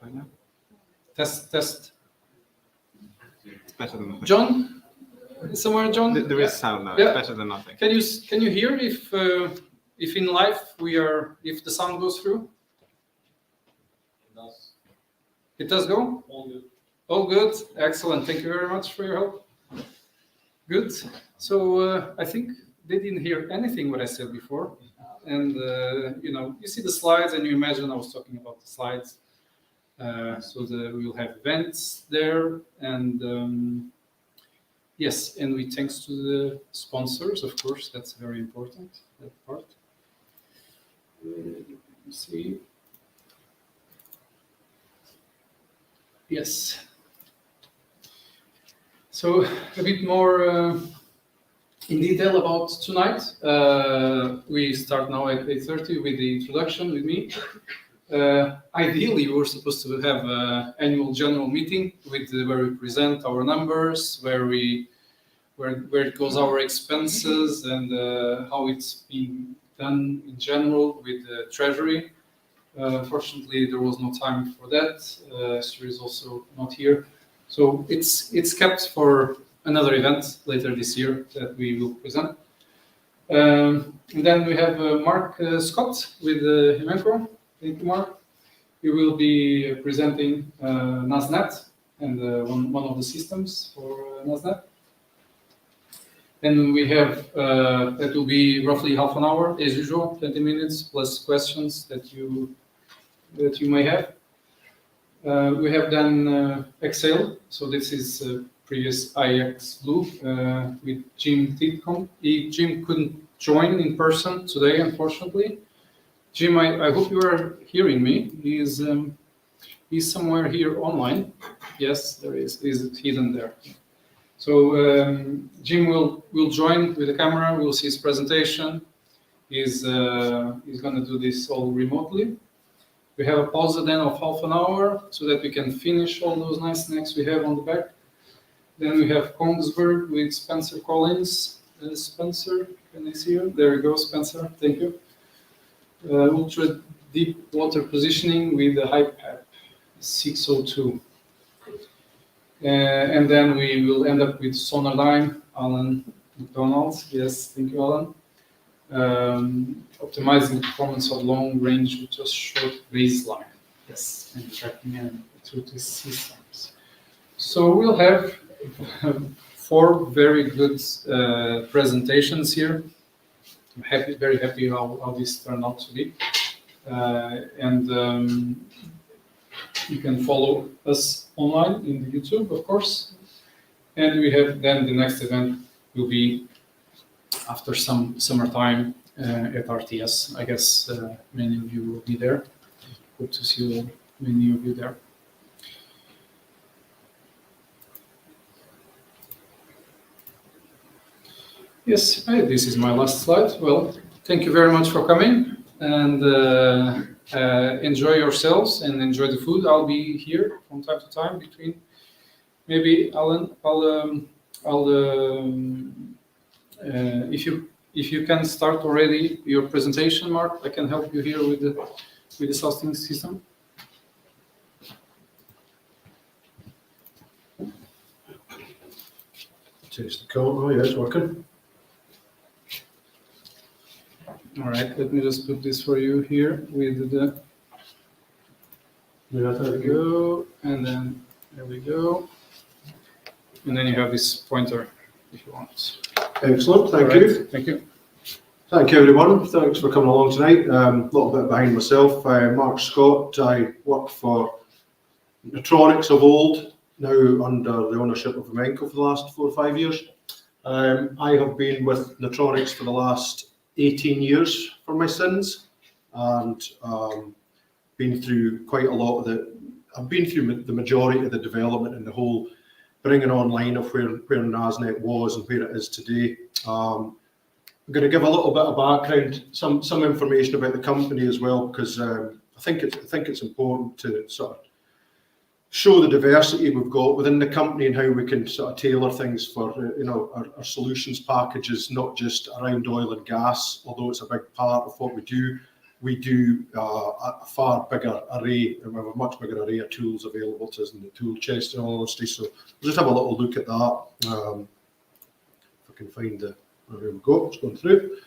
right now. Test. It's better than nothing. John? Somewhere, John? There is sound now. Yeah. It's better than nothing. Can you hear if in live if the sound goes through? It does. It does go? All good. All good. Excellent. Thank you very much for your help. Good. So I think they didn't hear anything what I said before. And you see the slides and you imagine I was talking about the slides. So we will have events there, and yes, and we thanks to the sponsors, of course. That's very important, that part. Let me see. Yes. So a bit more in detail about tonight. We start now at 8:30 with the introduction with me. Ideally, we were supposed to have an annual general meeting where we present our numbers, where it goes our expenses and how it's being done in general with the treasury. Unfortunately, there was no time for that. Esther is also not here, so it's kept for another event later this year that we will present. And then we have Mark Scott with Imenco. Thank you, Mark. He will be presenting Nasnet and one of the systems for Nasnet. And we have that will be roughly half an hour as usual, 20 minutes plus questions that you may have. We have done Exail, so this is previous iXblue with Jim Titcomb. Jim couldn't join in person today, unfortunately. Jim, I hope you are hearing me. He's somewhere here online. Yes, there is. He's hidden there. So Jim will join with the camera. We'll see his presentation. He's going to do this all remotely. We have a pause then of half an hour so that we can finish all those nice snacks we have on the back. Then we have Kongsberg with Spencer Collins. Spencer, can I see you? There you go, Spencer. Thank you. Ultra deep water positioning with the HiPAP 602. And then we will end up with Sonardyne, Alan McDonald. Yes, thank you, Alan. Optimizing the performance of long range with just short baseline. Yes, and tracking and utility systems. So we'll have 4 very good presentations here. I'm very happy how this turned out to be. And you can follow us online in the YouTube, of course. And we have then the next event will be after some summertime at RTS. I guess many of you will be there. Hope to see many of you there. Yes, this is my last slide. Well, thank you very much for coming, and enjoy yourselves and enjoy the food. I'll be here from time to time between. Maybe Alan, if you can start already your presentation, Mark, I can help you here with the sourcing system. Change the code. Oh, yeah, it's working. All right, let me just put this for you here with the. Yeah, There we go, and then there we go, and then you have this pointer if you want. Excellent, thank All right, you. Thank you. Thank you, everyone. Thanks for coming along tonight. A little bit behind myself. Mark Scott. I worked for Natronics of old, now under the ownership of Imenco for the last 4 or 5 years. I have been with Natronics for the last 18 years for my sins, and been through quite a lot of I've been through the majority of the development and the whole bringing online of where Nasnet was and where it is today. I'm going to give a little bit of background, some information about the company as well, because I think it's important to sort of show the diversity we've got within the company and how we can sort of tailor things for our solutions packages, not just around oil and gas, although it's a big part of what we do. we do a far bigger array, and we have a much bigger array of tools available to us in the tool chest, in all honesty. So we'll just have a little look at that. If I can find the, there we go, it's going through.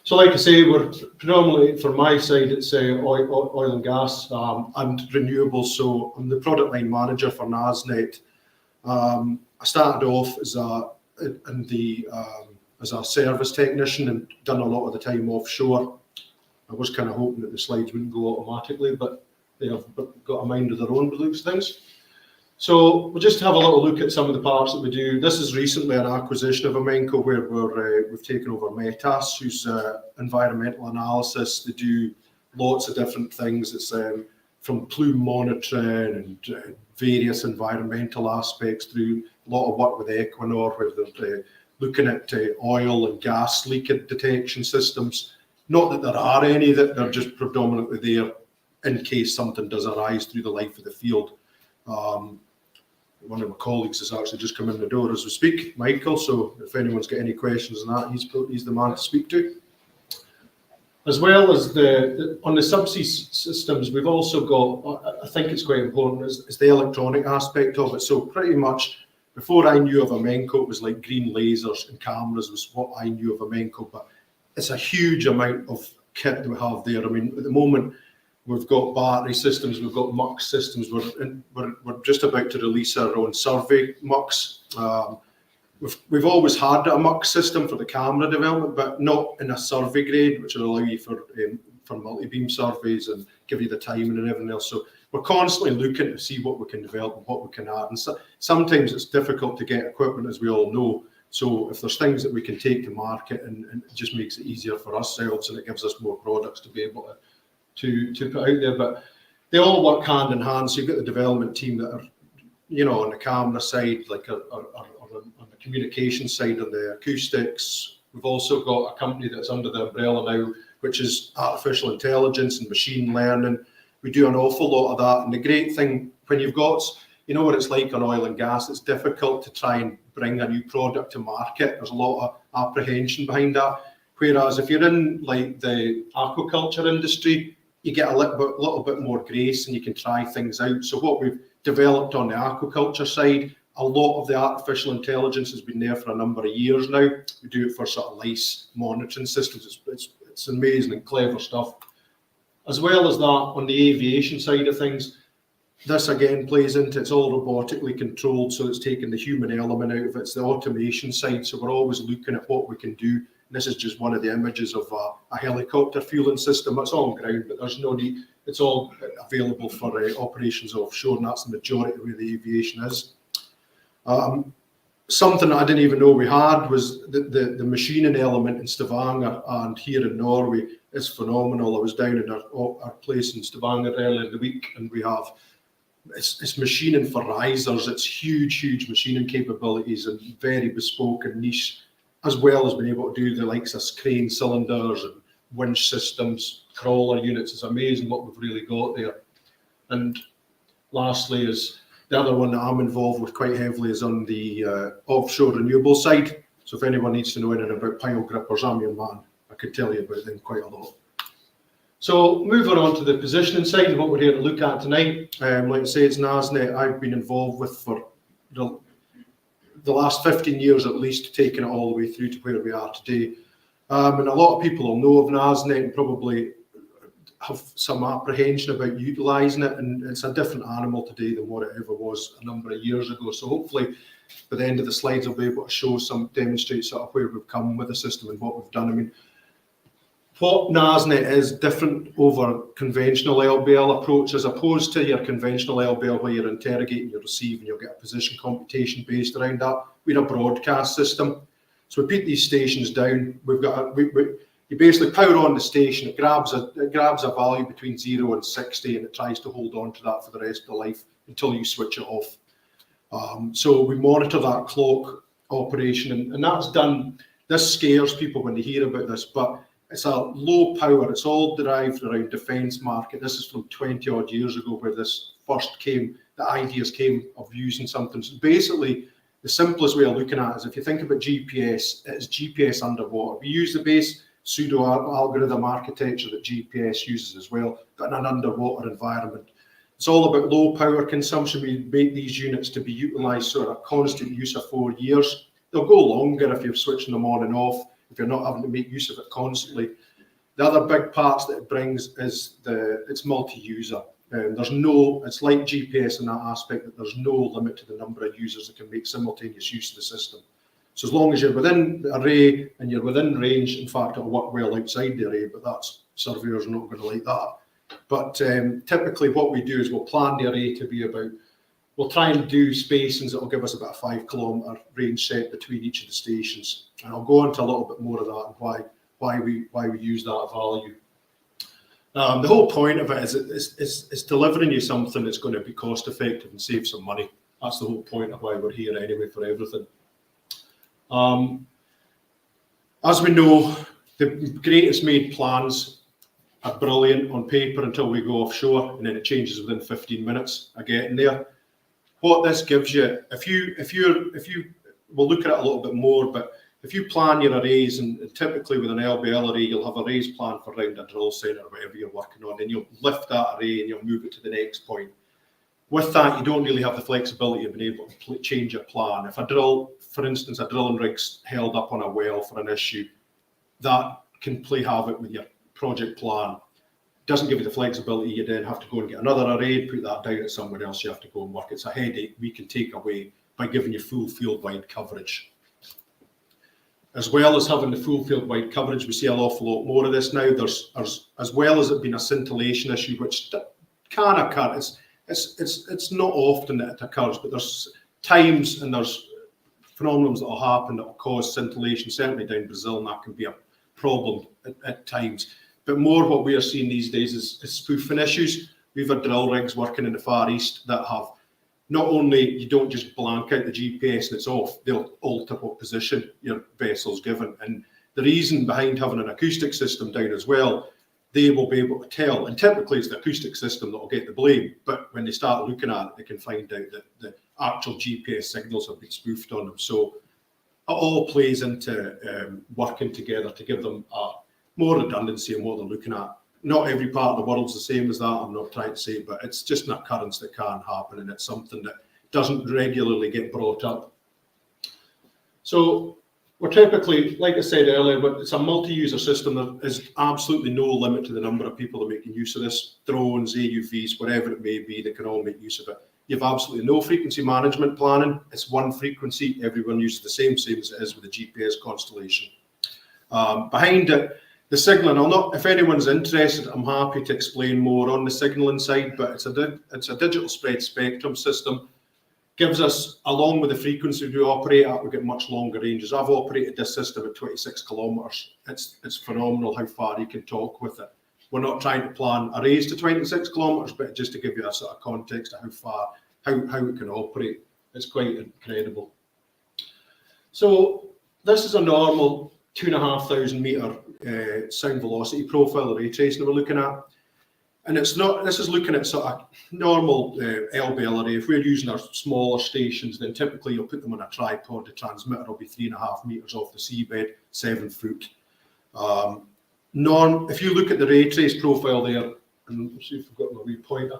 So like I say, we're predominantly, from my side, it's oil and gas and renewables. So I'm the product line manager for Nasnet. I started off as a service technician and done a lot of the time offshore. I was kind of hoping that the slides wouldn't go automatically, but they have got a mind of their own with those things. So we'll just have a little look at some of the parts that we do. This is recently an acquisition of Imenco where we've taken over Metas, who's environmental analysis. They do lots of different things. It's from plume monitoring and various environmental aspects through a lot of work with Equinor, where they're looking at oil and gas leak detection systems. Not that there are any, that they're just predominantly there in case something does arise through the life of the field. One of my colleagues has actually just come in the door as we speak, Michael, so if anyone's got any questions on that, he's the man to speak to. As well as on the subsea systems, we've also got, I think it's quite important, is the electronic aspect of it. So pretty much before I knew of Imenco, it was like green lasers and cameras was what I knew of Imenco, but it's a huge amount of kit that we have there. I mean, at the moment, we've got battery systems, we've got MUX systems. We're just about to release our own survey MUX. We've always had a MUX system for the camera development, but not in a survey grade, which will allow you for multi-beam surveys and give you the timing and everything else. So we're constantly looking to see what we can develop and what we can add. And so, sometimes it's difficult to get equipment, as we all know. So if there's things that we can take to market, and it just makes it easier for ourselves, and it gives us more products to be able to put out there. But they all work hand in hand. So you've got the development team that are, you know, on the camera side, like on the communication side, on the acoustics. We've also got a company that's under the umbrella now, which is artificial intelligence and machine learning. We do an awful lot of that. And the great thing, when you've got, you know what it's like on oil and gas, it's difficult to try and bring a new product to market. There's a lot of apprehension behind that. Whereas if you're in like the aquaculture industry, you get a little bit more grace and you can try things out. So what we've developed on the aquaculture side, a lot of the artificial intelligence has been there for a number of years now. We do it for sort of lice monitoring systems. It's amazing and clever stuff. As well as that, on the aviation side of things, this again plays into, it's all robotically controlled, so it's taking the human element out of it. It's the automation side, so we're always looking at what we can do. This is just one of the images of a helicopter fueling system. It's on ground, but there's no need. It's all available for operations offshore, and that's the majority of where the aviation is. Something I didn't even know we had was the machining element in Stavanger and here in Norway is phenomenal. I was down in our place in Stavanger earlier in the week, and we have it's machining for risers. It's huge machining capabilities and very bespoke and niche, as well as being able to do the likes of crane cylinders and winch systems, crawler units. It's amazing what we've really got there. And lastly is the other one that I'm involved with quite heavily is on the offshore renewable side. So if anyone needs to know anything about pile grippers, I'm your man. I could tell you about them quite a lot. So moving on to the positioning side of what we're here to look at tonight. Like I say, it's Nasnet I've been involved with for the last 15 years at least, taking it all the way through to where we are today. And a lot of people will know of Nasnet and probably have some apprehension about utilising it, and it's a different animal today than what it ever was a number of years ago. So hopefully by the end of the slides I'll be able to demonstrate sort of where we've come with the system and what we've done. I mean, what Nasnet is different over conventional LBL approach, as opposed to your conventional LBL where you're interrogating, you receive, and you'll get a position computation based around that. We're a broadcast system. So we put these stations down. We've got you basically power on the station. It grabs a value between 0 and 60, and it tries to hold on to that for the rest of the life until you switch it off. So we monitor that clock operation, and that's done. This scares people when they hear about this, but it's a low power. It's all derived around defence market. This is from 20 odd years ago where this first came. The ideas came of using something. So basically, the simplest way of looking at it is if you think about GPS, it's GPS underwater. We use the base pseudo algorithm architecture that GPS uses as well, but in an underwater environment. It's all about low power consumption. We make these units to be utilised sort of constant use of 4 years. They'll go longer if you're switching them on and off, if you're not having to make use of it constantly. The other big parts that it brings is it's multi-user. It's like GPS in that aspect that there's no limit to the number of users that can make simultaneous use of the system. So as long as you're within the array and you're within range, in fact, it'll work well outside the array, but surveyors are not going to like that. But typically what we do is we'll plan the array to be we'll try and do spacings that will give us about a 5 kilometre range set between each of the stations. And I'll go into a little bit more of that and why we use that value. The whole point of it is delivering you something that's going to be cost effective and save some money. That's the whole point of why we're here anyway, for everything. As we know, the greatest made plans are brilliant on paper until we go offshore, and then it changes within 15 minutes of getting there. What this gives you, we'll look at it a little bit more, but if you plan your arrays, and typically with an LBL array, you'll have arrays planned for around a drill centre or whatever you're working on, and you'll lift that array and you'll move it to the next point. With that, you don't really have the flexibility of being able to change your plan. If for instance, a drilling rig's held up on a well for an issue, that can play havoc with your project plan. Doesn't give you the flexibility. You then have to go and get another array, put that down at somewhere else. You have to go and work. It's a headache we can take away by giving you full field-wide coverage. As well as having the full field-wide coverage, we see an awful lot more of this now. There's as well as it being a scintillation issue, which can occur. It's not often that it occurs, but there's times and there's phenomena that will happen that will cause scintillation, certainly down Brazil, and that can be a problem at times. But more what we are seeing these days is spoofing issues. We've had drill rigs working in the Far East that have not only, you don't just blank out the GPS and it's off, they'll alter what position your vessel's given. And the reason behind having an acoustic system down as well, they will be able to tell, and typically it's the acoustic system that will get the blame, but when they start looking at it, they can find out that the actual GPS signals have been spoofed on them. So it all plays into working together to give them more redundancy in what they're looking at. Not every part of the world's the same as that, I'm not trying to say, but it's just an occurrence that can happen, and it's something that doesn't regularly get brought up. So we're typically, like I said earlier, but it's a multi-user system. There is absolutely no limit to the number of people that are making use of this. Drones, AUVs, whatever it may be, they can all make use of it. You have absolutely no frequency management planning. It's one frequency. Everyone uses the same as it is with the GPS constellation. Behind it, the signalling, if anyone's interested, I'm happy to explain more on the signalling side, but it's a digital spread spectrum system. Gives us, along with the frequency we operate at, we get much longer ranges. I've operated this system at 26 kilometres. It's phenomenal how far you can talk with it. We're not trying to plan arrays to 26 kilometres, but just to give you a sort of context of how it can operate. It's quite incredible. So this is a normal 2,500 metre sound velocity profile array tracing we're looking at. And this is looking at sort of normal LBL array. If we're using our smaller stations, then typically you'll put them on a tripod. The transmitter will be 3.5 metres off the seabed, 7 foot. If you look at the ray trace profile there, and let's see if I've got my wee pointer.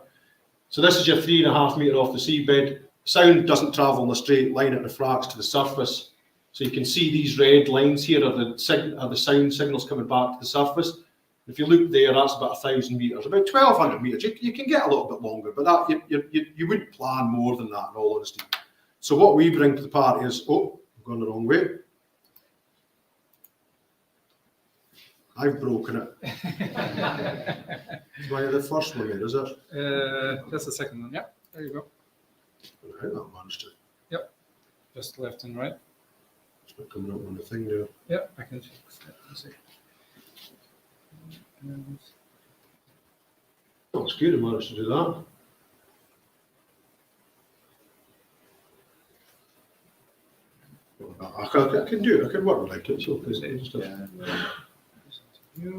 So this is your 3.5 metre off the seabed. Sound doesn't travel in a straight line, it refracts to the surface. So you can see these red lines here are the sound signals coming back to the surface. If you look there, that's about 1,000 metres, about 1,200 metres. You can get a little bit longer, but that you wouldn't plan more than that, in all honesty. So what we bring to the party is, oh, I'm going the wrong way. I've broken it. It's the first one there, is it? That's the second one, yeah. There you go. Right, that managed to. Yep. Just left and right. It's not coming up on the thing there. Yeah, I can fix that. Let's see. Oh, it's good, I managed to do that. I can do it, I can work like it. So Yeah.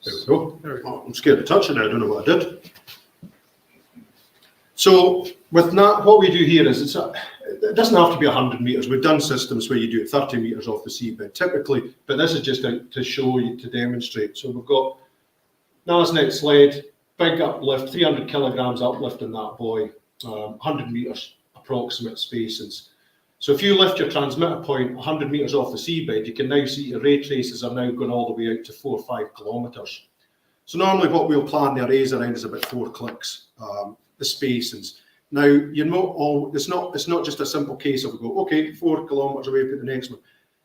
There we go. Oh, I'm scared to touch it now, I don't know what I did. So With that, what we do here is it doesn't have to be 100 metres. We've done systems where you do it 30 metres off the seabed typically, but this is just to show you, to demonstrate. So we've got Nasnet sled, big uplift, 300 kilograms uplift in that buoy, 100 metres approximate spacings. So if you lift your transmitter point 100 metres off the seabed, you can now see your ray traces are now going all the way out to 4 or 5 kilometres. So normally what we'll plan the arrays around is about 4 clicks, the spacings. Now, you're not all, it's not just a simple case of go, okay, 4 kilometres away, put the next one.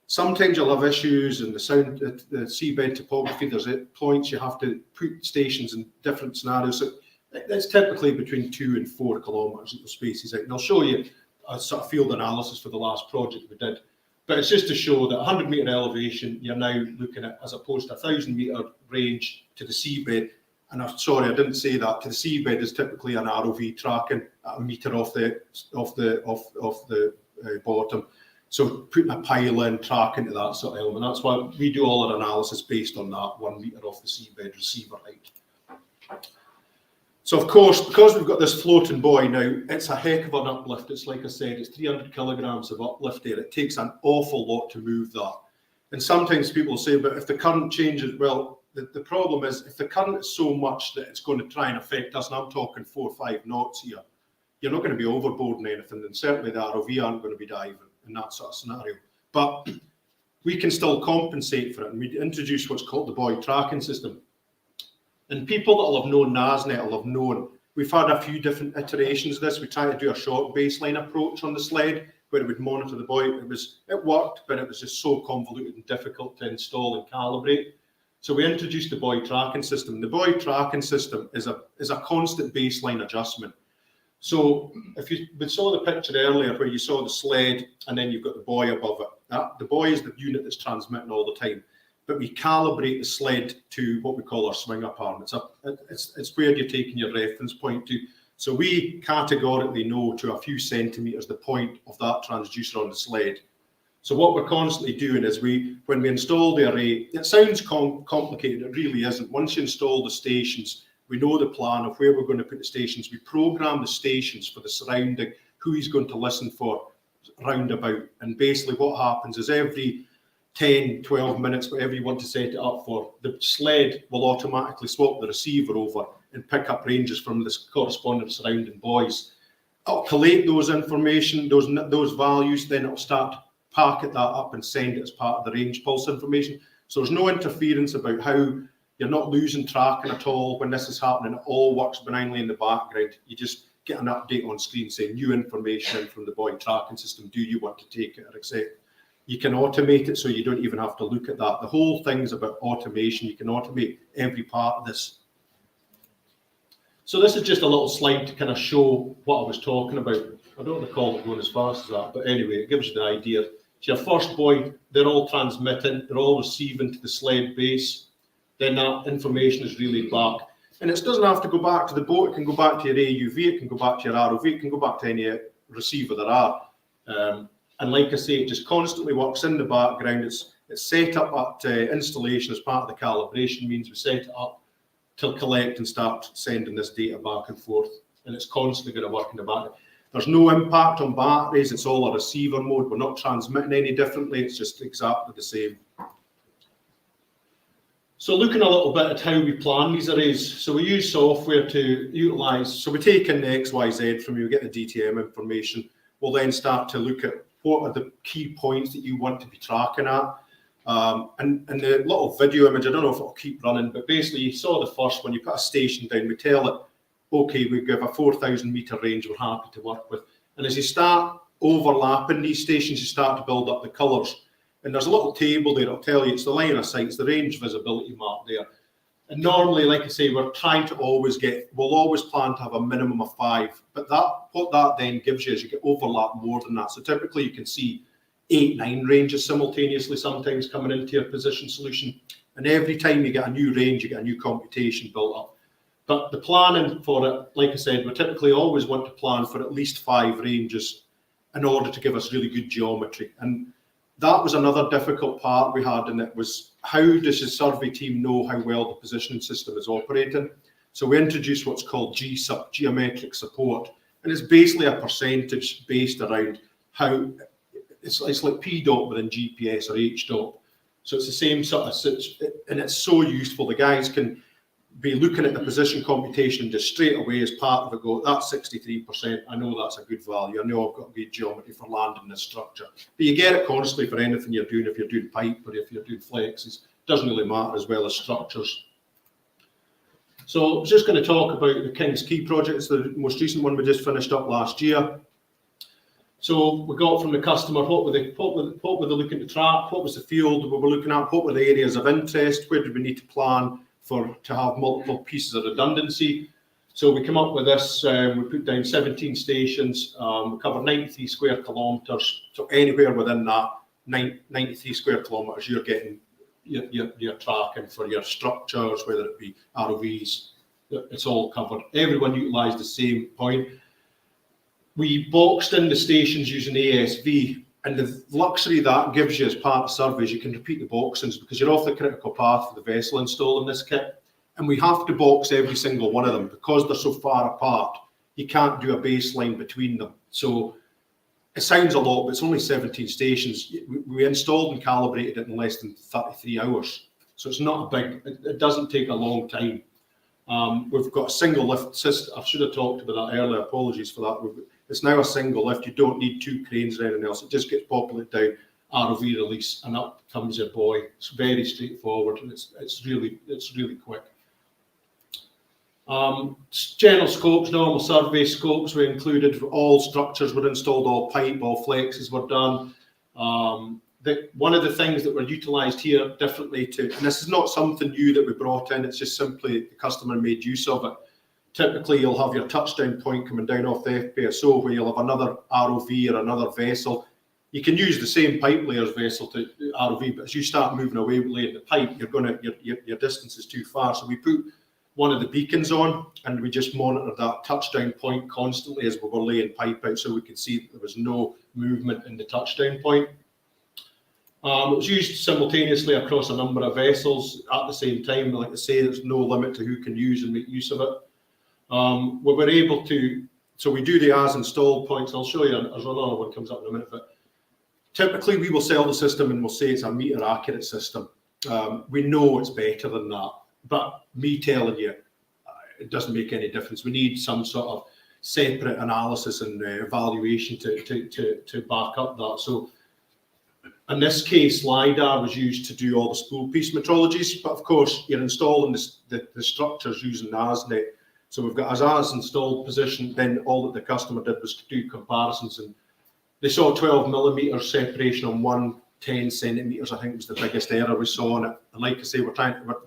Sometimes you'll have issues in the seabed topography. There's points you have to put stations in different scenarios. So it's typically between 2 and 4 kilometres at the spaces out. And I'll show you a sort of field analysis for the last project we did. But it's just to show that 100 metre elevation, you're now looking at, as opposed to 1,000 metre range to the seabed. And I'm sorry, I didn't say that. To the seabed is typically an ROV tracking at a metre off the bottom. So putting a pile in, tracking to that sort of element. That's why we do all our analysis based on that 1 metre off the seabed receiver height. So of course, because we've got this floating buoy now, it's a heck of an uplift. It's like I said, it's 300 kilograms of uplift there. It takes an awful lot to move that. And sometimes people say, but if the current changes, well, the problem is if the current is so much that it's going to try and affect us, and I'm talking 4 or 5 knots here, you're not going to be overboarding anything, and certainly the ROV aren't going to be diving in that sort of scenario. But we can still compensate for it, and we introduce what's called the buoy tracking system. And people that will have known Nasnet will have known, we've had a few different iterations of this. We tried to do a short baseline approach on the sled where it would monitor the buoy. It worked, but it was just so convoluted and difficult to install and calibrate. So we introduced the buoy tracking system. The buoy tracking system is a constant baseline adjustment. So if you saw the picture earlier where you saw the sled and then you've got the buoy above it, the buoy is the unit that's transmitting all the time. But we calibrate the sled to what we call our swing up arm. It's where you're taking your reference point to. So we categorically know to a few centimetres the point of that transducer on the sled. So what we're constantly doing is when we install the array, it sounds complicated, it really isn't. Once you install the stations, we know the plan of where we're going to put the stations. We program the stations for the surrounding, who he's going to listen for roundabout. And basically what happens is every 10, 12 minutes, whatever you want to set it up for, the sled will automatically swap the receiver over and pick up ranges from the corresponding surrounding buoys. It'll collate those information, those values, then it'll start to packet that up and send it as part of the range pulse information. So there's no interference about how you're not losing tracking at all when this is happening. It all works benignly in the background. You just get an update on screen saying new information in from the buoy tracking system. Do you want to take it or accept? You can automate it so you don't even have to look at that. The whole thing's about automation. You can automate every part of this. So this is just a little slide to kind of show what I was talking about. I don't recall it going as fast as that, but anyway, it gives you the idea. So your first buoy, they're all transmitting, they're all receiving to the sled base. Then that information is relayed back. And it doesn't have to go back to the boat. It can go back to your AUV, it can go back to your ROV, it can go back to any receiver there are. And like I say, it just constantly works in the background. It's set up at installation as part of the calibration, means we set it up to collect and start sending this data back and forth. And it's constantly going to work in the background. There's no impact on batteries. It's all a receiver mode. We're not transmitting any differently. It's just exactly the same. So looking a little bit at how we plan these arrays. So we use software to utilise. So we take in the XYZ from you, we get the DTM information. We'll then start to look at what are the key points that you want to be tracking at. And the little video image, I don't know if it'll keep running, but basically you saw the first one, you put a station down, we tell it, okay, we give a 4,000 metre range we're happy to work with. And as you start overlapping these stations, you start to build up the colours. And there's a little table there, it'll tell you it's the line of sight, it's the range visibility mark there. And normally, like I say, we're trying to we'll always plan to have a minimum of 5. But what that then gives you is you get overlap more than that. So typically you can see 8, 9 ranges simultaneously sometimes coming into your position solution. And every time you get a new range, you get a new computation built up. But the planning for it, like I said, we typically always want to plan for at least 5 ranges in order to give us really good geometry. And that was another difficult part we had, and it was how does the survey team know how well the positioning system is operating? So we introduced what's called GSUP, geometric support, and it's basically a percentage based around how it's like P dot within GPS or H dot. So it's the same sort of, and it's so useful. The guys can be looking at the position computation and just straight away as part of it go, that's 63%. I know that's a good value. I know I've got good geometry for landing this structure. But you get it constantly for anything you're doing, if you're doing pipe or if you're doing flexes. Doesn't really matter, as well as structures. So I'm just going to talk about the King's Quay project. It's the most recent one we just finished up last year. So we got from the customer, what were they looking to track, what was the field we were looking at, what were the areas of interest, where did we need to plan to have multiple pieces of redundancy. So we come up with this, we put down 17 stations, we cover 93 square kilometres. So anywhere within that 93 square kilometres, you're getting your tracking for your structures, whether it be ROVs, it's all covered. Everyone utilised the same point. We boxed in the stations using ASV, and the luxury that gives you as part of surveys, you can repeat the boxings because you're off the critical path of the vessel installing this kit. And we have to box every single one of them because they're so far apart. You can't do a baseline between them. So it sounds a lot, but it's only 17 stations. We installed and calibrated it in less than 33 hours. So it's not a big, it doesn't take a long time. We've got a single lift system. I should have talked about that earlier. Apologies for that. It's now a single lift. You don't need two cranes or anything else. It just gets populated down, ROV release, and up comes your boy. It's very straightforward, and it's really quick. General scopes, normal survey scopes we included. All structures were installed, all pipe, all flexes were done. One of the things that were utilised here differently and this is not something new that we brought in, it's just simply the customer made use of it. Typically, you'll have your touchdown point coming down off the FPSO where you'll have another ROV or another vessel. You can use the same pipe layers vessel to ROV, but as you start moving away with laying the pipe, your distance is too far. So we put one of the beacons on and we just monitored that touchdown point constantly as we were laying pipe out so we could see that there was no movement in the touchdown point. It was used simultaneously across a number of vessels at the same time. Like I say, there's no limit to who can use and make use of it. We were able to, so we do the as installed points. I'll show you as another one comes up in a minute. But typically, we will sell the system and we'll say it's a meter accurate system. We know it's better than that, but me telling you, it doesn't make any difference. We need some sort of separate analysis and evaluation to back up that. So in this case, LiDAR was used to do all the spool piece metrologies, but of course, you're installing the structures using Nasnet. So we've got as installed position, then all that the customer did was to do comparisons, and they saw 12 millimeters separation on one, 10 centimeters, I think was the biggest error we saw on it. And like I say, we're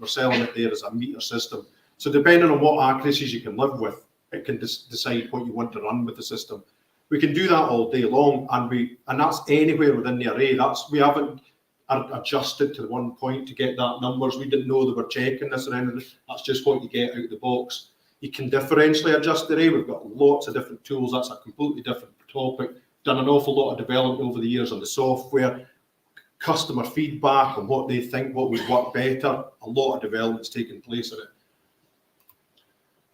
selling it there as a meter system. So depending on what accuracies you can live with, it can decide what you want to run with the system. We can do that all day long, and that's anywhere within the array. We haven't adjusted to one point to get that numbers. We didn't know they were checking this or anything. That's just what you get out of the box. You can differentially adjust the array. We've got lots of different tools. That's a completely different topic. Done an awful lot of development over the years on the software, customer feedback on what they think, what would work better. A lot of development's taken place in it.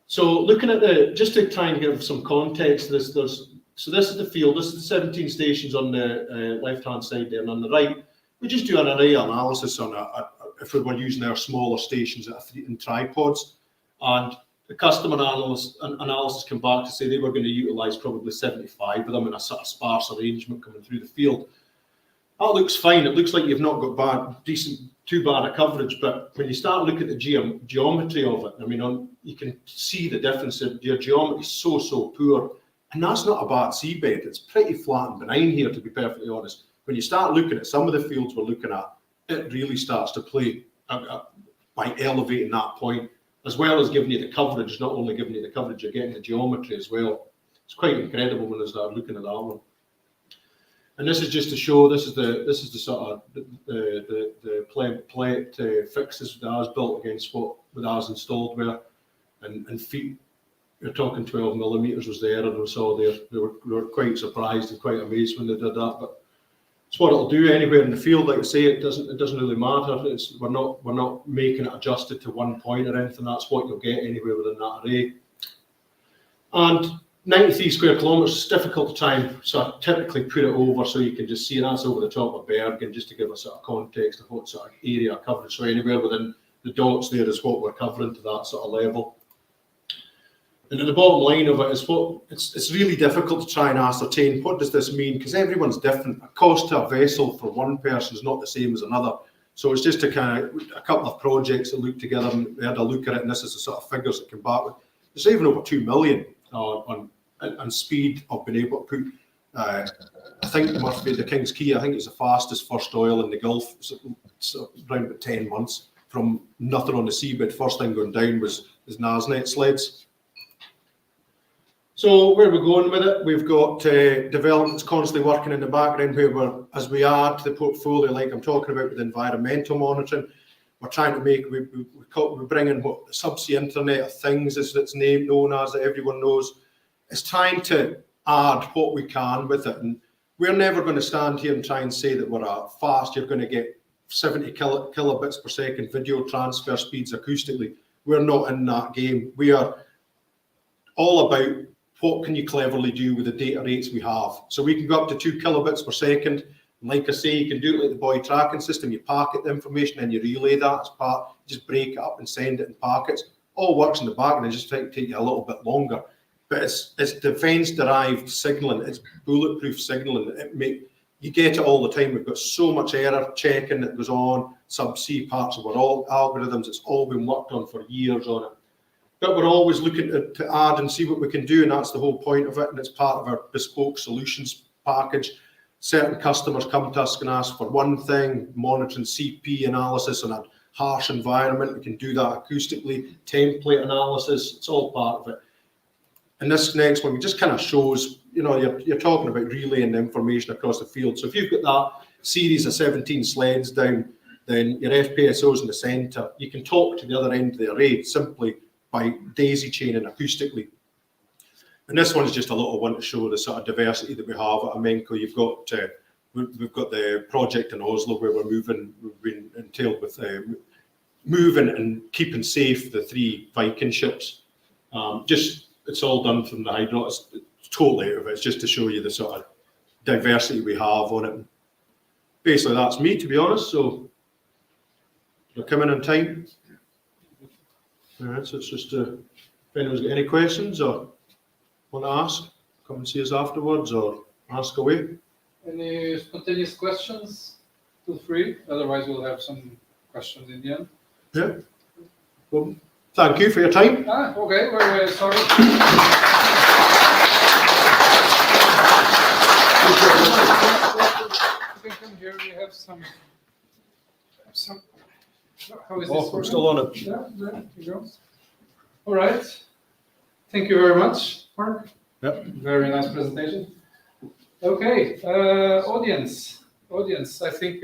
So looking at just to try and give some context, so this is the field. This is the 17 stations on the left-hand side there, and on the right, we just do an array analysis on if we were using our smaller stations in tripods, and the customer analysis came back to say they were going to utilise probably 75 of them in a sort of sparse arrangement coming through the field. That looks fine. It looks like you've not got too bad a coverage, but when you start looking at the geometry of it, I mean, you can see the difference. Your geometry is so poor, and that's not a bad seabed. It's pretty flat and benign here, to be perfectly honest. When you start looking at some of the fields we're looking at, it really starts to play by elevating that point, as well as giving you the coverage. Not only giving you the coverage, you're getting the geometry as well. It's quite incredible when I start looking at that one. And this is just to show. This is the sort of the plate fixes that I was built against what I was installed were, and feet. You're talking 12 millimeters was the error we saw there. They were quite surprised and quite amazed when they did that. But it's what it'll do anywhere in the field. Like I say, it doesn't really matter. We're not making it adjusted to one point or anything. That's what you'll get anywhere within that array. And 93 square kilometres is difficult to try and sort of typically put it over so you can just see that's over the top of Bergen, just to give a sort of context of what sort of area coverage. So anywhere within the dots there is what we're covering to that sort of level. And then the bottom line of it is it's really difficult to try and ascertain what does this mean, because everyone's different. A cost to a vessel for one person is not the same as another. So it's just a couple of projects that looked together and we had a look at it, and this is the sort of figures that come back with. It's even over 2 million on speed of being able to put, I think it must be the King's Quay, I think it's the fastest first oil in the Gulf, so around about 10 months from nothing on the seabed. First thing going down was Nasnet sleds. So where are we going with it? We've got developments constantly working in the background where as we add to the portfolio, like I'm talking about with environmental monitoring, we're trying to make, we bring in what the subsea Internet of Things is it's known as, that everyone knows. It's trying to add what we can with it. And we're never going to stand here and try and say that we're fast, you're going to get 70 kilobits per second video transfer speeds acoustically. We're not in that game. We are all about what can you cleverly do with the data rates we have. So we can go up to 2 kilobits per second. And like I say, you can do it like the buoy tracking system. You packet the information and you relay that as part, just break it up and send it in packets. All works in the back, and it just take you a little bit longer. But it's defence-derived signalling. It's bulletproof signalling. You get it all the time. We've got so much error checking that goes on, subsea parts of our algorithms. It's all been worked on for years on it. But we're always looking to add and see what we can do, and that's the whole point of it, and it's part of our bespoke solutions package. Certain customers come to us and ask for one thing, monitoring CP analysis on a harsh environment. We can do that acoustically, template analysis, it's all part of it. And this next one just kind of shows, you're talking about relaying the information across the field. So if you've got that series of 17 sleds down, then your FPSO's in the centre. You can talk to the other end of the array simply by daisy chaining acoustically. And this one is just a little one to show the sort of diversity that we have at Imenco. We've got the project in Oslo where we've been entailed with moving and keeping safe the 3 Viking ships. It's all done from the hydro. It's totally out of it. It's just to show you the sort of diversity we have on it. Basically, that's me, to be honest. So we're coming in time. All right, so it's just if anyone's got any questions or want to ask, come and see us afterwards or ask away. Any spontaneous questions? Feel free. Otherwise, we'll have some questions in the end. Yeah. Well, thank you for your time. Okay. We're sorry. You can come here. We have some. How is this? I'm still on it. Yeah, there you go. All right. Thank you very much, Mark. Yep. Very nice presentation. Okay, audience. I think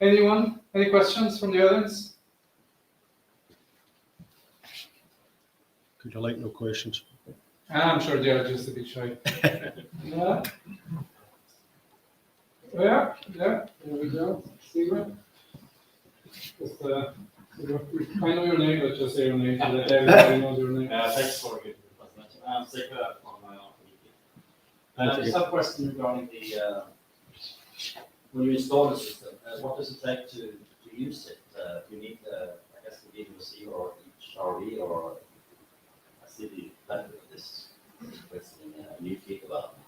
anyone? Any questions from the audience? Could you like no questions? I'm sure they are just a bit shy. Yeah. Yeah. There we go. Sigurd. Just, I know your name, but just say your name so that everybody knows your name. Thanks for the presentation. I'm Sigurd from Sonardine. Just a question regarding the when you install the system, what does it take to use it? Do you need, I guess, the VDC or each RV, or I see the benefit of this question in new fleet development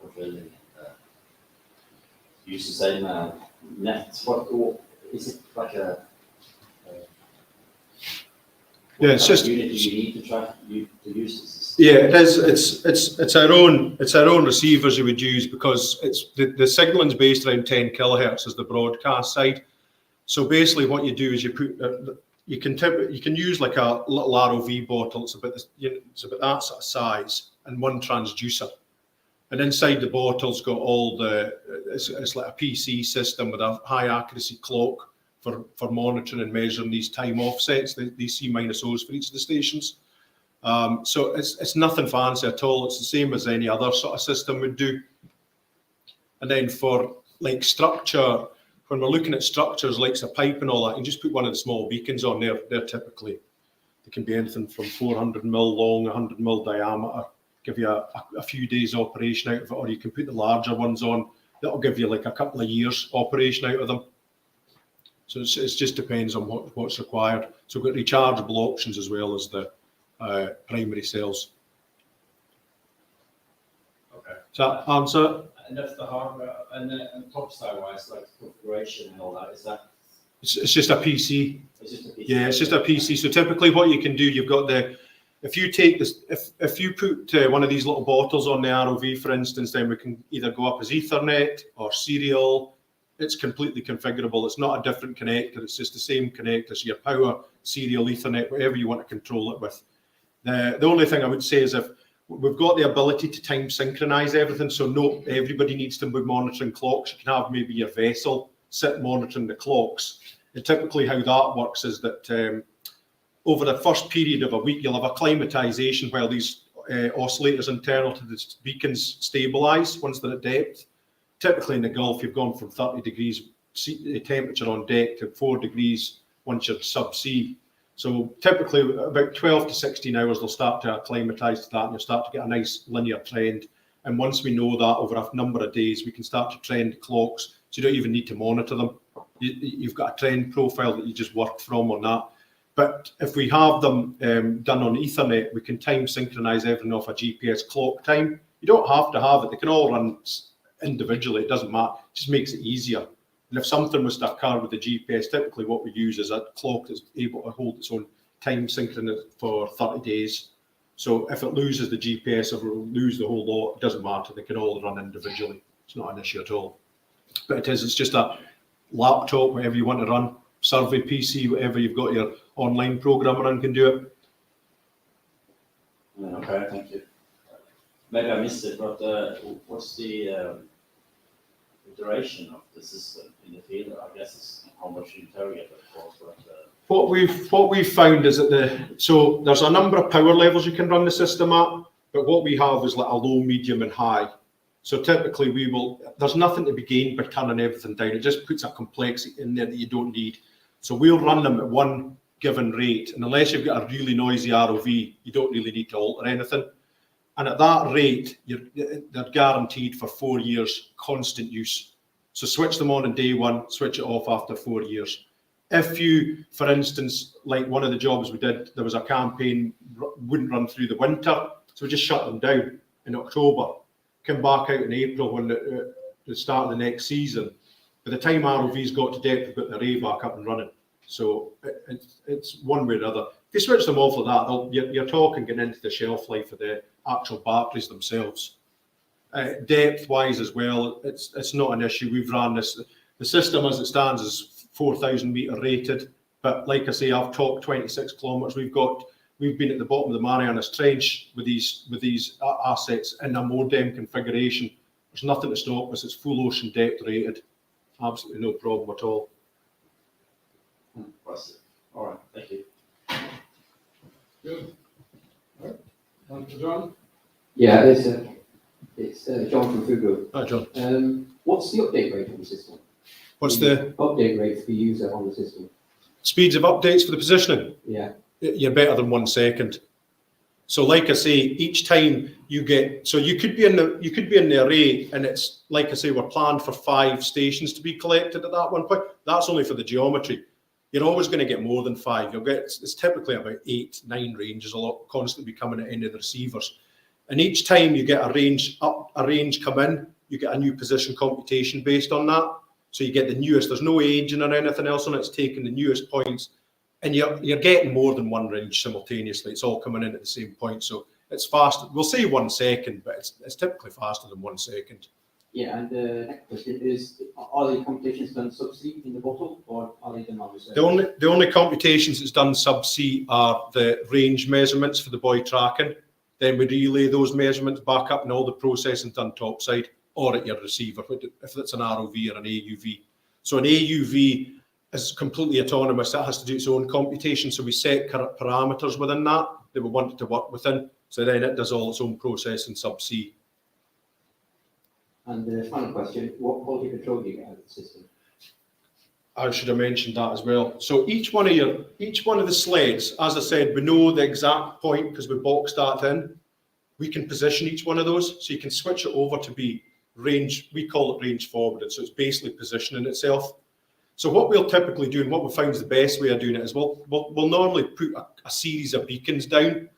for drilling and use the same nets. What is it like a yeah, it's just unit you need to try to use this? Yeah, it is. It's our own receivers you would use, because it's the signaling's based around 10 kilohertz as the broadcast side. So basically, what you do is you put you can use like a little ROV bottle. It's about that sort of size, and one transducer. And inside the bottle's got all it's like a PC system with a high accuracy clock for monitoring and measuring these time offsets, these C-O's for each of the stations. So it's nothing fancy at all. It's the same as any other sort of system would do. And then for like structure, when we're looking at structures like the pipe and all that, you can just put one of the small beacons on there. They're typically They can be anything from 400 mil long, 100 mil diameter, give you a few days operation out of it, or you can put the larger ones on. That'll give you like a couple of years operation out of them. So it just depends on what's required. So we've got rechargeable options as well as the primary cells. Okay. Does that answer? And that's the hardware, and topside wise, like configuration and all that, is that? It's just a PC. It's just a PC. Yeah, it's just a PC. So typically what you can do, you've got if you take this, if you put one of these little bottles on the ROV, for instance, then we can either go up as Ethernet or serial. It's completely configurable. It's not a different connector. It's just the same connector. So your power, serial, Ethernet, whatever you want to control it with. The only thing I would say is if we've got the ability to time synchronize everything, so not everybody needs to be monitoring clocks. You can have maybe your vessel sit monitoring the clocks. And typically how that works is that over the first period of a week, you'll have acclimatization while these oscillators internal to the beacons stabilize once they're at depth. Typically in the Gulf, you've gone from 30 degrees temperature on deck to 4 degrees once you're subsea. So typically about 12 to 16 hours, they'll start to acclimatise to that and you'll start to get a nice linear trend. And once we know that over a number of days, we can start to trend clocks. So you don't even need to monitor them. You've got a trend profile that you just work from on that. But if we have them done on Ethernet, we can time synchronise everything off a GPS clock time. You don't have to have it. They can all run individually. It doesn't matter. It just makes it easier. And if something was to occur with the GPS, typically what we use is a clock that's able to hold its own time synchronous for 30 days. So if it loses the GPS, if it will lose the whole lot, it doesn't matter. They can all run individually. It's not an issue at all. But it's just a laptop, whatever you want to run, survey PC, whatever you've got your online programmer on can do it. Okay, thank you. Maybe I missed it, but what's the duration of the system in the field? I guess it's how much you interrogate, of course. But, what we've found is that so there's a number of power levels you can run the system at, but what we have is like a low, medium, and high. So typically there's nothing to be gained by turning everything down. It just puts a complexity in there that you don't need. So we'll run them at one given rate, and unless you've got a really noisy ROV, you don't really need to alter anything. And at that rate, they're guaranteed for 4 years constant use. So switch them on day one, switch it off after 4 years. If you, for instance, like one of the jobs we did, there was a campaign, wouldn't run through the winter, so we just shut them down in October, come back out in April when the start of the next season. By the time ROVs got to depth, we've got the array back up and running. So it's one way or the other. If you switch them off like that, you're talking getting into the shelf life of the actual batteries themselves. Depth-wise as well, it's not an issue. We've ran this. The system as it stands is 4,000 metre rated, but like I say, I've talked 26 kilometres. We've been at the bottom of the Marianas Trench with these assets in a modem configuration. There's nothing to stop us. It's full ocean depth rated. Absolutely no problem at all. Impressive. All right, thank you. Good. All right. On to John. Yeah, it's John from Food Group. Hi, John. What's the update rate on the system? What's the update rate for the user on the system? speeds of updates for the positioning? Yeah. You're better than 1 second. So like I say, each time you get, so you could be in the array, and it's like I say, we're planned for 5 stations to be collected at that one point. That's only for the geometry. You're always going to get more than 5. You'll get, it's typically about 8, 9 ranges, a lot constantly be coming at any of the receivers. And each time you get a range come in, you get a new position computation based on that. So you get the newest. There's no aging or anything else on it. It's taking the newest points. And you're getting more than 1 range simultaneously. It's all coming in at the same point. So it's fast. We'll say 1 second, but it's typically faster than 1 second. Yeah, and the next question is, are the computations done subsea in the bottle, or are they done on the surface? The only computations that's done subsea are the range measurements for the buoy tracking. Then we relay those measurements back up, and all the processing done topside or at your receiver, if it's an ROV or an AUV. So an AUV is completely autonomous. It has to do its own computation. So we set parameters within that we want it to work within. So then it does all its own processing subsea. And the final question, what quality control do you get out of the system? I should have mentioned that as well. So each one of the sleds, as I said, we know the exact point because we boxed that in. We can position each one of those, so you can switch it over to be range. We call it range forwarded, so it's basically positioning itself. So what we'll typically do, and what we find is the best way of doing it, is we'll normally put a series of beacons down,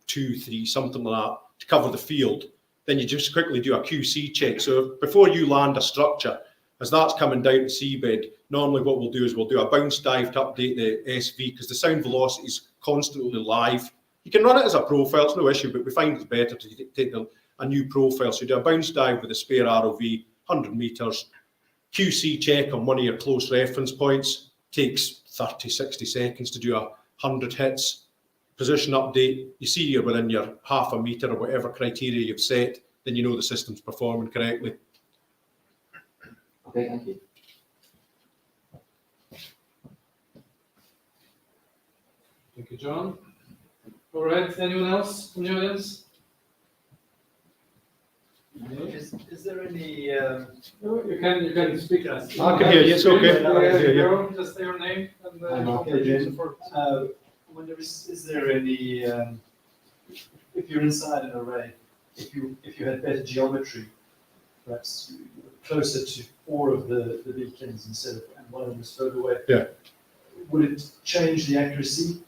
2, 3, something like that, to cover the field. Then you just quickly do a QC check. So before you land a structure, as that's coming down the seabed, normally what we'll do is we'll do a bounce dive to update the SV because the sound velocity is constantly live. You can run it as a profile, it's no issue, but we find it's better to take a new profile. So you do a bounce dive with a spare ROV, 100 meters, QC check on one of your close reference points, takes 30, 60 seconds to do 100 hits. Position update, you see you're within your half a meter or whatever criteria you've set, then you know the system's performing correctly. Okay, thank you. Thank you, John. All right, anyone else from the audience? Is there any? You can speak. I can hear you, it's okay. I can hear you. Just say your name and I wonder, is there any? If you're inside an array, if you had better geometry, perhaps you were closer to 4 of the beacons instead of, and one of them was further away. Yeah. Would it change the accuracy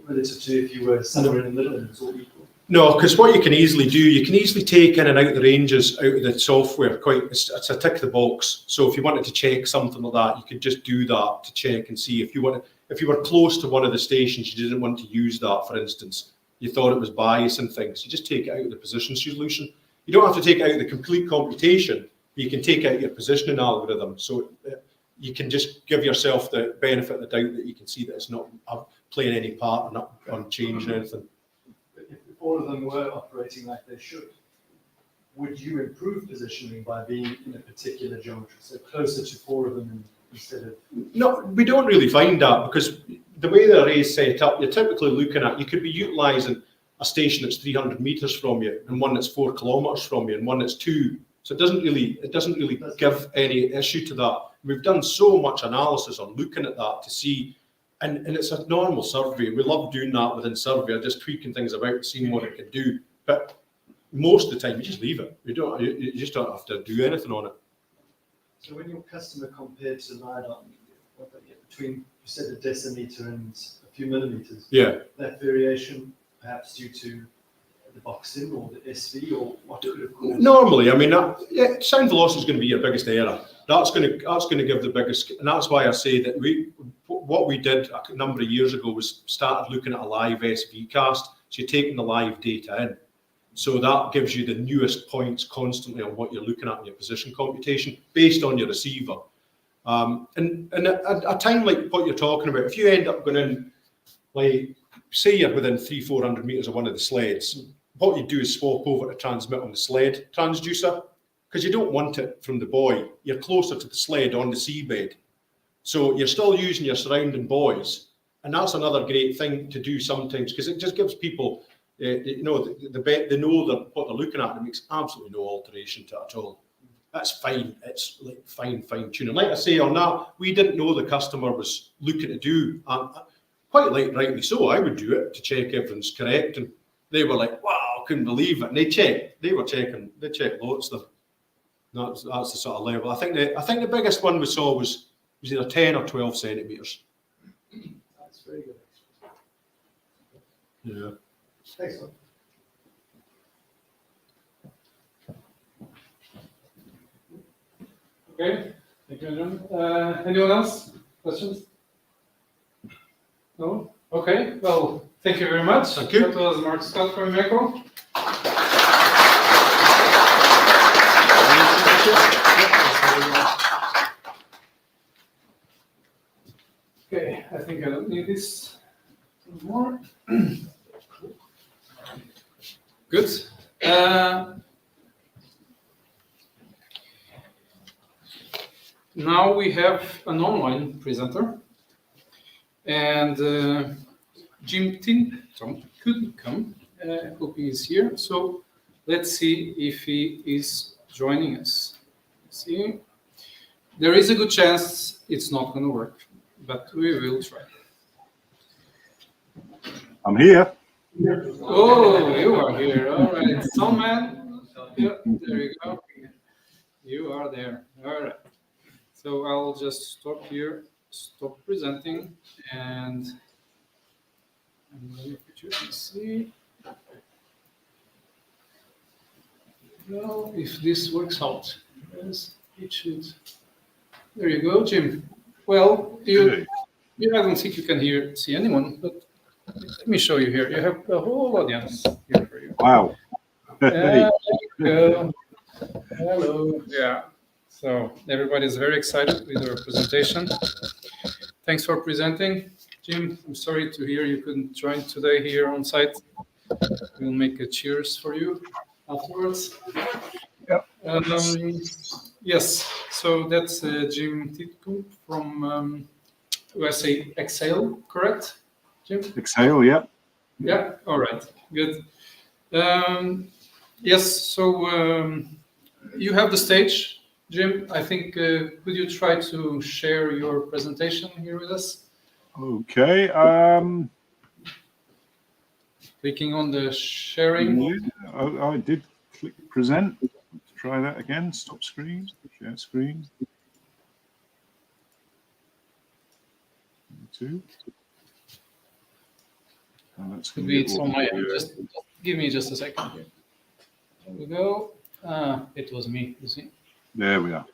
relative to if you were somewhere in the middle and it's all equal? No, because what you can easily do, you can easily take in and out the ranges out of the software. It's a tick the box. So if you wanted to check something like that, you could just do that to check and see if you were close to one of the stations, you didn't want to use that, for instance. You thought it was bias and things. You just take it out of the position solution. You don't have to take it out of the complete computation. But you can take out your positioning algorithm. So you can just give yourself the benefit of the doubt that you can see that it's not playing any part on changing anything. If all of them were operating like they should, would you improve positioning by being in a particular geometry, so closer to 4 of them instead of? No, we don't really find that because the way the array is set up, you're typically looking at, you could be utilising a station that's 300 metres from you and one that's 4 kilometres from you and one that's 2. So it doesn't really give any issue to that. We've done so much analysis on looking at that to see, and it's a normal survey. We love doing that within survey, just tweaking things about, seeing what it can do. But most of the time, you just leave it. You just don't have to do anything on it. So when your customer compared to LiDAR, what they get between, you said a decimeter and a few millimeters. Yeah. That variation, perhaps due to the boxing or the SV or what could have caused? Normally, I mean, sound velocity is going to be your biggest error. That's going to give the biggest, and that's why I say that what we did a number of years ago was started looking at a live SV cast. So you're taking the live data in. So that gives you the newest points constantly on what you're looking at in your position computation based on your receiver. And at a time like what you're talking about, if you end up going in, like, say you're within 300-400 meters of one of the sleds, what you do is swap over to transmit on the sled transducer because you don't want it from the buoy. You're closer to the sled on the seabed. So you're still using your surrounding buoys. And that's another great thing to do sometimes because it just gives people, they know that what they're looking at, and it makes absolutely no alteration to it at all. That's fine. It's like fine tuning. Like I say on that, we didn't know the customer was looking to do, quite rightly so. I would do it to check everything's correct. And they were like, wow, couldn't believe it. And they checked lots of them. That's the sort of level. I think the biggest one we saw was either 10 or 12 centimeters. That's very good. Yeah. Excellent. Okay, thank you, John. Anyone else? Questions? No? Okay, well, thank you very much. Thank you. That was Mark Scott from Imenco. Okay, I think I don't need this anymore. Good. Now we have an online presenter, and Jim Tinton couldn't come. Hope he is here. So let's see if he is joining us. Let's see, There is a good chance it's not going to work, but we will try. I'm here. Oh, you are here. All right. Some man. Yeah, there you go. You are there. All right. So I'll just stop here, stop presenting, and I'm going to put you can see. Now, if this works out, yes, it should. There you go, Jim. Well, I don't think you can see anyone, but let me show you here. You have the whole audience here for you. Wow. There you go. Hello. Yeah. So everybody's very excited with your presentation. Thanks for presenting, Jim. I'm sorry to hear you couldn't join today here on site. We'll make a cheers for you afterwards. Yep. Yes. So that's Jim Titkum from USA Exail, correct, Jim? Exhale, yeah. Yeah. All right. Good. Yes. So you have the stage. Jim, I think, could you try to share your presentation here with us? Okay. Clicking on the sharing. Yeah, I did click present. Let's try that again. Stop screen. Share screen. 2. And that's Could going be to it's on my end. Just give me just a second here. There we go. It was me, you see. There we are.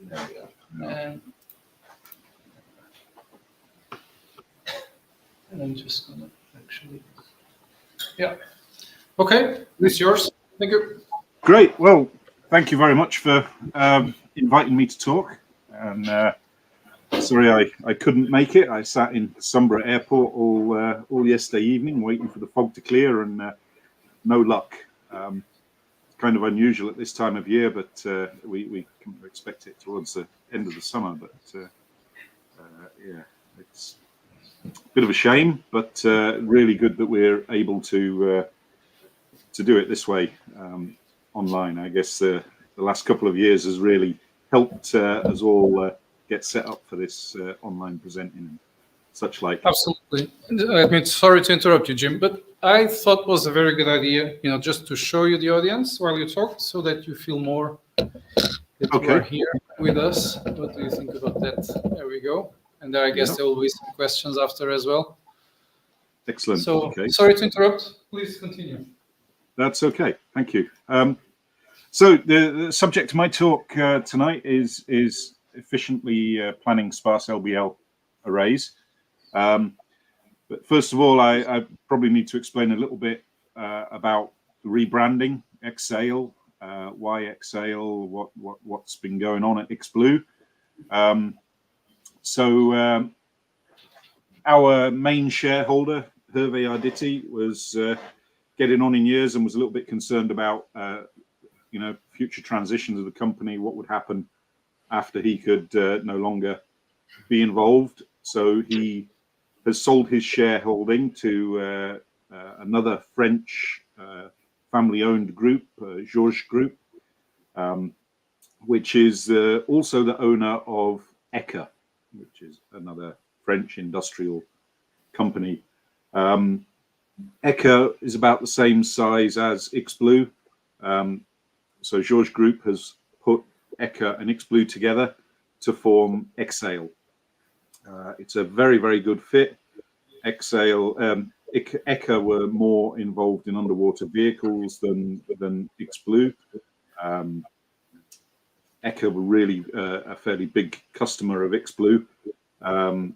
There we go. Yeah. And I'm just gonna actually. Yeah. Okay, it's yours. Thank you. Great. Well, thank you very much for inviting me to talk. And sorry I couldn't make it. I sat in Sunborough Airport all yesterday evening waiting for the fog to clear, and no luck. Kind of unusual at this time of year, but we can expect it towards the end of the summer. But yeah, it's a bit of a shame, but really good that we're able to do it this way online. I guess the last couple of years has really helped us all get set up for this online presenting and such like. Absolutely. I mean, sorry to interrupt you, Jim, but I thought it was a very good idea, just to show you the audience while you talk, so that you feel more that you are here with us. What do you think about that? There we go. And there, I guess there will be some questions after as well. Excellent. So, sorry to interrupt. Please continue. That's okay. Thank you. So the subject of my talk tonight is efficiently planning sparse LBL arrays. But first of all, I probably need to explain a little bit about the rebranding, Exail, why Exail, what's been going on at iXblue. So our main shareholder, Hervé Arditi, was getting on in years and was a little bit concerned about future transitions of the company, what would happen after he could no longer be involved. So he has sold his shareholding to another French family-owned group, Georges Group, which is also the owner of ECA, which is another French industrial company. ECA is about the same size as iXblue. So Georges Group has put ECA and iXblue together to form Exail. It's a very, very good fit. Exail, ECA were more involved in underwater vehicles than iXblue. ECA were really a fairly big customer of iXblue. And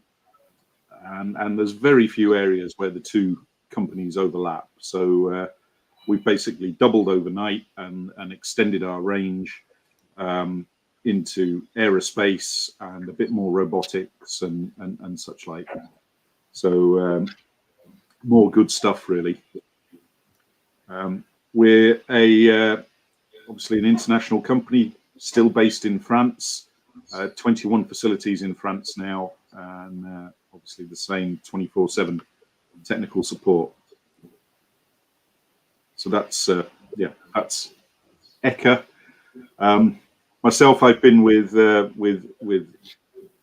there's very few areas where the two companies overlap. So we basically doubled overnight and extended our range into aerospace and a bit more robotics and such like. So more good stuff, really. We're obviously an international company, still based in France, 21 facilities in France now, and obviously the same 24/7 technical support. So that's that's ECA. Myself, I've been with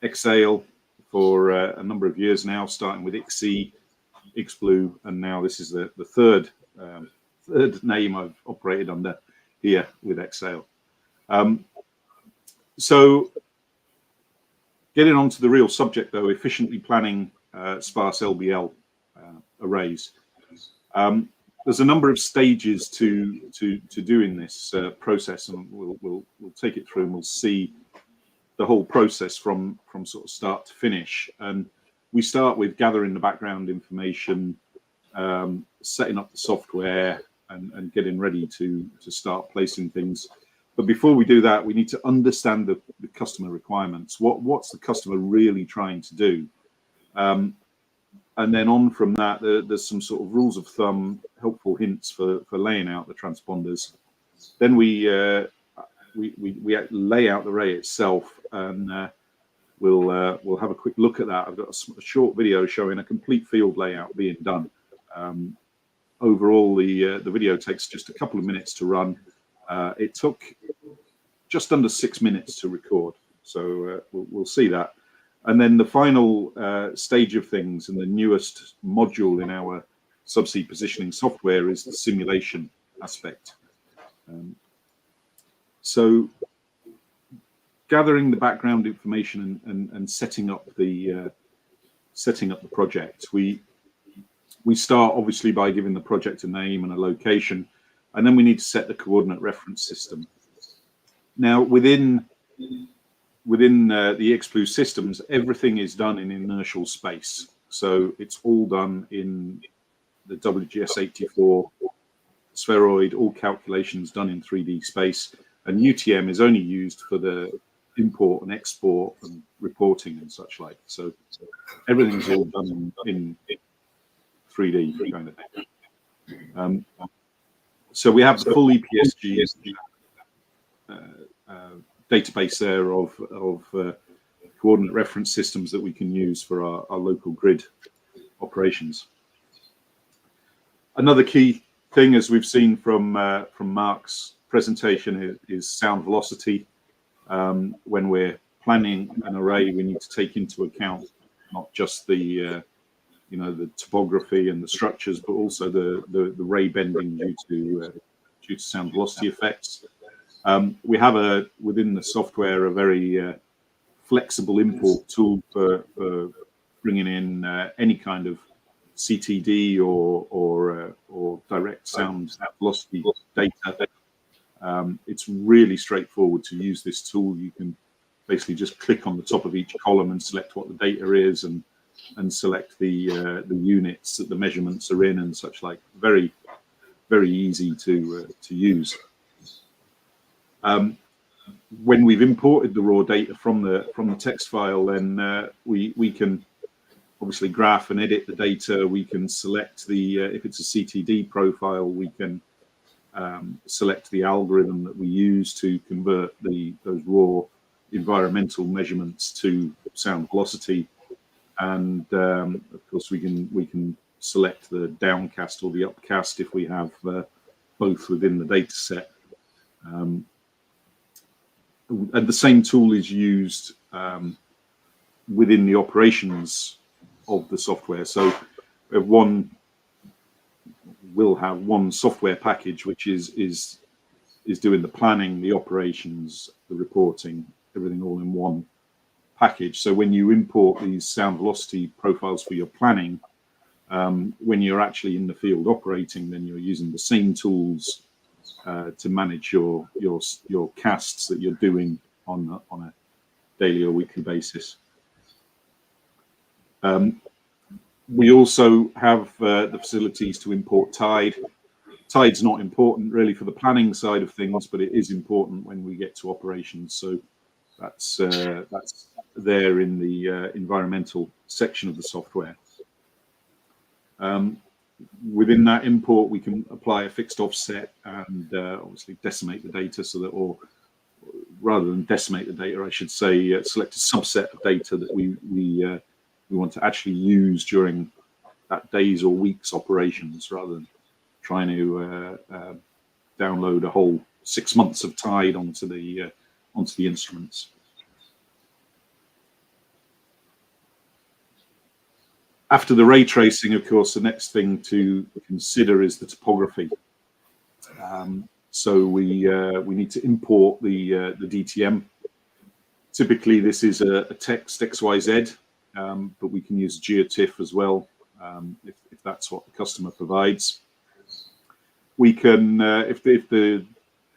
Exail for a number of years now, starting with iXblue, and now this is the third name I've operated under here with Exail. So getting on to the real subject, though, efficiently planning sparse LBL arrays. There's a number of stages to doing this process, and we'll take it through and we'll see the whole process from sort of start to finish. And we start with gathering the background information, setting up the software, and getting ready to start placing things. But before we do that, we need to understand the customer requirements. What's the customer really trying to do? And then on from that, there's some sort of rules of thumb, helpful hints for laying out the transponders. Then we lay out the array itself, and we'll have a quick look at that. I've got a short video showing a complete field layout being done. Overall, the video takes just a couple of minutes to run. It took just under 6 minutes to record, so we'll see that. And then the final stage of things, and the newest module in our subsea positioning software, is the simulation aspect. So gathering the background information and setting up the project, we start obviously by giving the project a name and a location, and then we need to set the coordinate reference system. Now within the iXblue systems, everything is done in inertial space. So it's all done in the WGS84 spheroid, all calculations done in 3D space. And UTM is only used for the import and export and reporting and such like. So everything's all done in 3D kind of thing. So we have the full EPSG database there of coordinate reference systems that we can use for our local grid operations. Another key thing, as we've seen from Mark's presentation, is sound velocity. When we're planning an array, we need to take into account not just the the topography and the structures, but also the ray bending due to sound velocity effects. We have within the software a very flexible import tool for bringing in any kind of CTD or direct sound velocity data. It's really straightforward to use this tool. You can basically just click on the top of each column and select what the data is, and select the units that the measurements are in and such like. Very, very easy to use. When we've imported the raw data from the text file, then we can obviously graph and edit the data. We can select the if it's a CTD profile, we can select the algorithm that we use to convert those raw environmental measurements to sound velocity, and of course we can select the downcast or the upcast if we have both within the data set. And the same tool is used within the operations of the software. So we'll have one software package which is doing the planning, the operations, the reporting, everything all in one package. So when you import these sound velocity profiles for your planning, when you're actually in the field operating, then you're using the same tools to manage your casts that you're doing on a daily or weekly basis. We also have the facilities to import tide. Tide's not important really for the planning side of things, but it is important when we get to operations. So that's there in the environmental section of the software. Within that import, we can apply a fixed offset and obviously decimate the data, so that, or rather than decimate the data, I should say, select a subset of data that we want to actually use during that days or weeks operations, rather than trying to download a whole 6 months of tide onto onto the instruments. After the ray tracing, of course, the next thing to consider is the topography. So we need to import the DTM. Typically, this is a text XYZ, but we can use GeoTIFF as well if that's what the customer provides. We can, if the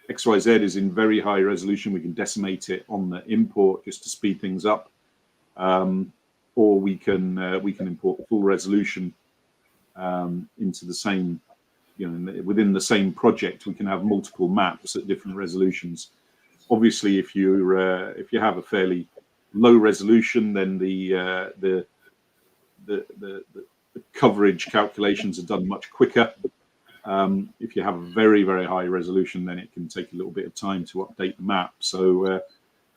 XYZ is in very high resolution, we can decimate it on the import just to speed things up, or we can import the full resolution into the same, within the same project. We can have multiple maps at different resolutions. Obviously, if you have a fairly low resolution, then the coverage calculations are done much quicker. If you have a very, very high resolution, then it can take a little bit of time to update the map. So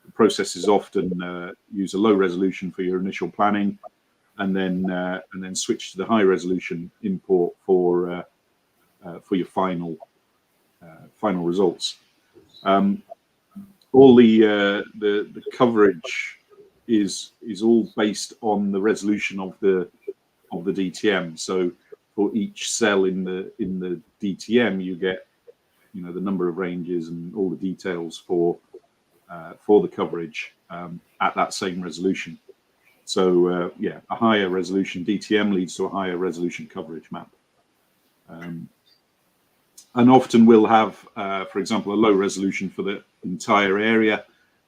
the processes often use a low resolution for your initial planning, and then switch to the high resolution import for your final results. All the coverage is all based on the resolution of the DTM. So for each cell in the DTM, you get the number of ranges and all the details for the coverage at that same resolution. So yeah, a higher resolution DTM leads to a higher resolution coverage map. And often we'll have, for example, a low resolution for the entire area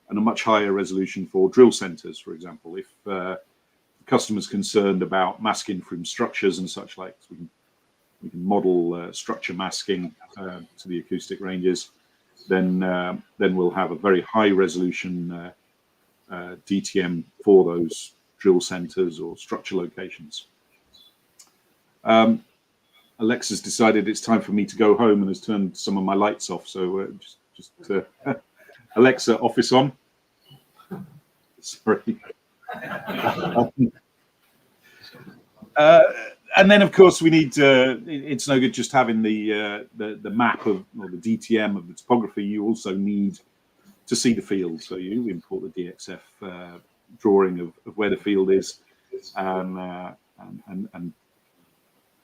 and a much higher resolution for drill centers, for example. If the customer's concerned about masking from structures and such like, so we can model structure masking to the acoustic ranges, then we'll have a very high resolution DTM for those drill centers or structure locations. Alexa's decided it's time for me to go home and has turned some of my lights off. So just Alexa, office on. Sorry. And then, of course, we need. It's no good just having the map of, or the DTM of the topography. You also need to see the field. So you import the DXF drawing of where the field is, and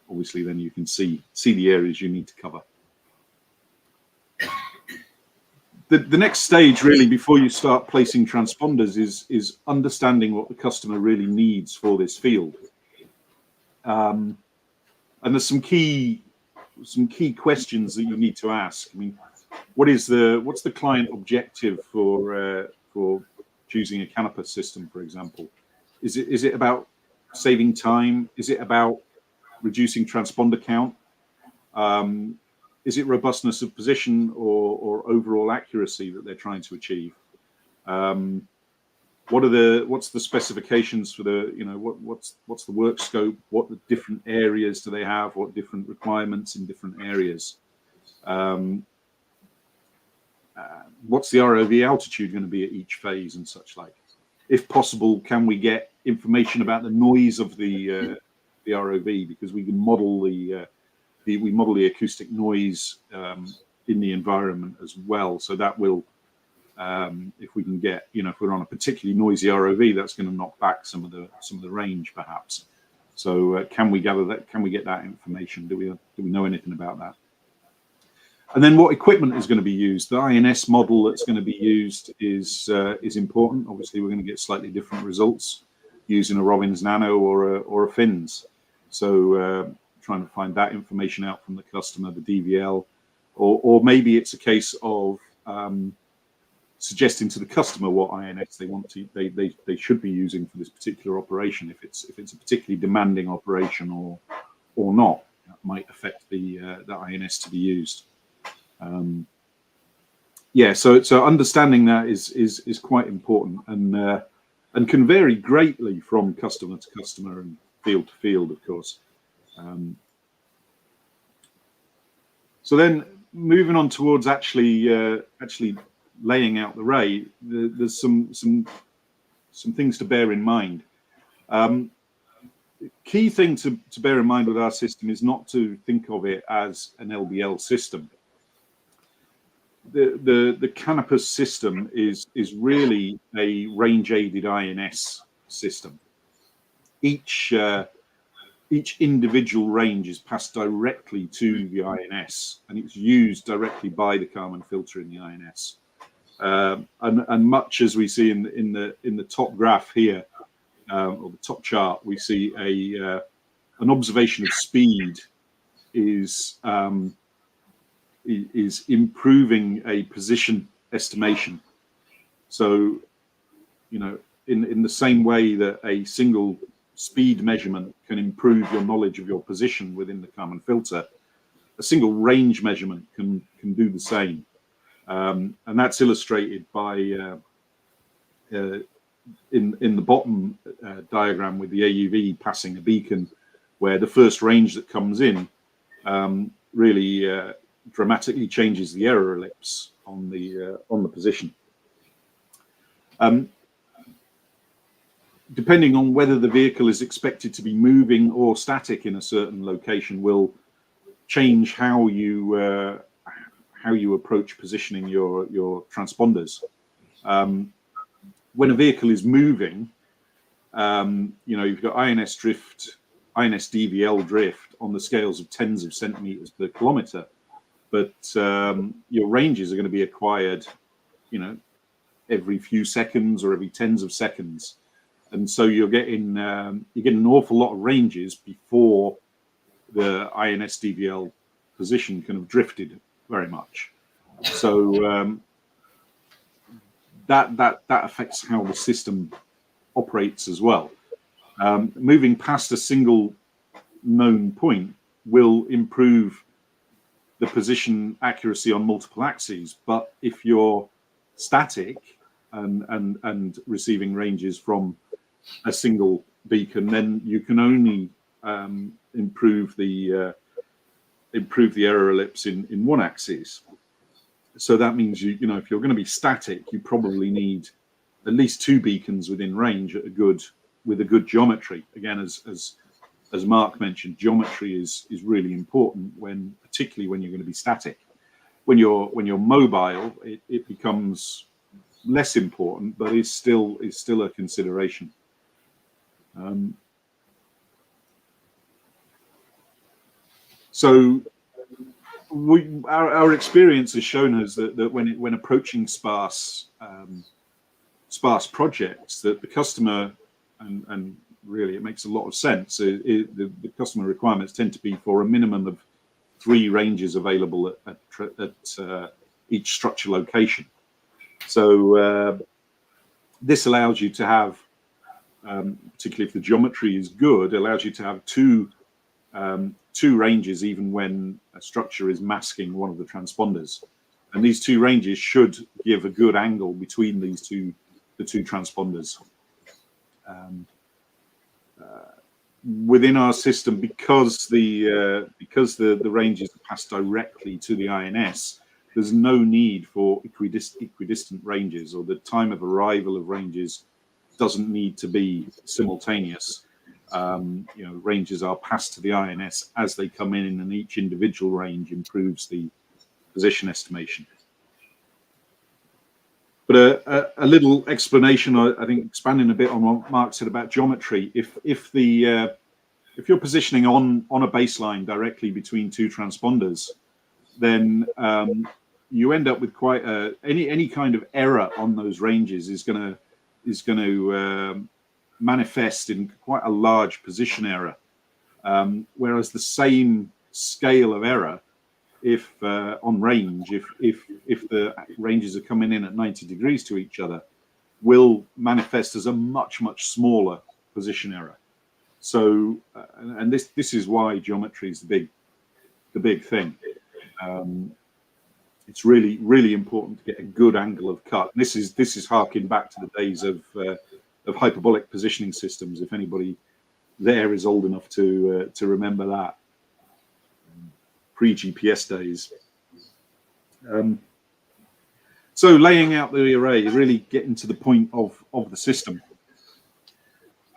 obviously then you can see the areas you need to cover. The next stage, really, before you start placing transponders, is understanding what the customer really needs for this field. And there's some key questions that you need to ask. I mean, what's the client objective for choosing a canopic system, for example? Is it about saving time? Is it about reducing transponder count? Is it robustness of position or overall accuracy that they're trying to achieve? What's the specifications for the, what's the work scope? What the different areas do they have? What different requirements in different areas? What's the ROV altitude going to be at each phase and such like? If possible, can we get information about the noise of the ROV, because we can model we model the acoustic noise in the environment as well. So that will, if we can get, if we're on a particularly noisy ROV, that's going to knock back some of the range, perhaps. So can we gather that? Can we get that information? Do we know anything about that? And then what equipment is going to be used? The INS model that's going to be used is important. Obviously, we're going to get slightly different results using a Robbins Nano or a FINS. So trying to find that information out from the customer, the DVL, or maybe it's a case of suggesting to the customer what INS they should be using for this particular operation. If it's a particularly demanding operation or not, that might affect the INS to be used. Yeah, so understanding that is quite important, and can vary greatly from customer to customer and field to field, of course. So then moving on towards actually laying out the ray, there's some things to bear in mind. Key thing to bear in mind with our system is not to think of it as an LBL system. the Canopus system is really a range-aided INS system. Each individual range is passed directly to the INS, and it's used directly by the Kalman filter in the INS. And much as we see in the top graph here, or the top chart, we see an observation of speed is improving a position estimation. So, you know, in the same way that a single speed measurement can improve your knowledge of your position within the Kalman filter, a single range measurement can do the same. And that's illustrated by in the bottom diagram with the AUV passing a beacon, where the first range that comes in really dramatically changes the error ellipse on the position. Depending on whether the vehicle is expected to be moving or static in a certain location will change how you approach positioning your transponders. When a vehicle is moving, you know, you've got INS drift, INS DVL drift on the scales of tens of centimeters per kilometer, but your ranges are going to be acquired, you know, every few seconds or every tens of seconds, and so you're getting an awful lot of ranges before the INS DVL position kind of drifted very much. So that affects how the system operates as well. Moving past a single known point will improve the position accuracy on multiple axes, but if you're static and receiving ranges from a single beacon, then you can only improve the error ellipse in one axis. So that means you know, if you're going to be static, you probably need at least 2 beacons within range with a good geometry. Again, as Mark mentioned, geometry is really important particularly when you're going to be static. When you're mobile, it becomes less important, but is still a consideration. So our experience has shown us that when approaching sparse projects, that the customer, and really it makes a lot of sense, the customer requirements tend to be for a minimum of 3 ranges available at each structure location. So this allows you to have, particularly if the geometry is good, allows you to have two ranges even when a structure is masking one of the transponders. And these 2 ranges should give a good angle between the two transponders. Within our system, because the ranges are passed directly to the INS, there's no need for equidistant ranges, or the time of arrival of ranges doesn't need to be simultaneous. You know, ranges are passed to the INS as they come in, and each individual range improves the position estimation. But a little explanation, I think, expanding a bit on what Mark said about geometry. If you're positioning on a baseline directly between 2 transponders, then you end up with quite any kind of error on those ranges is going to manifest in quite a large position error, whereas the same scale of error, if on range, if the ranges are coming in at 90 degrees to each other, will manifest as a much smaller position error. So, and this is why geometry is the big thing. It's really important to get a good angle of cut. And this is harking back to the days of hyperbolic positioning systems. If anybody there is old enough to remember that, pre-GPS days. So laying out the array, really getting to the point of the system.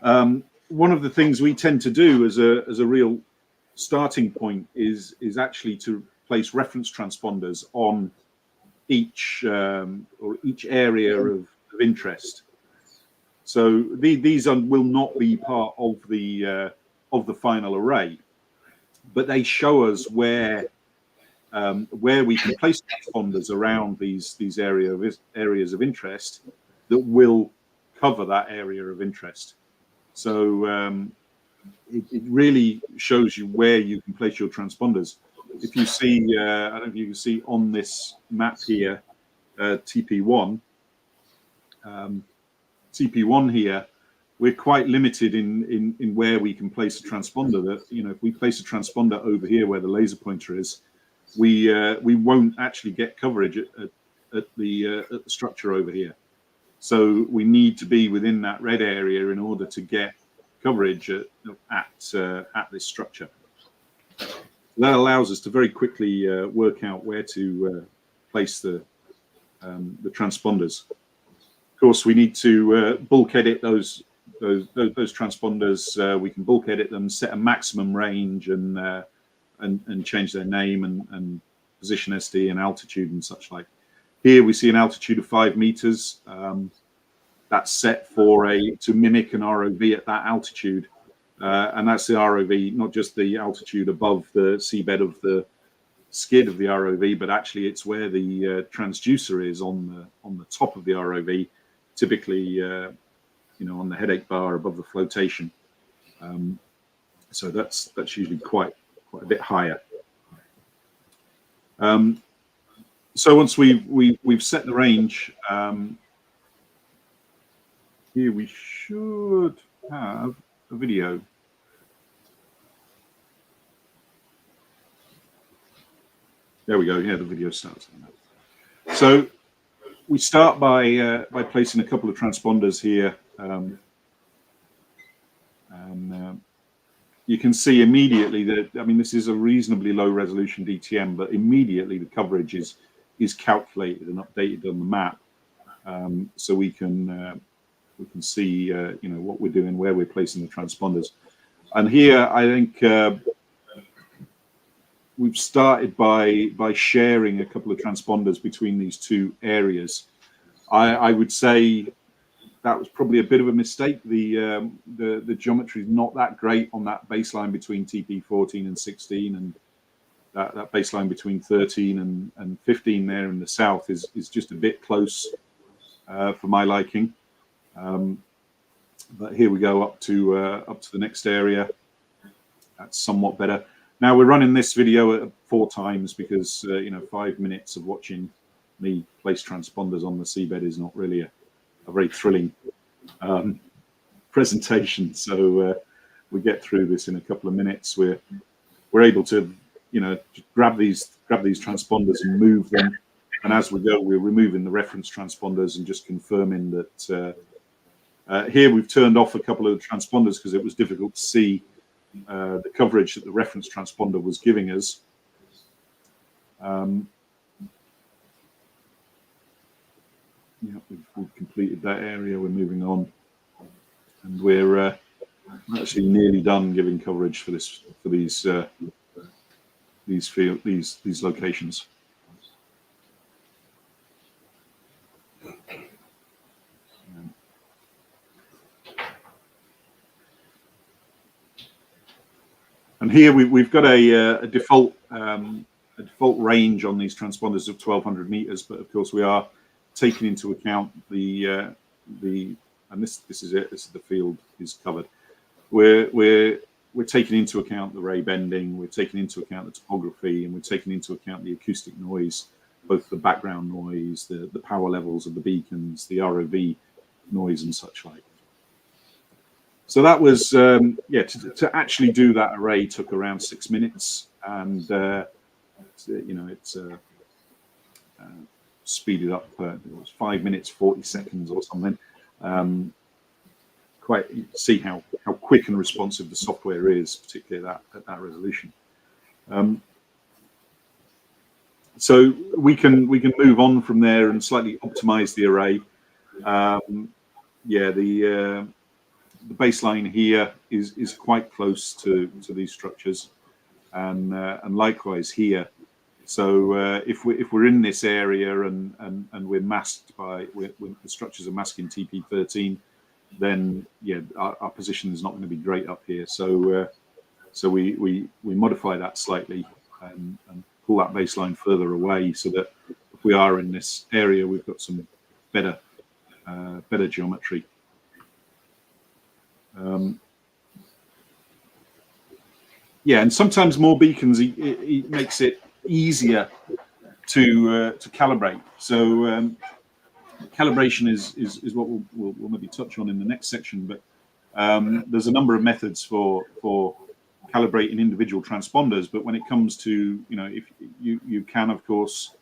One of the things we tend to do as a real starting point is actually to place reference transponders on each area of interest. So these will not be part of the final array, but they show us where we can place transponders around these areas of interest that will cover that area of interest. So it really shows you where you can place your transponders. If you see, I don't know if you can see on this map here, TP1. TP1 here, we're quite limited in where we can place a transponder. That, you know, if we place a transponder over here where the laser pointer is, we won't actually get coverage at the structure over here. So we need to be within that red area in order to get coverage at this structure. That allows us to very quickly work out where to place the transponders. Of course, we need to bulk edit those transponders. We can bulk edit them, set a maximum range, and change their name and position SD and altitude and such like. Here we see an altitude of 5 meters. That's set to mimic an ROV at that altitude. And that's the ROV, not just the altitude above the seabed of the skid of the ROV, but actually it's where the transducer is on the top of the ROV, typically you know, on the headache bar above the flotation. So that's usually quite a bit higher. So once we've set the range, here we should have a video. There we go. Yeah, the video starts. So we start by placing a couple of transponders here, and you can see immediately that, I mean, this is a reasonably low resolution DTM, but immediately the coverage is calculated and updated on the map, so we can see you know, what we're doing, where we're placing the transponders. And here I think we've started by sharing a couple of transponders between these two areas. I would say that was probably a bit of a mistake. The geometry is not that great on that baseline between TP14 and 16, and that baseline between 13 and 15 there in the south is just a bit close for my liking. But here we go up to the next area. That's somewhat better. Now we're running this video 4 times because you know, 5 minutes of watching me place transponders on the seabed is not really a very thrilling presentation. So we get through this in a couple of minutes. We're able to, you know, grab these transponders and move them. And as we go, we're removing the reference transponders and just confirming that here we've turned off a couple of transponders because it was difficult to see the coverage that the reference transponder was giving us. Yeah, we've completed that area. We're moving on, and we're actually nearly done giving coverage for these locations. And here we've got a default range on these transponders of 1,200 meters, but of course we are taking into account and this is it. This is the field is covered. We're taking into account the ray bending. We're taking into account the topography, and we're taking into account the acoustic noise, both the background noise, the power levels of the beacons, the ROV noise, and such like. So that was, yeah, to actually do that array took around 6 minutes, and you know, it's speeded up. It was 5 minutes 40 seconds or something. Quite, you can see how quick and responsive the software is, particularly at that resolution. So we can move on from there and slightly optimize the array. Yeah, the baseline here is quite close to these structures, and likewise here, So if we're in this area and we're masked by when the structures are masking TP13, then yeah, our position is not going to be great up here. So we modify that slightly and pull that baseline further away so that if we are in this area, we've got some better geometry. Yeah, and sometimes more beacons it makes it easier to calibrate. So calibration is what we'll maybe touch on in the next section. But there's a number of methods for calibrating individual transponders. But when it comes to, if you can of course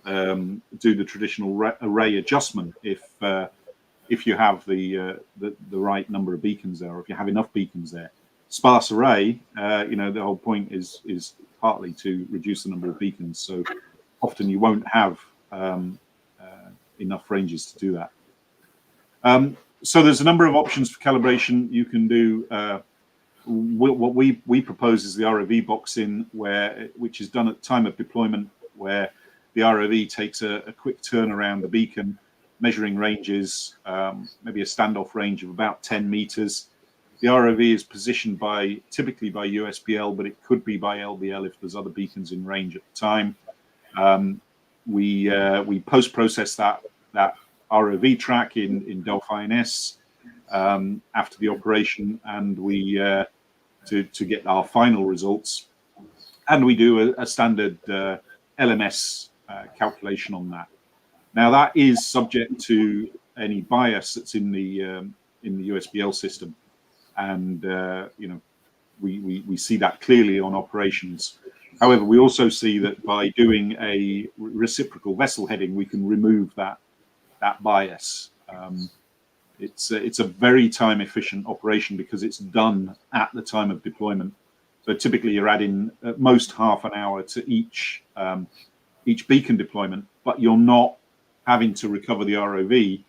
do the traditional array adjustment if you have the right number of beacons there, or if you have enough beacons there. Sparse array, the whole point is partly to reduce the number of beacons. So often you won't have enough ranges to do that. So there's a number of options for calibration. You can do what we propose is the ROV box-in, which is done at time of deployment, where the ROV takes a quick turn around the beacon, measuring ranges, maybe a standoff range of about 10 meters. The ROV is positioned typically by USBL, but it could be by LBL if there's other beacons in range at the time. We post-process that ROV track in Delphi NS after the operation, and we to get our final results, and we do a standard LMS calculation on that. Now that is subject to any bias that's in the USBL system, and we see that clearly on operations. However, we also see that by doing a reciprocal vessel heading, we can remove that bias. It's a very time efficient operation because it's done at the time of deployment. So typically you're adding at most half an hour to each beacon deployment, but you're not having to recover the ROV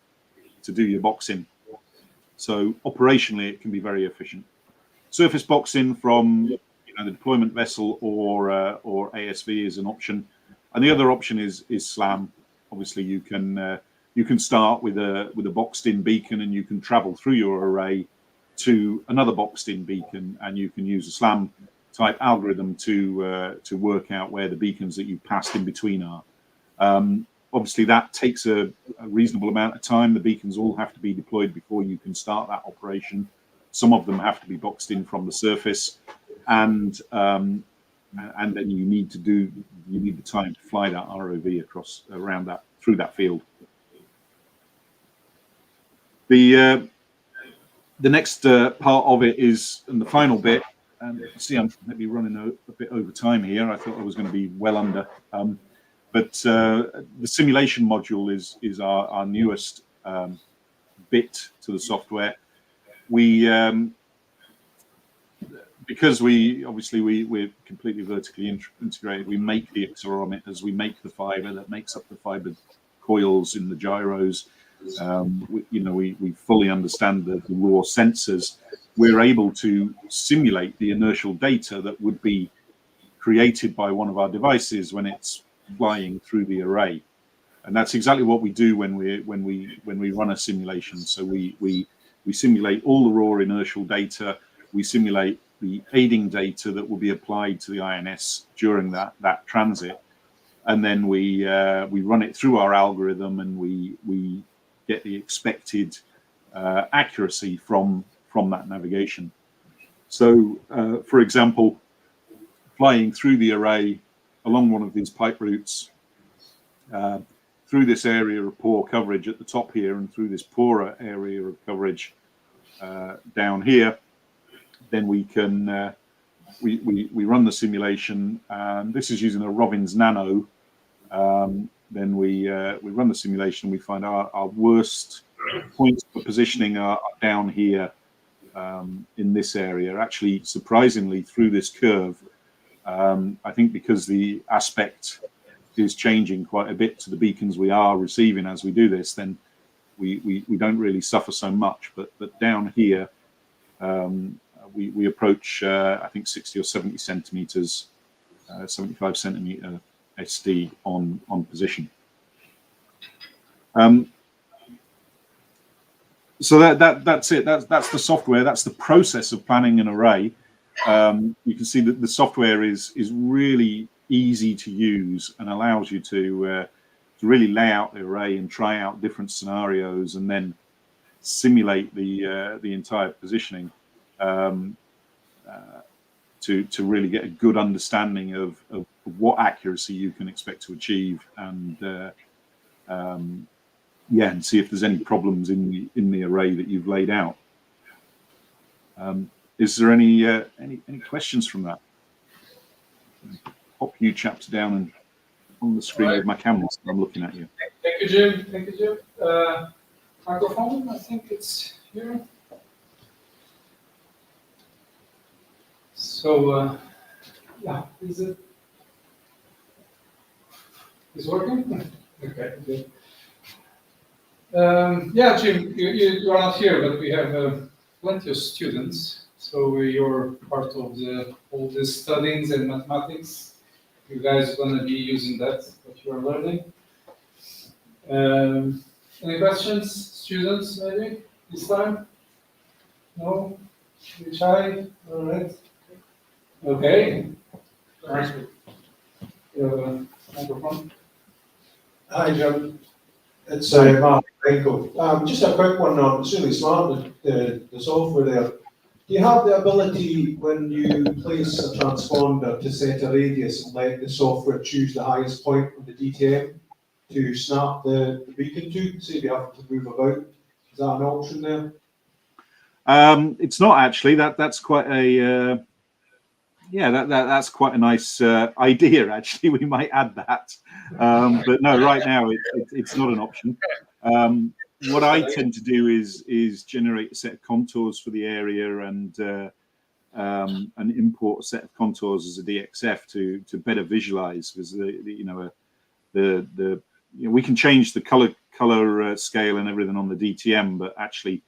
to do your box-in. So operationally, it can be very efficient. Surface box-in from the deployment vessel or ASV is an option, and the other option is SLAM. Obviously, you can start with a boxed-in beacon, and you can travel through your array to another boxed-in beacon, and you can use a SLAM type algorithm to work out where the beacons that you passed in between are. Obviously, that takes a reasonable amount of time. The beacons all have to be deployed before you can start that operation. Some of them have to be boxed in from the surface, and then you need the time to fly that ROV through that field. The next part of it is, and the final bit, and you see I'm maybe running a bit over time here. I thought I was going to be well under. But the simulation module is our newest bit to the software. Because we're completely vertically integrated. We make the accelerometers, we make the fiber that makes up the fiber coils in the gyros. We fully understand the raw sensors. We're able to simulate the inertial data that would be created by one of our devices when it's flying through the array, and that's exactly what we do when we run a simulation. So we simulate all the raw inertial data. We simulate the aiding data that will be applied to the INS during that transit, and then we run it through our algorithm, and we get the expected accuracy from that navigation. So, for example, flying through the array along one of these pipe routes, through this area of poor coverage at the top here, and through this poorer area of coverage down here, then we can we run the simulation, and this is using a Robbins Nano. Then we run the simulation. We find our worst points for positioning are down here in this area. Actually, surprisingly, through this curve, I think because the aspect is changing quite a bit to the beacons we are receiving as we do this, then we don't really suffer so much. But down here, we approach I think 60 or 70 centimeters, 75 centimeter SD on position. So that's it. That's the software. That's the process of planning an array. You can see that the software is really easy to use and allows you to really lay out the array and try out different scenarios and then simulate the entire positioning to really get a good understanding of what accuracy you can expect to achieve and and see if there's any problems in the array that you've laid out. Is there any questions from that? Pop you chaps down and on the screen with my camera, so I'm looking at you. Thank you, Jim. Thank you, Jim. Microphone, I think it's here. So, yeah, is it working? Okay, good. Yeah, Jim, you are not here, but we have plenty of students. So you're part of all the studies and mathematics. You guys are going to be using that, what you are learning. Any questions, students, maybe, this time? No? You shy? All right. Okay. You have a microphone? Hi, Jim. It's Mark Imenco. Just a quick one on, it's really smart, the software there. Do you have the ability when you place a transponder to set a radius and let the software choose the highest point on the DTM to snap the beacon to, say if you have to move about? Is that an option there? It's not actually. That's quite a that's quite a nice idea. Actually, we might add that, but no, right now it's not an option. What I tend to do is generate a set of contours for the area and import a set of contours as a DXF to better visualize, because we can change the color scale and everything on the DTM, but actually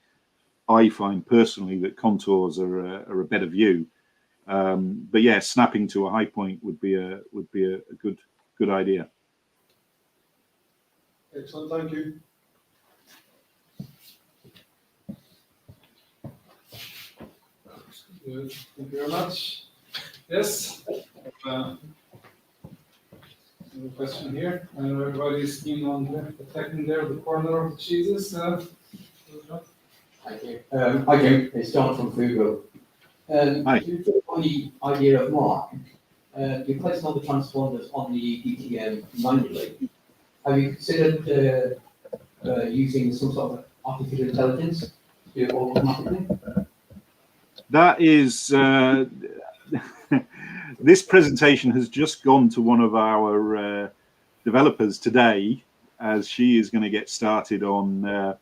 I find personally that contours are a better view. But yeah, snapping to a high point would be a good idea. Excellent, thank you. Good. Thank you very much. Yes. A question here. Everybody's keen on attacking there the corner of the cheeses. Thank you. Hi, Jim. It's John from Fugo. Hi. You took on the idea of Mark. You placed all the transponders on the DTM manually. Have you considered using some sort of artificial intelligence to do it automatically? That is, this presentation has just gone to one of our developers today, as she is going to get started on that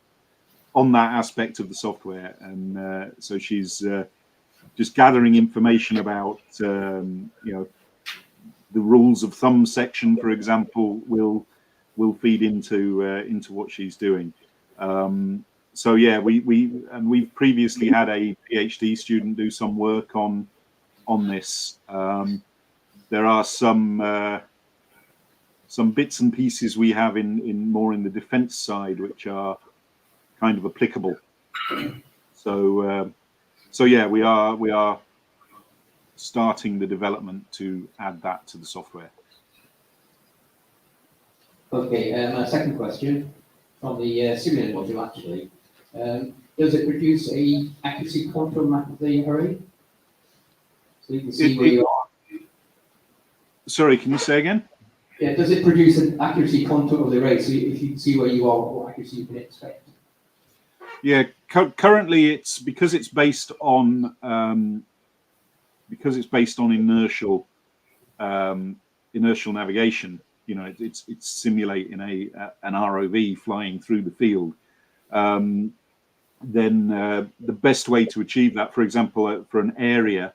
aspect of the software, and so she's just gathering information about the rules of thumb section, for example, will feed into what she's doing. So yeah, we've previously had a PhD student do some work on this. There are some bits and pieces we have in more in the defense side which are kind of applicable. So yeah, we are starting the development to add that to the software. Okay, my second question from the simulator module actually. Does it produce a accuracy contour map of the array? So you can see where you are. Sorry, can you say again? Yeah, does it produce an accuracy contour of the array so if you can see where you are, what accuracy you can expect? Yeah, currently it's because it's based on inertial navigation. It's simulating an ROV flying through the field. Then the best way to achieve that, for example, for an area,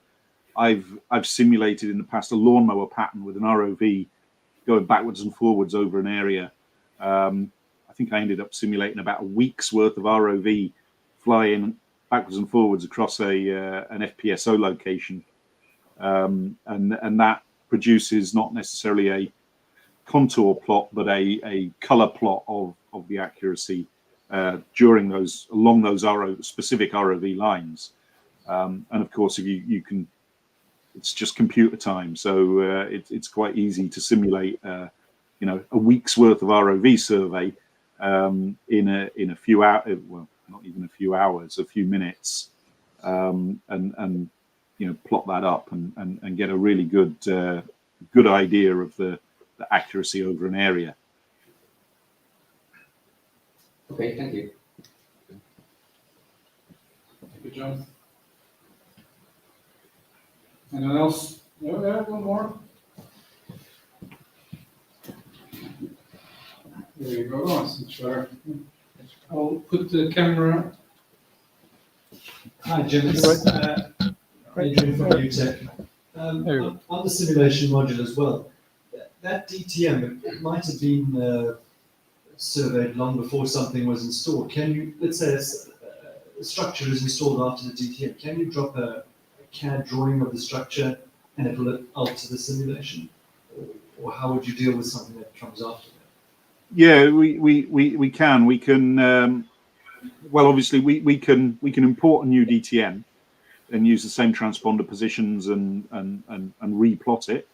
I've simulated in the past a lawnmower pattern with an ROV going backwards and forwards over an area. I think I ended up simulating about a week's worth of ROV flying backwards and forwards across an FPSO location, and that produces not necessarily contour plot, but a color plot of the accuracy along those specific ROV lines. And of course, if you can, it's just computer time, so it's quite easy to simulate, a week's worth of ROV survey in a few hours. Well, not even a few hours, a few minutes, and plot that up and get a really good idea of the accuracy over an area. Okay, thank you. Thank you, John. Anyone else? No, yeah, one more. There you go. I'll put the camera. Hi, Jim. It's Adrian from UTech. On the simulation module as well, that DTM, it might have been surveyed long before something was installed. Can you, let's say a structure is installed after the DTM, can you drop a CAD drawing of the structure and it will alter the simulation? Or how would you deal with something that comes after that? Yeah, we can. We can, well, obviously we can import a new DTM and use the same transponder positions and replot it,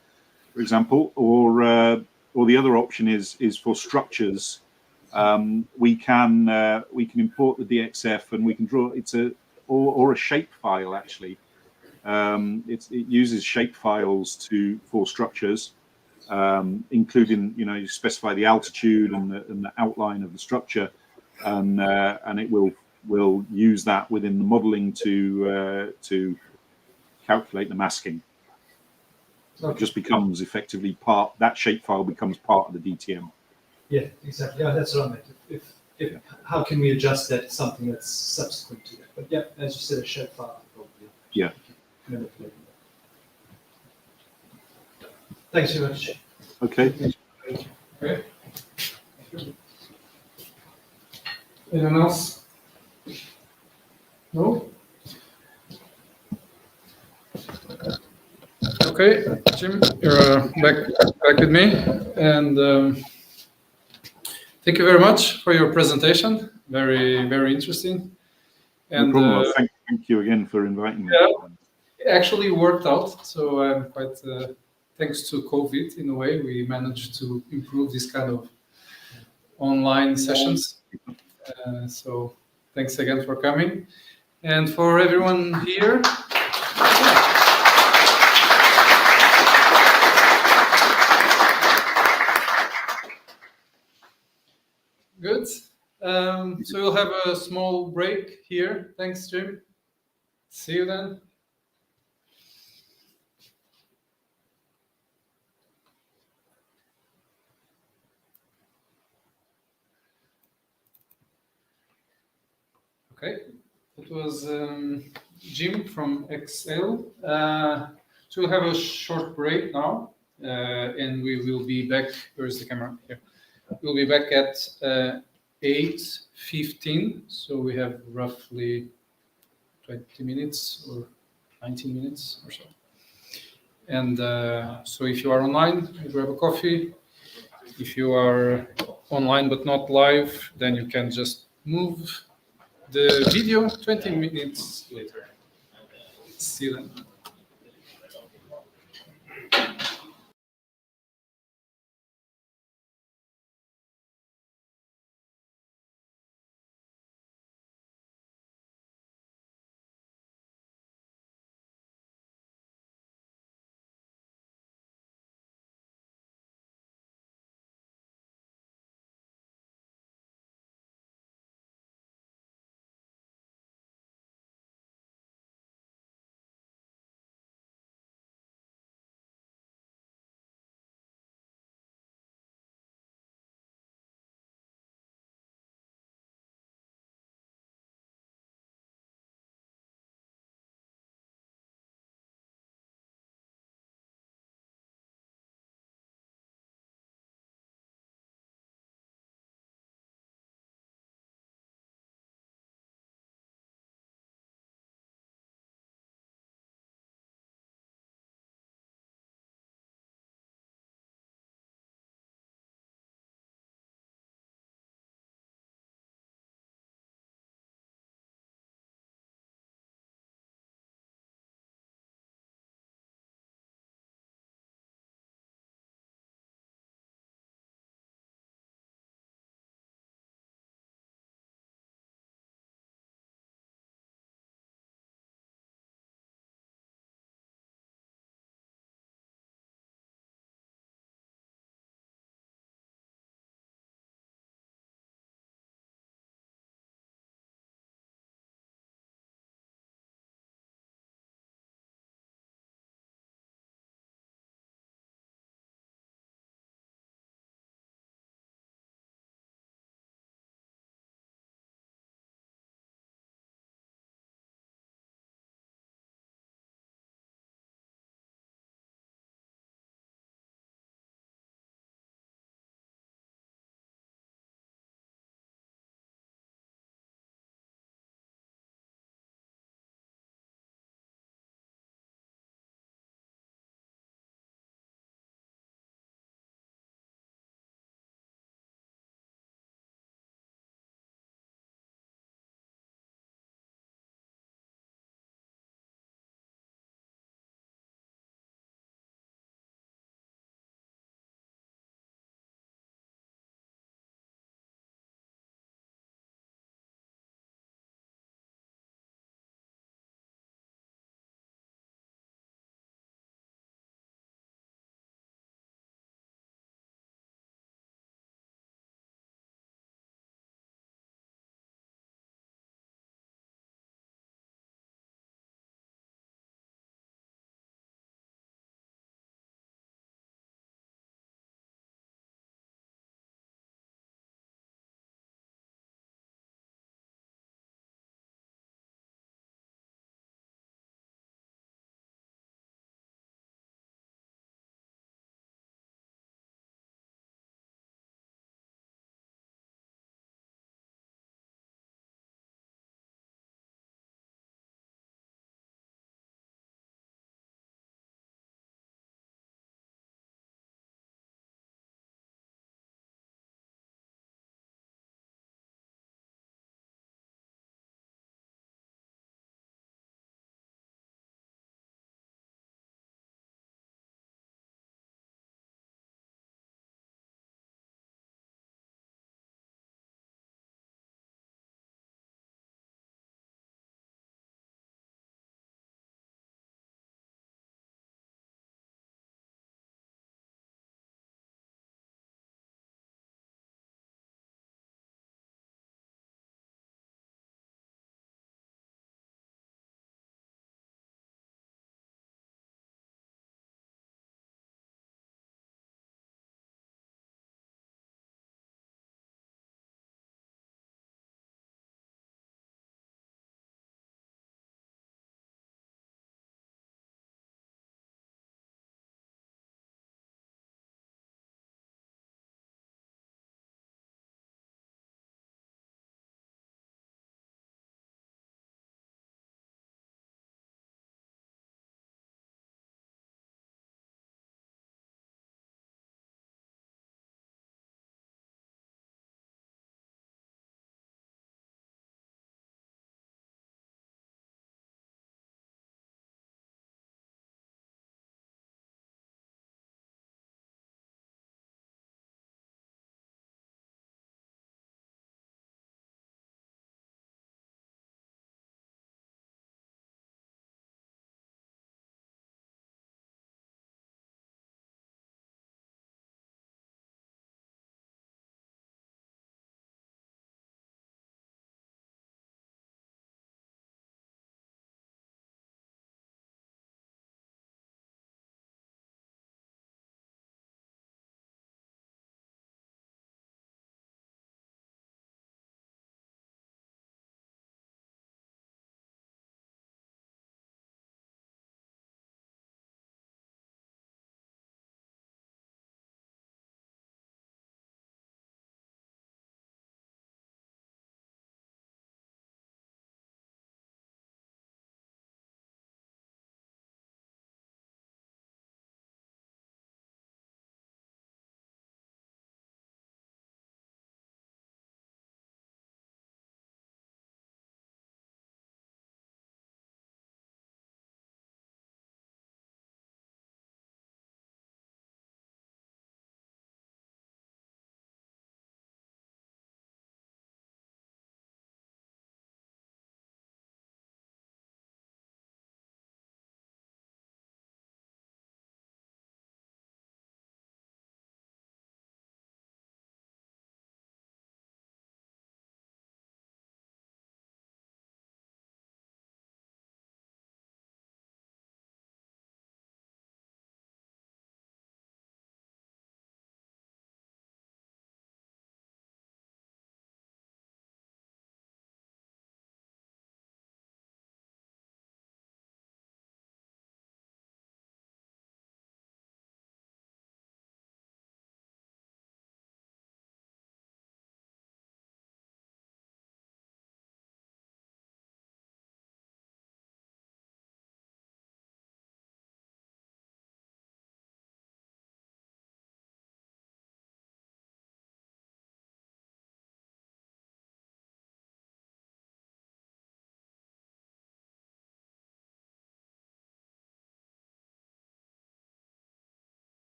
for example, or the other option is for structures. We can import the DXF and we can draw or a shape file actually. It uses shape files for structures, including you specify the altitude and the outline of the structure, and it will use that within the modelling to calculate the masking. So it just becomes effectively that shapefile becomes part of the DTM. Yeah, exactly. Yeah, that's what I meant. If how can we adjust that to something that's subsequent to that? But yeah, as you said, a shapefile probably. Yeah. Manipulate that. Thanks very much. Okay. Okay. Anyone else? No? Okay, Jim, you're back with me, and thank you very much for your presentation. Very, very interesting. And no problem. Thank you again for inviting me. Yeah, it actually worked out. So I'm quite, thanks to COVID, in a way, we managed to improve this kind of online sessions. So thanks again for coming. And for everyone here, good. So we'll have a small break here. Thanks, Jim. See you then. Okay, it was Jim from Exail. So we'll have a short break now, and we will be back. Where's the camera? Here. We'll be back at 8:15. So we have roughly 20 minutes or 19 minutes or so. And so if you are online, you grab a coffee. If you are online but not live, then you can just move the video 20 minutes later. See you then.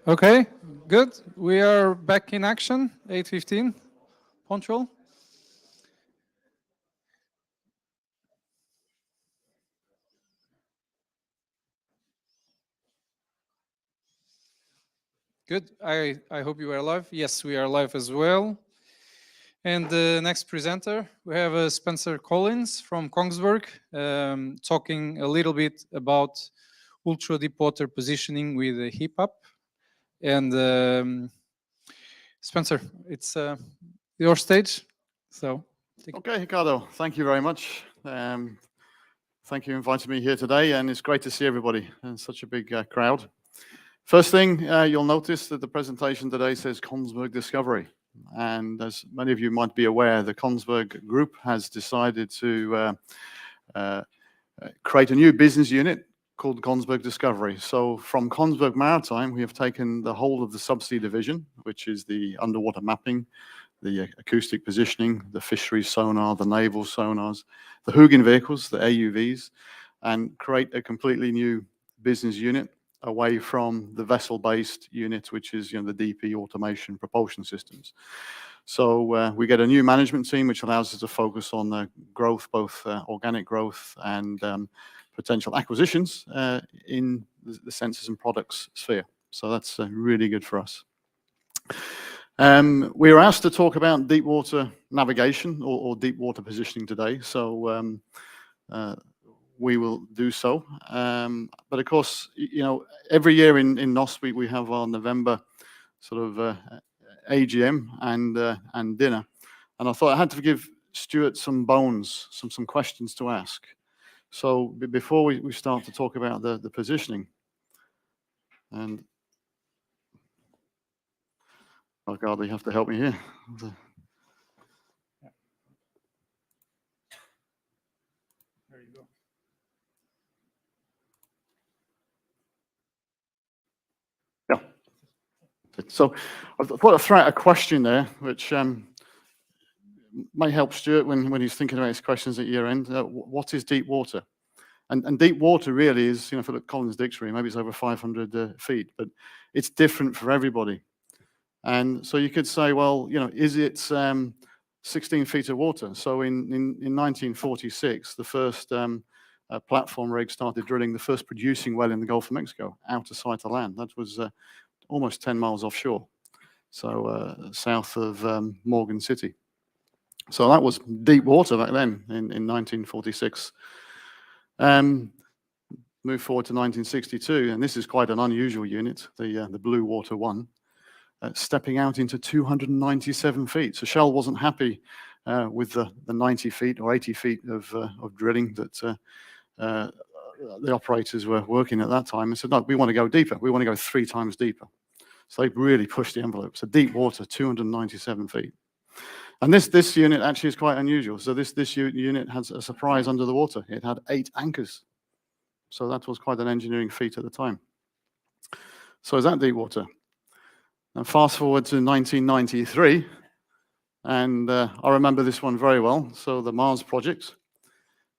Okay, good. We are back in action, 8:15, punctual. Good. I hope you are live. Yes, we are live as well. And the next presenter, we have Spencer Collins from Kongsberg, talking a little bit about ultra deep water positioning with a heap up. And Spencer, it's your stage. So, Okay, Ricardo, thank you very much. Thank you for inviting me here today, and it's great to see everybody and such a big crowd. First thing, you'll notice that the presentation today says Kongsberg Discovery. And as many of you might be aware, the Kongsberg Group has decided to create a new business unit called Kongsberg Discovery. So from Kongsberg Maritime, we have taken the whole of the subsea division, which is the underwater mapping, the acoustic positioning, the fisheries sonar, the naval sonars, the Hugin vehicles, the AUVs, and create a completely new business unit away from the vessel-based unit, which is the DP automation propulsion systems. So we get a new management team, which allows us to focus on the growth, both organic growth and potential acquisitions in the sensors and products sphere. So that's really good for us. We were asked to talk about deep water navigation or deep water positioning today. So we will do so. But of course, every year in NOSP, we have our November sort of AGM and dinner. And I thought I had to give Stuart some bones, some questions to ask. So before we start to talk about the positioning, and oh God, you have to help me here. there you go. So I thought I'd throw out a question there, which may help Stuart when he's thinking about his questions at year end. What is deep water? And deep water really is, if you look at Collins Dictionary, maybe it's over 500 feet, but it's different for everybody. And so you could say, well, is it 16 feet of water? So in 1946, the first platform rig started drilling the first producing well in the Gulf of Mexico, out of sight of land. That was almost 10 miles offshore, so south of Morgan City. So that was deep water back then in 1946. Move forward to 1962, and this is quite an unusual unit, the Blue Water 1, stepping out into 297 feet. So Shell wasn't happy with the 90 feet or 80 feet of drilling that the operators were working at that time, and said, no, we want to go deeper. We want to go 3 times deeper. So they really pushed the envelope. So deep water, 297 feet. And this unit actually is quite unusual. So this unit has a surprise under the water. It had 8 anchors. So that was quite an engineering feat at the time. So is that deep water? And fast forward to 1993, and I remember this one very well. So the Mars project.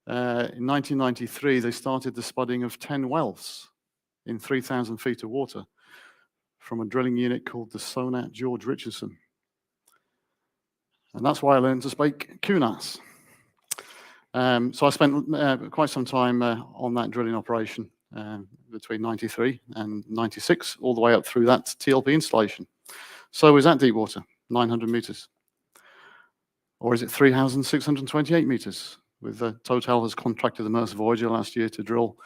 In 1993, they started the spudding of 10 wells in 3,000 feet of water from a drilling unit called the Sonat George Richardson. And that's why I learned to speak QNAS. So I spent quite some time on that drilling operation between 93 and 96, all the way up through that TLP installation. So is that deep water, 900 meters? Or is it 3,628 meters? With Total has contracted the Maersk Voyager last year to drill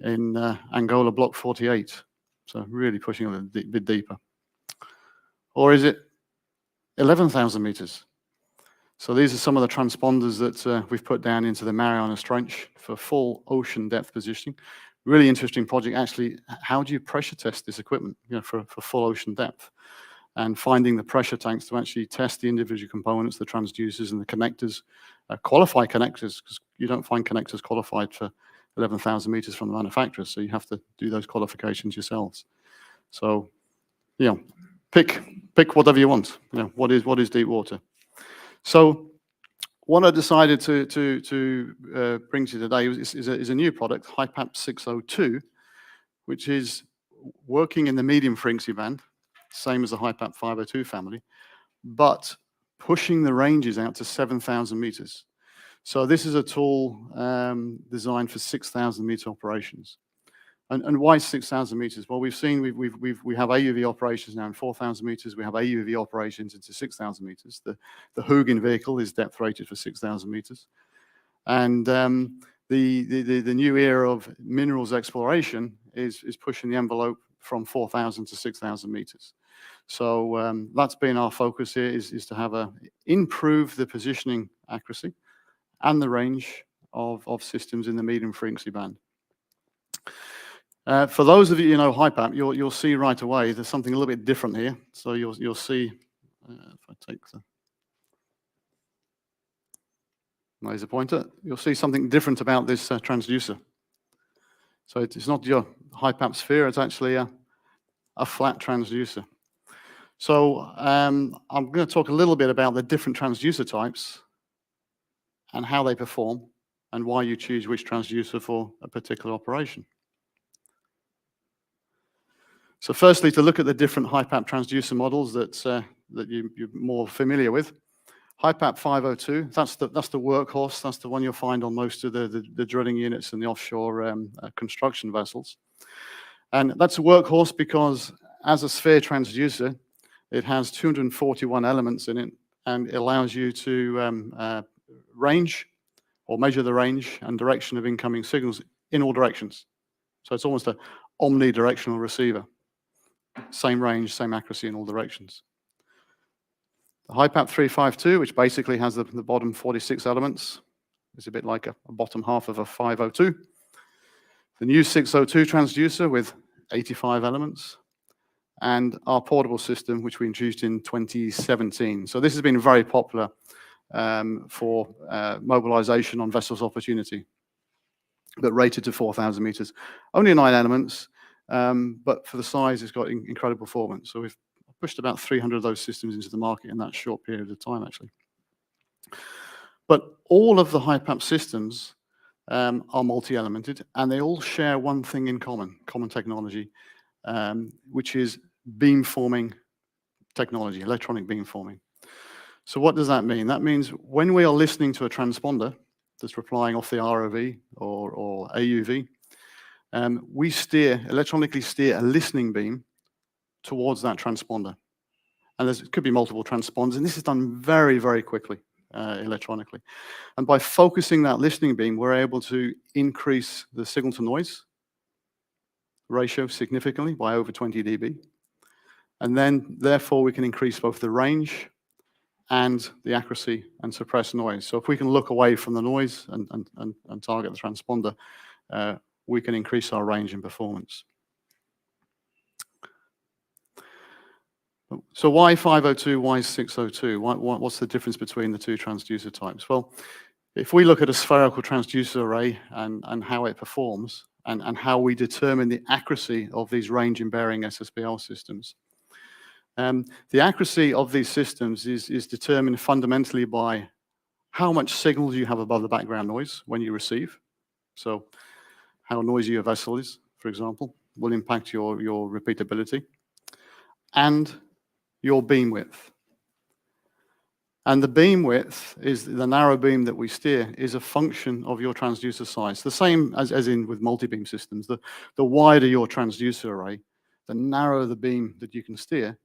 in Angola Block 48. So really pushing a bit deeper. Or is it 11,000 meters? So these are some of the transponders that we've put down into the Marianas Trench for full ocean depth positioning. Really interesting project. Actually, how do you pressure test this equipment for full ocean depth? And finding the pressure tanks to actually test the individual components, the transducers and the connectors, qualify connectors, because you don't find connectors qualified for 11,000 meters from the manufacturer. So you have to do those qualifications yourselves. So, pick whatever you want. What is deep water? So what I decided to bring to you today is a new product, HiPAP 602, which is working in the medium frequency band, same as the HiPAP 502 family, but pushing the ranges out to 7,000 meters. So this is a tool designed for 6,000 meter operations. And why 6,000 meters? Well, we've seen we have AUV operations now in 4,000 meters. We have AUV operations into 6,000 meters. The Hugin vehicle is depth rated for 6,000 meters, and the new era of minerals exploration is pushing the envelope from 4,000 to 6,000 meters. So that's been our focus here, is to improve the positioning accuracy and the range of systems in the medium frequency band. For those of you who know HiPAP, you'll see right away there's something a little bit different here. So you'll see, if I take the laser pointer, you'll see something different about this transducer. So it's not your HiPAP sphere, it's actually a flat transducer. So I'm going to talk a little bit about the different transducer types and how they perform and why you choose which transducer for a particular operation. So firstly, to look at the different HiPAP transducer models that you're more familiar with. HiPAP 502, that's the workhorse. That's the one you'll find on most of the drilling units and the offshore construction vessels. And that's a workhorse because as a sphere transducer, it has 241 elements in it, and it allows you to range or measure the range and direction of incoming signals in all directions. So it's almost an omnidirectional receiver. Same range, same accuracy in all directions. The HiPAP 352, which basically has the bottom 46 elements, is a bit like a bottom half of a 502. The new 602 transducer with 85 elements, and our portable system, which we introduced in 2017. So this has been very popular for mobilization on vessels opportunity, but rated to 4,000 meters. Only 9 elements, but for the size, it's got incredible performance. So we've pushed about 300 of those systems into the market in that short period of time, actually. But all of the HiPAP systems are multi-elemented, and they all share one thing in common technology, which is beamforming technology, electronic beamforming. So what does that mean? That means when we are listening to a transponder that's replying off the ROV or AUV, we electronically steer a listening beam towards that transponder. And it could be multiple transponders, and this is done very, very quickly electronically. And by focusing that listening beam, we're able to increase the signal to noise ratio significantly by over 20 dB. And then, therefore, we can increase both the range and the accuracy and suppress noise. So if we can look away from the noise and target the transponder, we can increase our range and performance. So why 502, why 602? What's the difference between the two transducer types? Well, if we look at a spherical transducer array and how it performs and how we determine the accuracy of these range and bearing SSBL systems, the accuracy of these systems is determined fundamentally by how much signals you have above the background noise when you receive. So how noisy your vessel is, for example, will impact your repeatability, and your beam width. And the beam width is the narrow beam that we steer is a function of your transducer size. The same as in with multi-beam systems. The wider your transducer array, the narrower the beam that you can steer,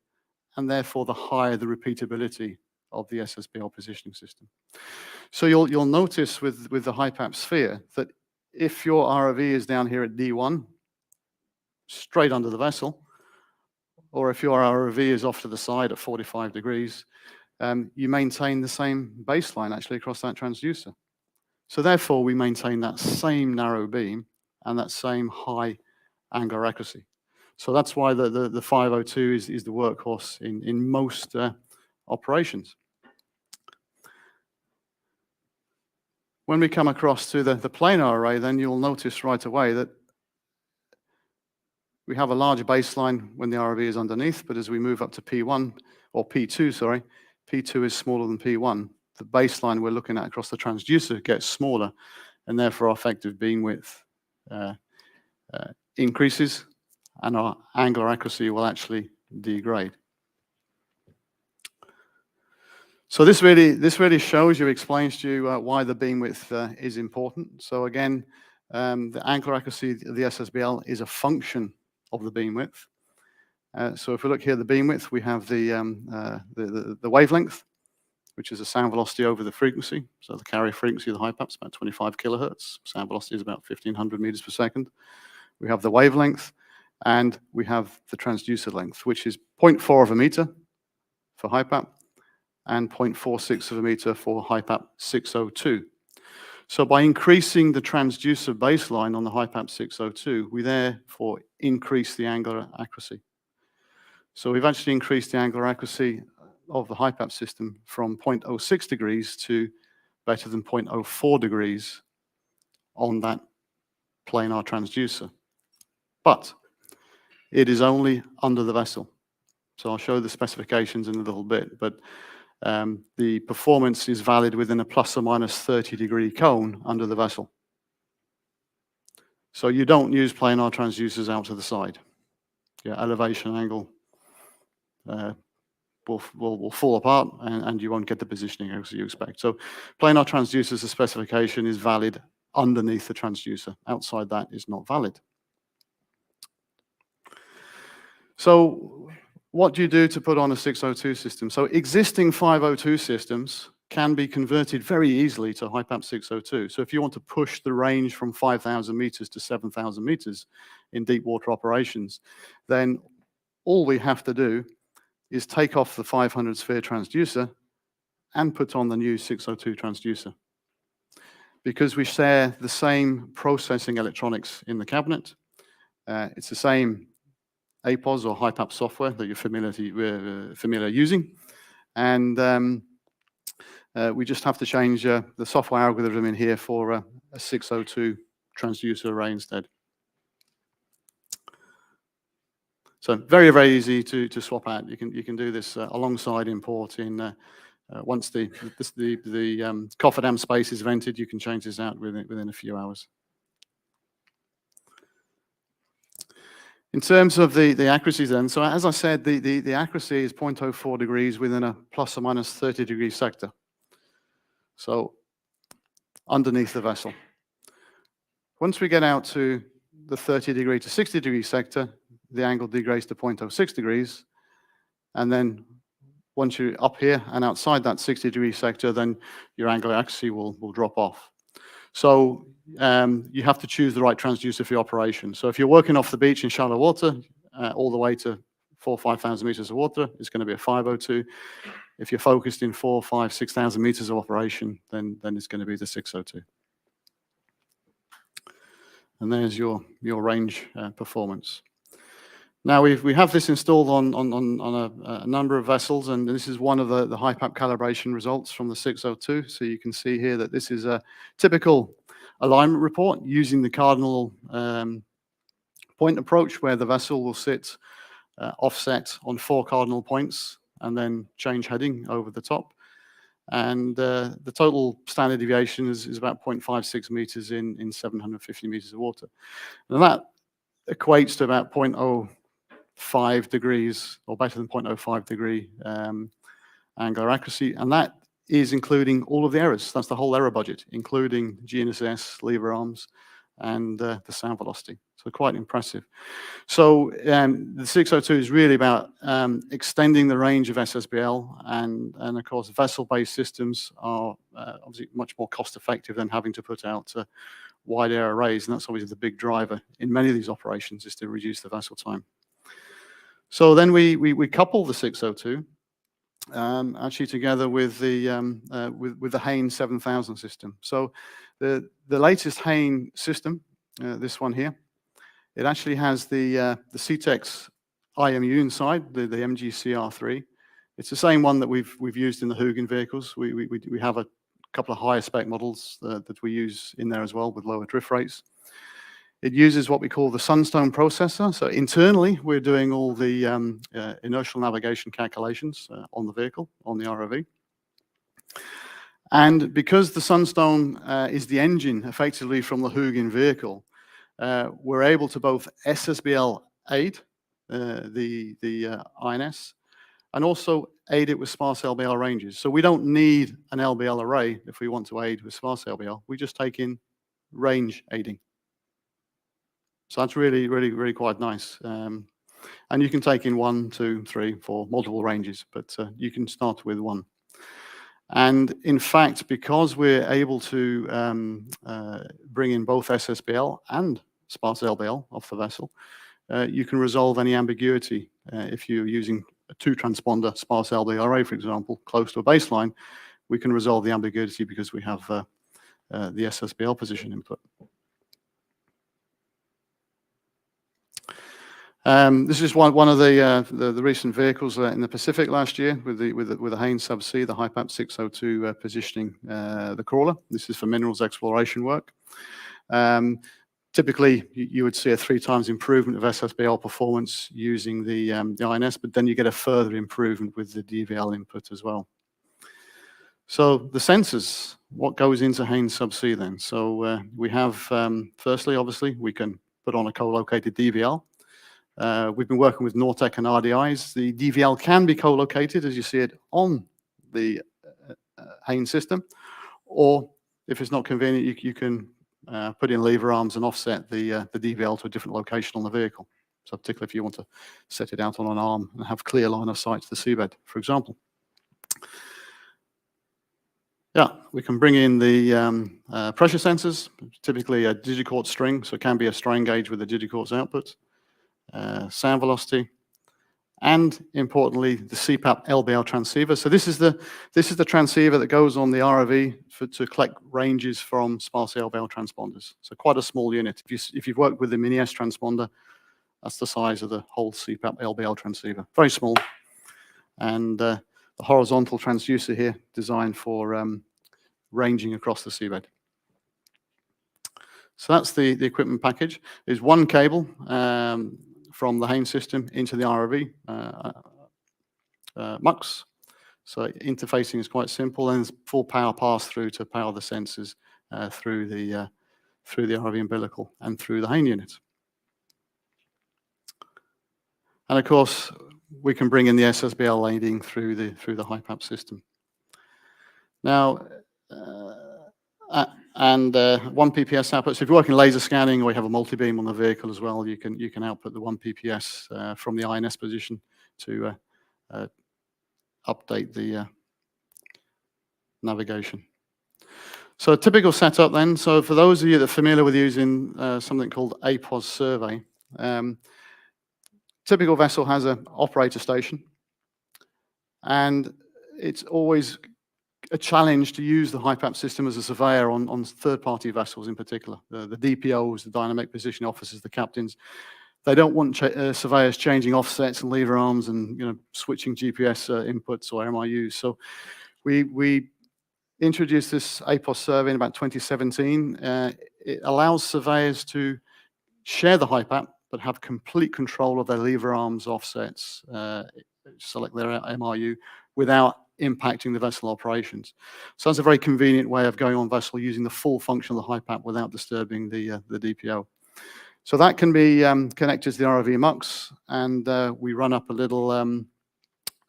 and therefore the higher the repeatability of the SSBL positioning system. So you'll notice with the HiPAP sphere that if your ROV is down here at D1, straight under the vessel, or if your ROV is off to the side at 45 degrees, you maintain the same baseline actually across that transducer. So therefore, we maintain that same narrow beam and that same high angular accuracy. So that's why the 502 is the workhorse in most operations. When we come across to the planar array, then you'll notice right away that we have a larger baseline when the ROV is underneath, but as we move up to P1, or P2, sorry, P2 is smaller than P1. The baseline we're looking at across the transducer gets smaller, and therefore our effective beam width increases, and our angular accuracy will actually degrade. So this really shows you, explains to you why the beam width is important. So again, the angular accuracy of the SSBL is a function of the beam width. So if we look here, the beam width, we have the wavelength, which is the sound velocity over the frequency. So the carrier frequency of the HIPAP is about 25 kilohertz. Sound velocity is about 1500 meters per second. We have the wavelength, and we have the transducer length, which is 0.4 of a meter for HIPAP and 0.46 of a meter for HIPAP 602. So by increasing the transducer baseline on the HIPAP 602, we therefore increase the angular accuracy. So we've actually increased the angular accuracy of the HIPAP system from 0.06 degrees to better than 0.04 degrees on that planar transducer. But it is only under the vessel. So I'll show the specifications in a little bit, but the performance is valid within a plus or minus 30 degree cone under the vessel. So you don't use planar transducers out to the side. Your elevation angle will fall apart, and you won't get the positioning as you expect. So planar transducers, the specification is valid underneath the transducer. Outside that is not valid. So what do you do to put on a 602 system? So existing 502 systems can be converted very easily to HIPAP 602. So if you want to push the range from 5,000 meters to 7,000 meters in deep water operations, then all we have to do is take off the 500 sphere transducer and put on the new 602 transducer. Because we share the same processing electronics in the cabinet, it's the same APOS or HIPAP software that you're familiar using, and we just have to change the software algorithm in here for a 602 transducer array instead. So very, very easy to swap out. You can do this alongside import in once the cofferdam space is vented, you can change this out within a few hours. In terms of the accuracy then, so as I said, the accuracy is 0.04 degrees within a plus or minus 30 degree sector. So underneath the vessel. Once we get out to the 30 degree to 60 degree sector, the angle degrades to 0.06 degrees. And then once you're up here and outside that 60 degree sector, then your angular accuracy will drop off. So you have to choose the right transducer for your operation. So if you're working off the beach in shallow water, all the way to 4,000 or 5,000 meters of water, it's going to be a 502. If you're focused in 4,000, 5,000, 6,000 meters of operation, then it's going to be the 602. And there's your range performance. Now we have this installed on a number of vessels, and this is one of the HIPAP calibration results from the 602. So you can see here that this is a typical alignment report using the cardinal point approach, where the vessel will sit offset on 4 cardinal points and then change heading over the top. And the total standard deviation is about 0.56 meters in 750 meters of water. And that equates to about 0.05 degrees, or better than 0.05 degree angular accuracy. And that is including all of the errors. That's the whole error budget, including GNSS, lever arms, and the sound velocity. So quite impressive. So the 602 is really about extending the range of SSBL, and of course vessel-based systems are obviously much more cost-effective than having to put out wide area arrays, and that's obviously the big driver in many of these operations, is to reduce the vessel time. So then we couple the 602 actually together with the Hain 7000 system. So the latest Hain system, this one here, it actually has the CTEX IMU inside, the MGCR3. It's the same one that we've used in the Hugin vehicles. We have a couple of higher spec models that we use in there as well, with lower drift rates. It uses what we call the Sunstone processor. So internally, we're doing all the inertial navigation calculations on the vehicle, on the ROV. And because the Sunstone is the engine effectively from the Hugin vehicle, we're able to both SSBL aid the INS, and also aid it with sparse LBL ranges. So we don't need an LBL array if we want to aid with sparse LBL. We just take in range aiding. So that's really quite nice. And you can take in 1, 2, 3, 4, multiple ranges, but you can start with one. And in fact, because we're able to bring in both SSBL and sparse LBL off the vessel, you can resolve any ambiguity. If you're using a 2-transponder sparse LBL array, for example, close to a baseline, we can resolve the ambiguity because we have the SSBL position input. This is one of the recent vehicles in the Pacific last year with the Haynes subsea, the HIPAP 602 positioning the crawler. This is for minerals exploration work. Typically, you would see a 3 times improvement of SSBL performance using the INS, but then you get a further improvement with the DVL input as well. So the sensors, what goes into Haynes subsea then? So we have, firstly, obviously, we can put on a co-located DVL. We've been working with Nortec and RDIs. The DVL can be co-located, as you see it, on the Haynes system, or if it's not convenient, you can put in lever arms and offset the DVL to a different location on the vehicle. So particularly if you want to set it out on an arm and have clear line of sight to the seabed, for example. Yeah, we can bring in the pressure sensors, typically a digicort string, so it can be a strain gauge with a digicort's output, sound velocity, and importantly, the CPAP LBL transceiver. So this is the transceiver that goes on the ROV to collect ranges from sparse LBL transponders. So quite a small unit. If you've worked with the Mini S transponder, that's the size of the whole CPAP LBL transceiver. Very small. And the horizontal transducer here, designed for ranging across the seabed. So that's the equipment package. There's one cable from the Haynes system into the ROV MUX. So interfacing is quite simple, and there's full power pass through to power the sensors through the ROV umbilical and through the Haynes unit. And of course, we can bring in the SSBL aiding through the HIPAP system. Now, one PPS output. So if you're working laser scanning or you have a multi-beam on the vehicle as well, you can output the 1 PPS from the INS position to update the navigation. So a typical setup then. So for those of you that are familiar with using something called APOS survey, typical vessel has an operator station, and it's always a challenge to use the HIPAP system as a surveyor on third-party vessels in particular. The DPOs, the dynamic position officers, the captains, they don't want surveyors changing offsets and lever arms and switching GPS inputs or MIUs. So we introduced this APOS survey in about 2017. It allows surveyors to share the HIPAP but have complete control of their lever arms, offsets, select their MIU without impacting the vessel operations. So that's a very convenient way of going on vessel using the full function of the HIPAP without disturbing the DPO. So that can be connected to the ROV MUX, and we run up a little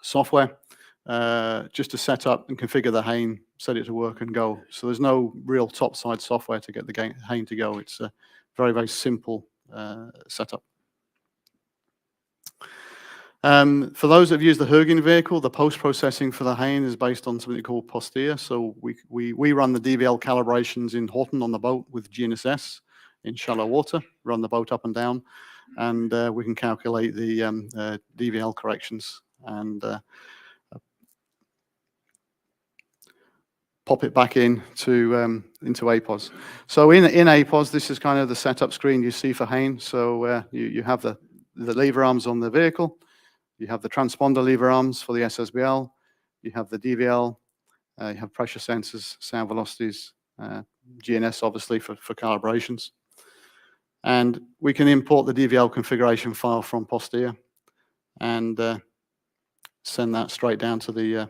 software just to set up and configure the Haynes, set it to work and go. So there's no real topside software to get the Haynes to go. It's a very simple setup. For those that have used the Hugin vehicle, the post-processing for the Haynes is based on something called Postea. So we run the DVL calibrations in Horton on the boat with GNSS in shallow water, run the boat up and down, and we can calculate the DVL corrections and pop it back into APOS. So in APOS, this is kind of the setup screen you see for Haynes. So you have the lever arms on the vehicle. You have the transponder lever arms for the SSBL. You have the DVL. You have pressure sensors, sound velocities, GNS obviously for calibrations. And we can import the DVL configuration file from Postea and send that straight down to the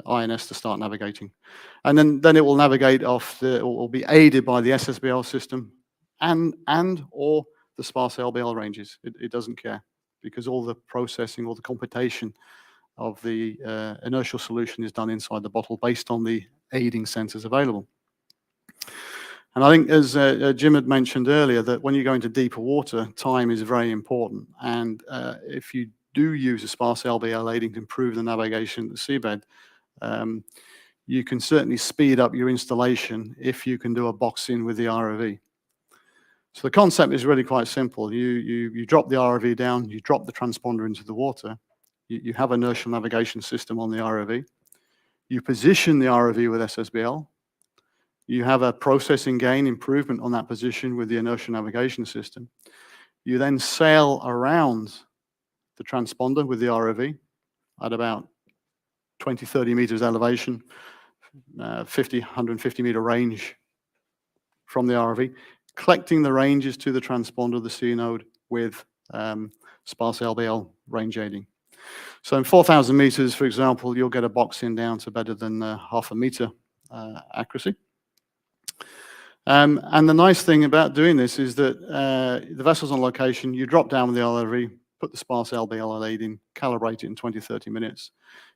INS to start navigating. And then it will navigate off, it will be aided by the SSBL system and or the sparse LBL ranges. It doesn't care. because all the processing, all the computation of the inertial solution is done inside the bottle based on the aiding sensors available. And I think, as Jim had mentioned earlier, that when you go into deeper water, time is very important. And if you do use a sparse LBL aiding to improve the navigation at the seabed, you can certainly speed up your installation if you can do a box in with the ROV. So the concept is really quite simple. You drop the ROV down, you drop the transponder into the water, you have an inertial navigation system on the ROV, you position the ROV with SSBL, you have a processing gain improvement on that position with the inertial navigation system. You then sail around the transponder with the ROV at about 20, 30 meters elevation, 50, 150 meter range from the ROV, collecting the ranges to the transponder, the C node, with sparse LBL range aiding. So in 4,000 meters, for example, you'll get a box in down to better than half a meter accuracy. And the nice thing about doing this is that the vessel's on location, you drop down with the ROV, put the sparse LBL aid in, calibrate it in 20, 30 minutes.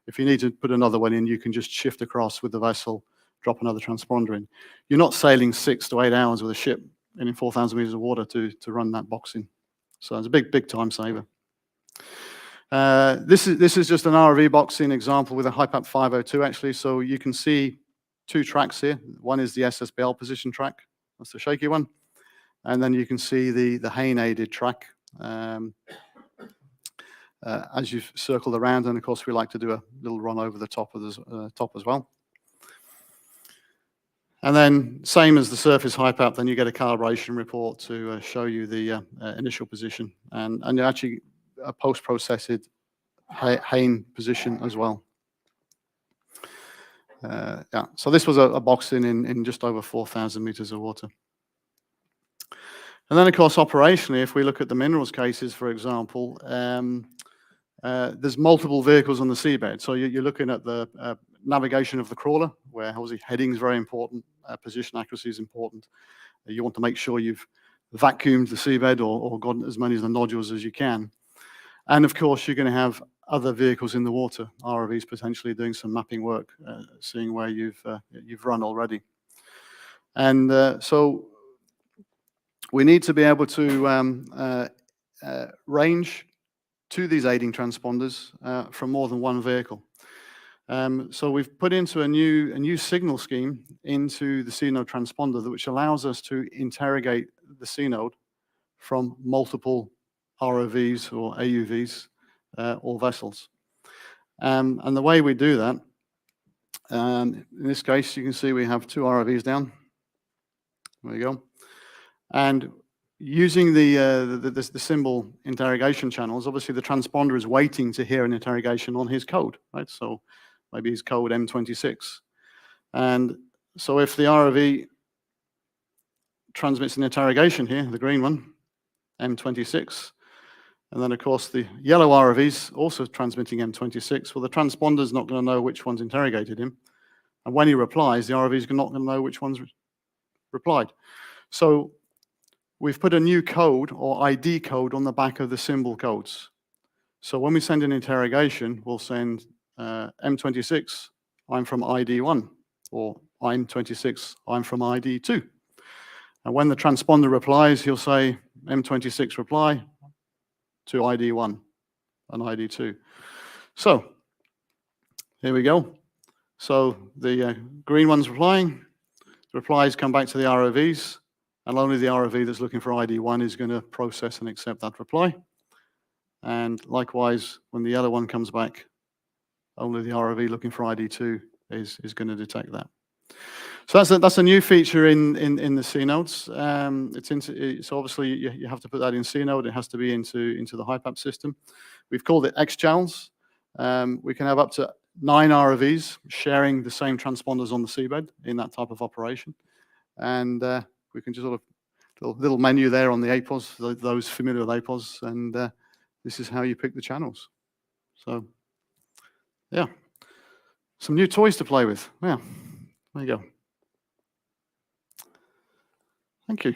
If you need to put another one in, you can just shift across with the vessel, drop another transponder in. You're not sailing 6 to 8 hours with a ship in 4,000 meters of water to run that box in. So it's a big time saver. This is just an ROV box in example with a HiPAP 502 actually. So you can see 2 tracks here. One is the SSBL position track. That's the shaky one. And then you can see the Hain aided track as you've circled around. And of course, we like to do a little run over the top of the top as well. And then same as the surface HiPAP, then you get a calibration report to show you the initial position and actually a post-processed Hain position as well. Yeah, so this was a box in just over 4,000 meters of water. And then, of course, operationally, if we look at the minerals cases, for example, there's multiple vehicles on the seabed. So you're looking at the navigation of the crawler, where obviously heading is very important, position accuracy is important. You want to make sure you've vacuumed the seabed or gotten as many of the nodules as you can. And of course, you're going to have other vehicles in the water, ROVs potentially doing some mapping work, seeing where you've run already. And so we need to be able to range to these aiding transponders from more than one vehicle. So we've put into a new signal scheme into the C node transponder, which allows us to interrogate the C node from multiple ROVs or AUVs or vessels. And the way we do that, in this case, you can see we have 2 ROVs down. There you go. And using the symbol interrogation channels, obviously the transponder is waiting to hear an interrogation on his code, right? So maybe his code M26. And so if the ROV transmits an interrogation here, the green one, M26, and then of course the yellow ROV is also transmitting M26, well, the transponder is not going to know which one's interrogated him. And when he replies, the ROV is not going to know which one's replied. So we've put a new code or ID code on the back of the symbol codes. So when we send an interrogation, we'll send M26, I'm from ID 1, or I'm 26, I'm from ID 2. And when the transponder replies, he'll say M26 reply to ID 1 and ID 2. So here we go. So the green one's replying, the replies come back to the ROVs, and only the ROV that's looking for ID 1 is going to process and accept that reply. And likewise, when the yellow one comes back, only the ROV looking for ID 2 is going to detect that. So that's a new feature in the C nodes. So obviously you have to put that in C node. It has to be into the HiPAP system. We've called it Exail. We can have up to 9 ROVs sharing the same transponders on the seabed in that type of operation. And we can just sort of little menu there on the APOS, those familiar with APOS, and this is how you pick the channels. So yeah, some new toys to play with. Yeah, there you go. Thank you.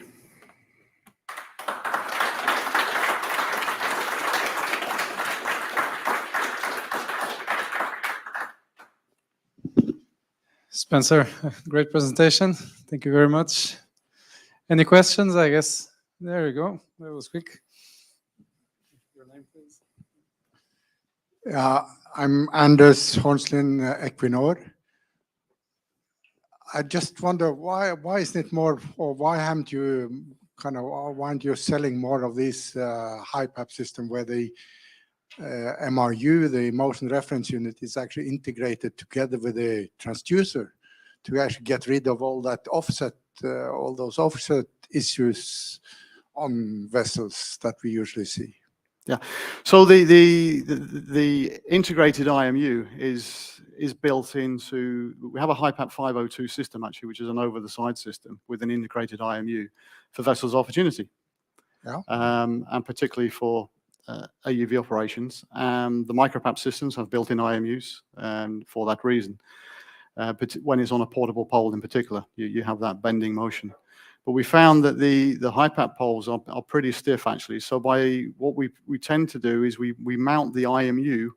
Spencer, great presentation. Thank you very much. Any questions? I guess there you go. That was quick. Your name, please. I'm Anders Hornslin, Equinor. I just wonder why isn't it more, or why aren't you selling more of these HiPAP system where the MRU, the motion reference unit, is actually integrated together with the transducer to actually get rid of all that offset, all those offset issues on vessels that we usually see. Yeah. So the integrated IMU is built into. We have a HiPAP 502 system actually, which is an over-the-side system with an integrated IMU for vessels opportunity. Yeah. And particularly for AUV operations. The micropap systems have built-in IMUs for that reason. But when it's on a portable pole in particular, you have that bending motion. But we found that the HiPAP poles are pretty stiff actually. So by what we tend to do is we mount the IMU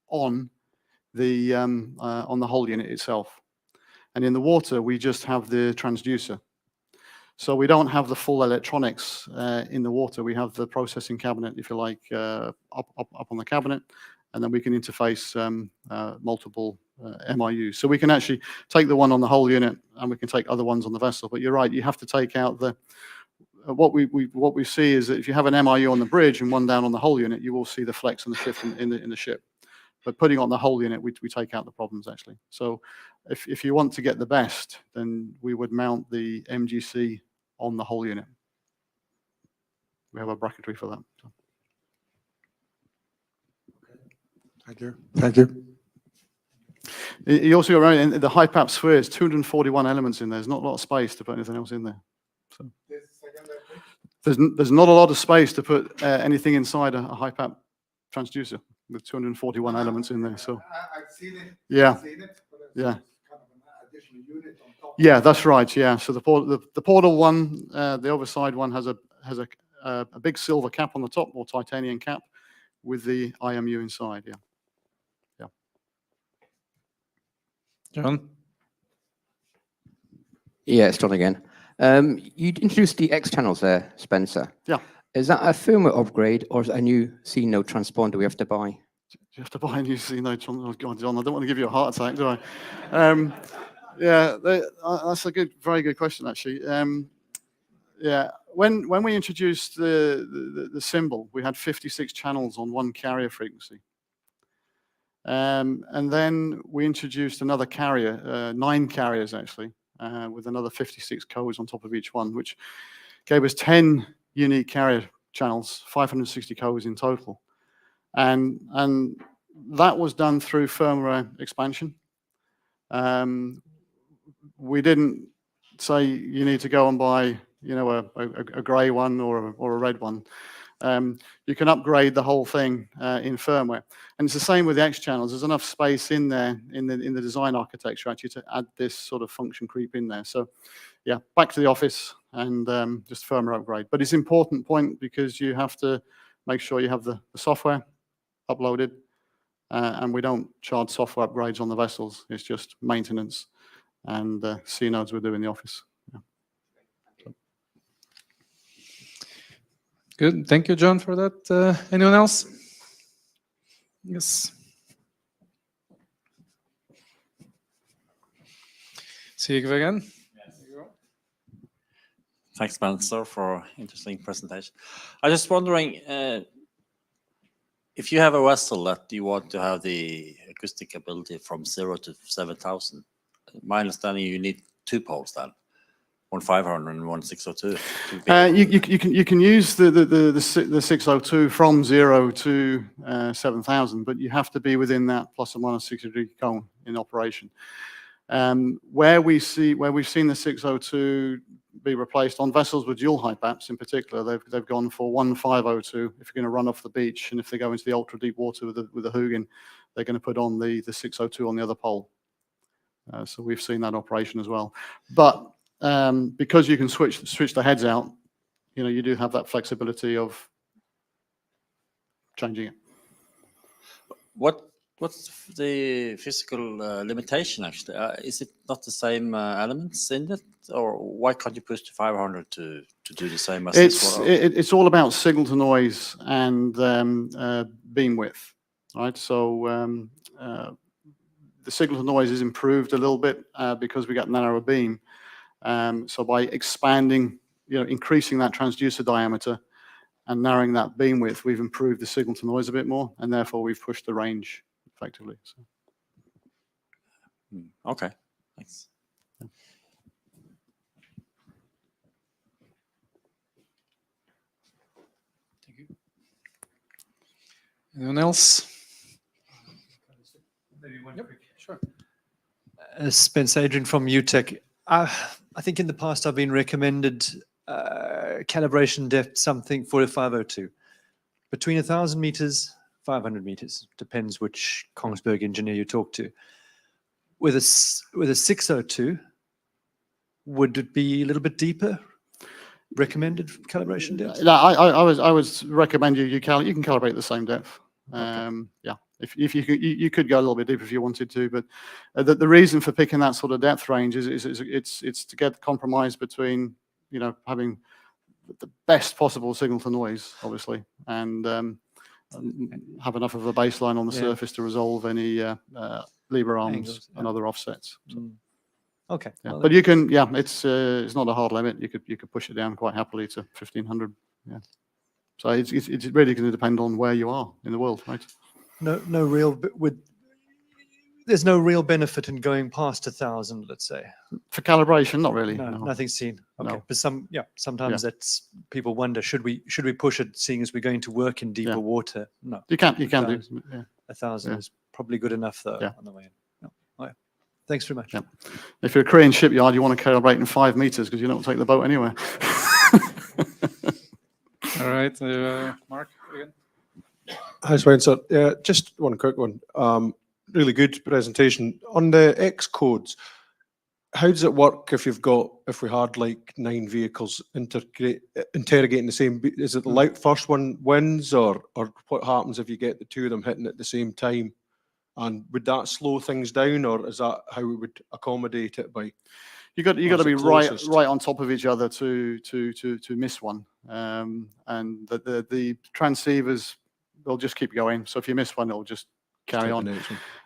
on the hull unit itself, and in the water we just have the transducer. So we don't have the full electronics in the water. We have the processing cabinet, if you like, up on the cabinet, and then we can interface multiple MIUs. So we can actually take the one on the whole unit, and we can take other ones on the vessel. But you're right, you have to take out the. What we see is that if you have an MIU on the bridge and one down on the whole unit, you will see the flex and the shift in the ship. But putting on the whole unit, we take out the problems actually. So if you want to get the best, then we would mount the MGC on the whole unit. We have a bracketry for that. So. Thank you. Thank you. You also go around in the HiPAP sphere. It's 241 elements in there. There's not a lot of space to put anything else in there. So there's not a lot of space to put anything inside a HiPAP transducer with 241 elements in there. So I've seen it. Yeah. I've seen it, but Yeah. kind of an additional unit on top. Yeah, that's right. Yeah. So the portal one, the overside one has a big silver cap on the top, or titanium cap, with the IMU inside. Yeah. Yeah. John? Yeah, it's John again. You introduced the X channels there, Spencer. Yeah. Is that a firmware upgrade or is it a new C node transponder we have to buy? You have to buy a new C node. Oh God, John, I don't want to give you a heart attack, do I? Yeah, that's a very good question actually. Yeah, when we introduced the symbol, we had 56 channels on one carrier frequency. And then we introduced another carrier, 9 carriers actually, with another 56 codes on top of each one, which gave us 10 unique carrier channels, 560 codes in total. And that was done through firmware expansion. We didn't say you need to go and buy, a grey one or a red one. You can upgrade the whole thing in firmware, and it's the same with the X channels. There's enough space in there in the design architecture actually to add this sort of function creep in there. So, yeah, back to the office and just firmware upgrade. But it's an important point because you have to make sure you have the software uploaded, and we don't charge software upgrades on the vessels. It's just maintenance and C nodes we do in the office. Yeah. Good. Thank you, John, for that. Anyone else? Yes. See you again. Yes. Thanks, Spencer, for interesting presentation. I was just wondering if you have a vessel that you want to have the acoustic ability from 0 to 7,000. My understanding, you need 2 poles then. 1 500 and 1 602. You can use the 602 from 0 to 7,000, but you have to be within that plus or minus 60-degree cone in operation. Where we've seen the 602 be replaced on vessels with dual HiPAPs in particular, they've gone for 1 502 if you're going to run off the beach, and if they go into the ultra deep water with the Hugin, they're going to put on the 602 on the other pole. So we've seen that operation as well, but because you can switch the heads out, you do have that flexibility of changing it. What What's the physical limitation actually? Is it not the same elements in it, or why can't you push to 500 to do the same as this one? It's all about signal to noise and beam width, right? So the signal to noise is improved a little bit because we got narrower beam. So by expanding, increasing that transducer diameter and narrowing that beam width, we've improved the signal to noise a bit more, and therefore we've pushed the range effectively. So. Okay, thanks. Thank you. Anyone else? Maybe one Yep, quick. sure. Spence Adrian from UTech. I think in the past I've been recommended calibration depth something 4502. Between 1,000 meters, 500 meters, depends which Kongsberg engineer you talk to. With a 602, would it be a little bit deeper? Recommended calibration depth? No, I would recommend you can calibrate the same depth. Okay. Yeah, if you could go a little bit deeper if you wanted to, but the reason for picking that sort of depth range is it's to get the compromise between having the best possible signal to noise, obviously, and have enough of a baseline on the surface to resolve any lever arms Angles, and other offsets. So, okay. yeah. Well, But you can, it's not a hard limit. You could push it down quite happily to 1,500. Yeah. So it's really going to depend on where you are in the world, right? no real there's no real benefit in going past 1,000, let's say. For calibration, not really. No, No. nothing's seen. Okay, No. but sometimes that's people wonder, should we push it, seeing as we're going to work in deeper water? No, You can do. Yeah. 1,000 is probably good enough though on the way in. No. All right. Thanks very much. Yeah. If you're a Korean shipyard, you want to calibrate in 5 meters because you don't take the boat anywhere. All right, Mark again. Hi, Spencer. Just one quick one. Really good presentation. On the X codes, how does it work if we had like 9 vehicles interrogating the same? Is it the first one wins, or what happens if you get the 2 of them hitting at the same time? And would that slow things down, or is that how we would accommodate it by? You got to be right on top of each other to miss one. And the transceivers, they'll just keep going. So if you miss one, it'll just carry on.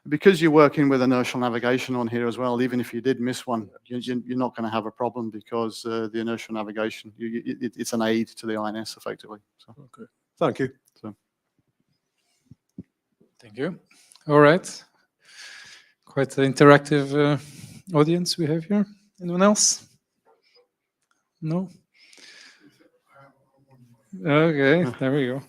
Because you're working with inertial navigation on here as well, even if you did miss one, you're not going to have a problem because the inertial navigation, it's an aid to the INS effectively. So. Okay. Thank you. So. Thank you. All right. Quite an interactive audience we have here. Anyone else? No? Okay, there we go.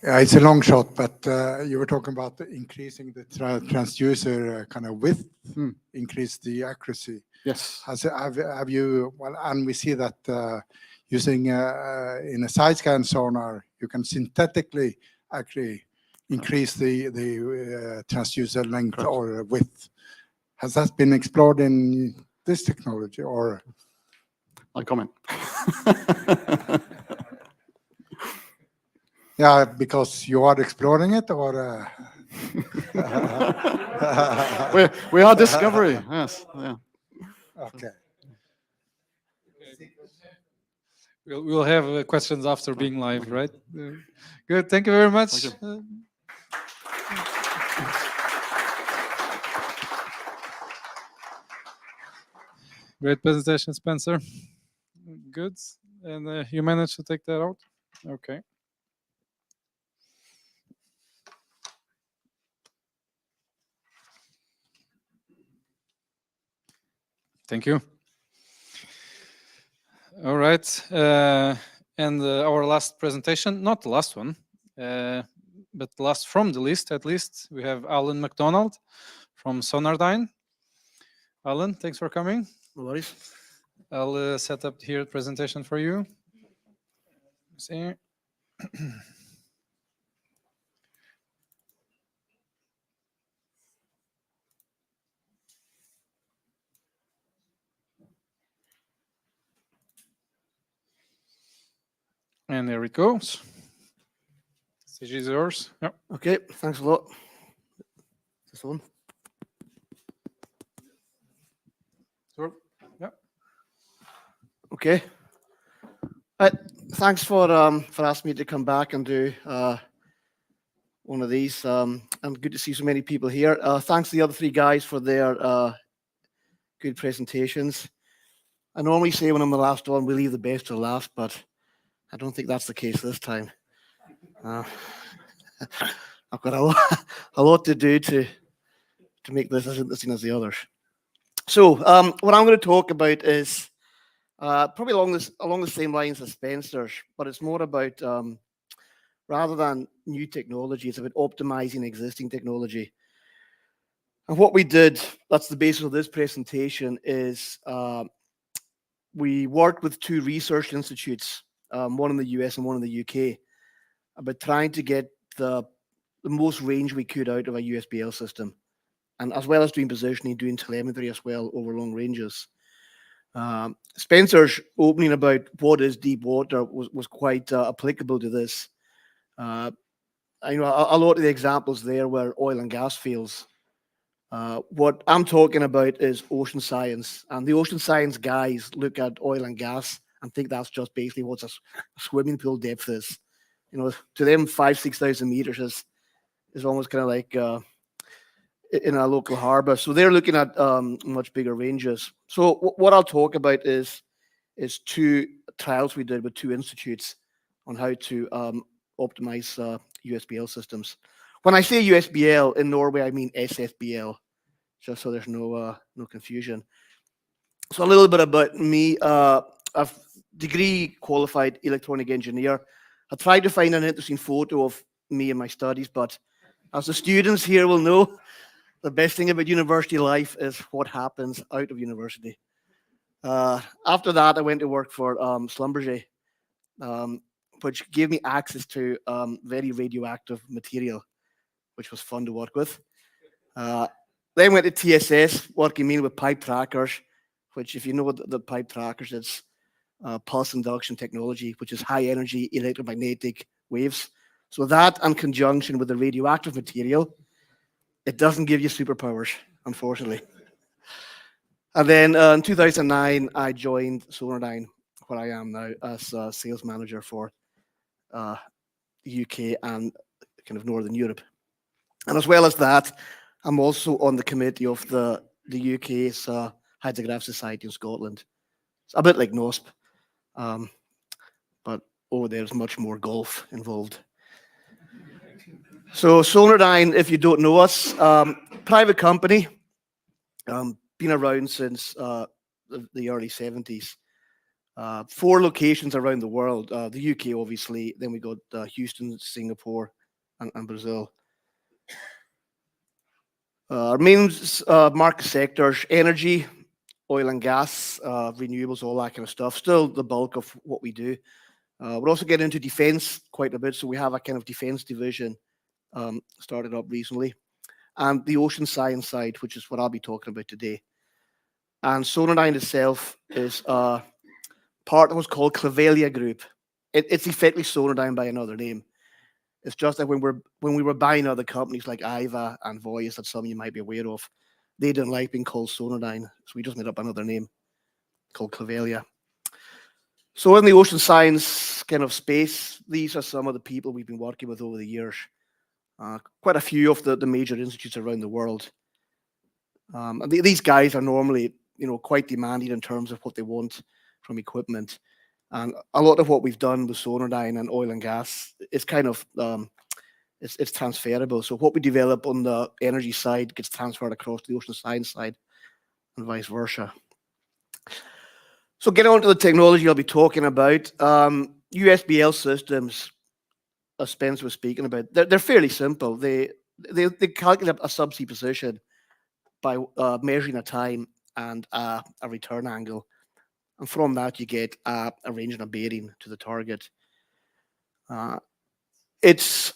Yeah, it's a long shot, but you were talking about increasing the transducer kind of width, increase the accuracy. Yes. Have you, well, and we see that using in a side scan sonar, you can synthetically actually increase the transducer length or width. Has that been explored in this technology, or? I comment. Yeah, because you are exploring it, or? we are discovery. Yes. Yeah. Okay. We'll have questions after being live, right? Good. Thank you very much. Great presentation, Spencer. Good. And you managed to take that out? Okay. Thank you. All right. And our last presentation, not the last one, but last from the list at least, we have Alan McDonald from Sonardine. Alan, thanks for coming. No worries. I'll set up here the presentation for you. See. And there it goes. Stage is yours. Yeah. Okay, thanks a lot. This one. Sure. Yeah. Okay. Thanks for asking me to come back and do one of these. And good to see so many people here. Thanks to the other three guys for their good presentations. I normally say when I'm the last one, we leave the best to last, but I don't think that's the case this time. I've got a lot to do to make this as interesting as the others. So what I'm going to talk about is probably along the same lines as Spencer's, but it's more about rather than new technology, it's about optimizing existing technology. And what we did, that's the basis of this presentation, is we worked with two research institutes, one in the US and one in the UK, about trying to get the most range we could out of a USBL system. And as well as doing positioning, doing telemetry as well over long ranges. Spencer's opening about what is deep water was quite applicable to this. I know a lot of the examples there were oil and gas fields. What I'm talking about is ocean science, and the ocean science guys look at oil and gas and think that's just basically what a swimming pool depth is. You know, to them, 5,000-6,000 meters is almost kind of like in a local harbor. So they're looking at much bigger ranges. So what I'll talk about is two trials we did with two institutes on how to optimize USBL systems. When I say USBL in Norway, I mean SFBL, just so there's no confusion. So a little bit about me. I've degree qualified electronic engineer. I tried to find an interesting photo of me and my studies, but as the students here will know, the best thing about university life is what happens out of university. After that, I went to work for Schlumberger, which gave me access to very radioactive material, which was fun to work with. Then went to TSS, working mainly with pipe trackers, which if you know the pipe trackers, it's pulse induction technology, which is high energy electromagnetic waves. So that, in conjunction with the radioactive material, it doesn't give you superpowers, unfortunately. And then in 2009, I joined Sonardyne, where I am now as a sales manager for the UK and kind of Northern Europe. And as well as that, I'm also on the committee of the UK's Hydrograph Society in Scotland. It's a bit like NOSP, but over there's much more golf involved. So Sonardyne, if you don't know us, private company, been around since the early 70s. 4 locations around the world, the UK obviously, then we got Houston, Singapore, and Brazil. Our main market sectors, energy, oil and gas, renewables, all that kind of stuff. Still the bulk of what we do. We're also getting into defense quite a bit. So we have a kind of defense division started up recently. And the ocean science side, which is what I'll be talking about today. And Sonardyne itself is part of what's called Clevelia Group. It's effectively Sonardyne by another name. It's just that when we were buying other companies like IVA and Voyas that some of you might be aware of, they didn't like being called Sonardyne, so we just made up another name called Clevelia. So in the ocean science kind of space, these are some of the people we've been working with over the years. Quite a few of the major institutes around the world. And these guys are normally, quite demanding in terms of what they want from equipment. And a lot of what we've done with Sonardyne and oil and gas is kind of, it's transferable. So what we develop on the energy side gets transferred across to the ocean science side and vice versa. So getting on to the technology I'll be talking about, USBL systems, as Spencer was speaking about, they're fairly simple. They calculate a subsea position by measuring a time and a return angle. And from that, you get a range and a bearing to the target. It's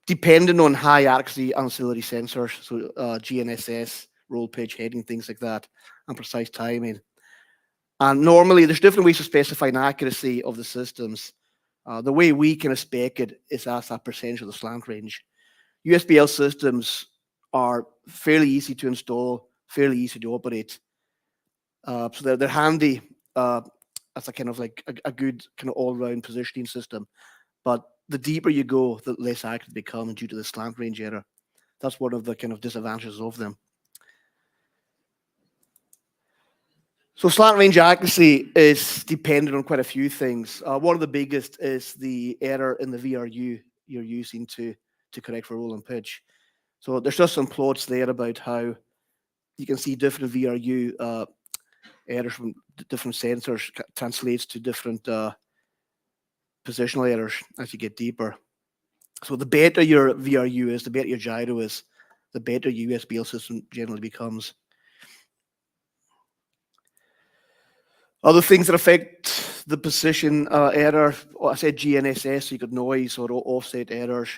dependent on high accuracy ancillary sensors, so GNSS, roll pitch, heading, things like that, and precise timing. And normally, there's different ways of specifying accuracy of the systems. The way we kind of spec it is as a percentage of the slant range. USBL systems are fairly easy to install, fairly easy to operate. So they're handy as a kind of like a good kind of all-round positioning system. But the deeper you go, the less accurate they become due to the slant range error. That's one of the kind of disadvantages of them. So slant range accuracy is dependent on quite a few things. One of the biggest is the error in the VRU you're using to correct for roll and pitch. So there's just some plots there about how you can see different VRU errors from different sensors translates to different positional errors as you get deeper. So the better your VRU is, the better your gyro is, the better your USBL system generally becomes. Other things that affect the position error, I said GNSS, so you got noise or offset errors.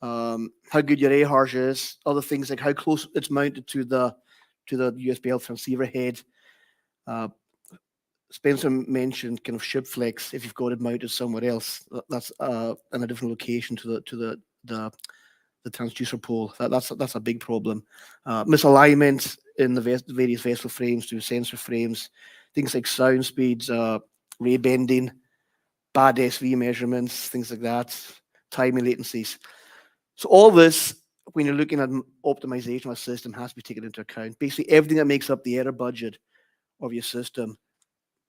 How good your AHRS is. Other things like how close it's mounted to the USBL transceiver head. Spencer mentioned kind of ship flex. If you've got it mounted somewhere else, that's in a different location to the transducer pole. That's a big problem. Misalignment in the various vessel frames to sensor frames. Things like sound speeds, ray bending, bad SV measurements, things like that, timing latencies. So all this, when you're looking at optimization of a system, has to be taken into account. Basically, everything that makes up the error budget of your system,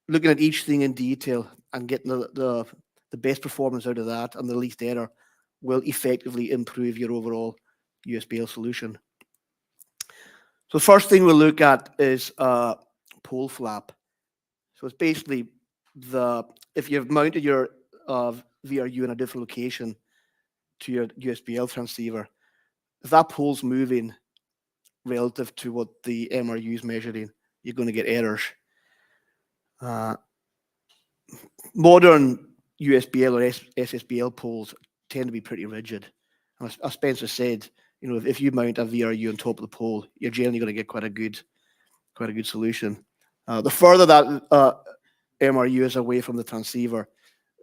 looking at each thing in detail and getting the best performance out of that and the least error will effectively improve your overall USBL solution. So the first thing we'll look at is pole flap. So it's basically if you've mounted your VRU in a different location to your USBL transceiver, if that pole's moving relative to what the MRU is measuring, you're going to get errors. Modern USBL or SSBL poles tend to be pretty rigid. As Spencer said, if you mount a VRU on top of the pole, you're generally going to get quite a good solution. The further that MRU is away from the transceiver,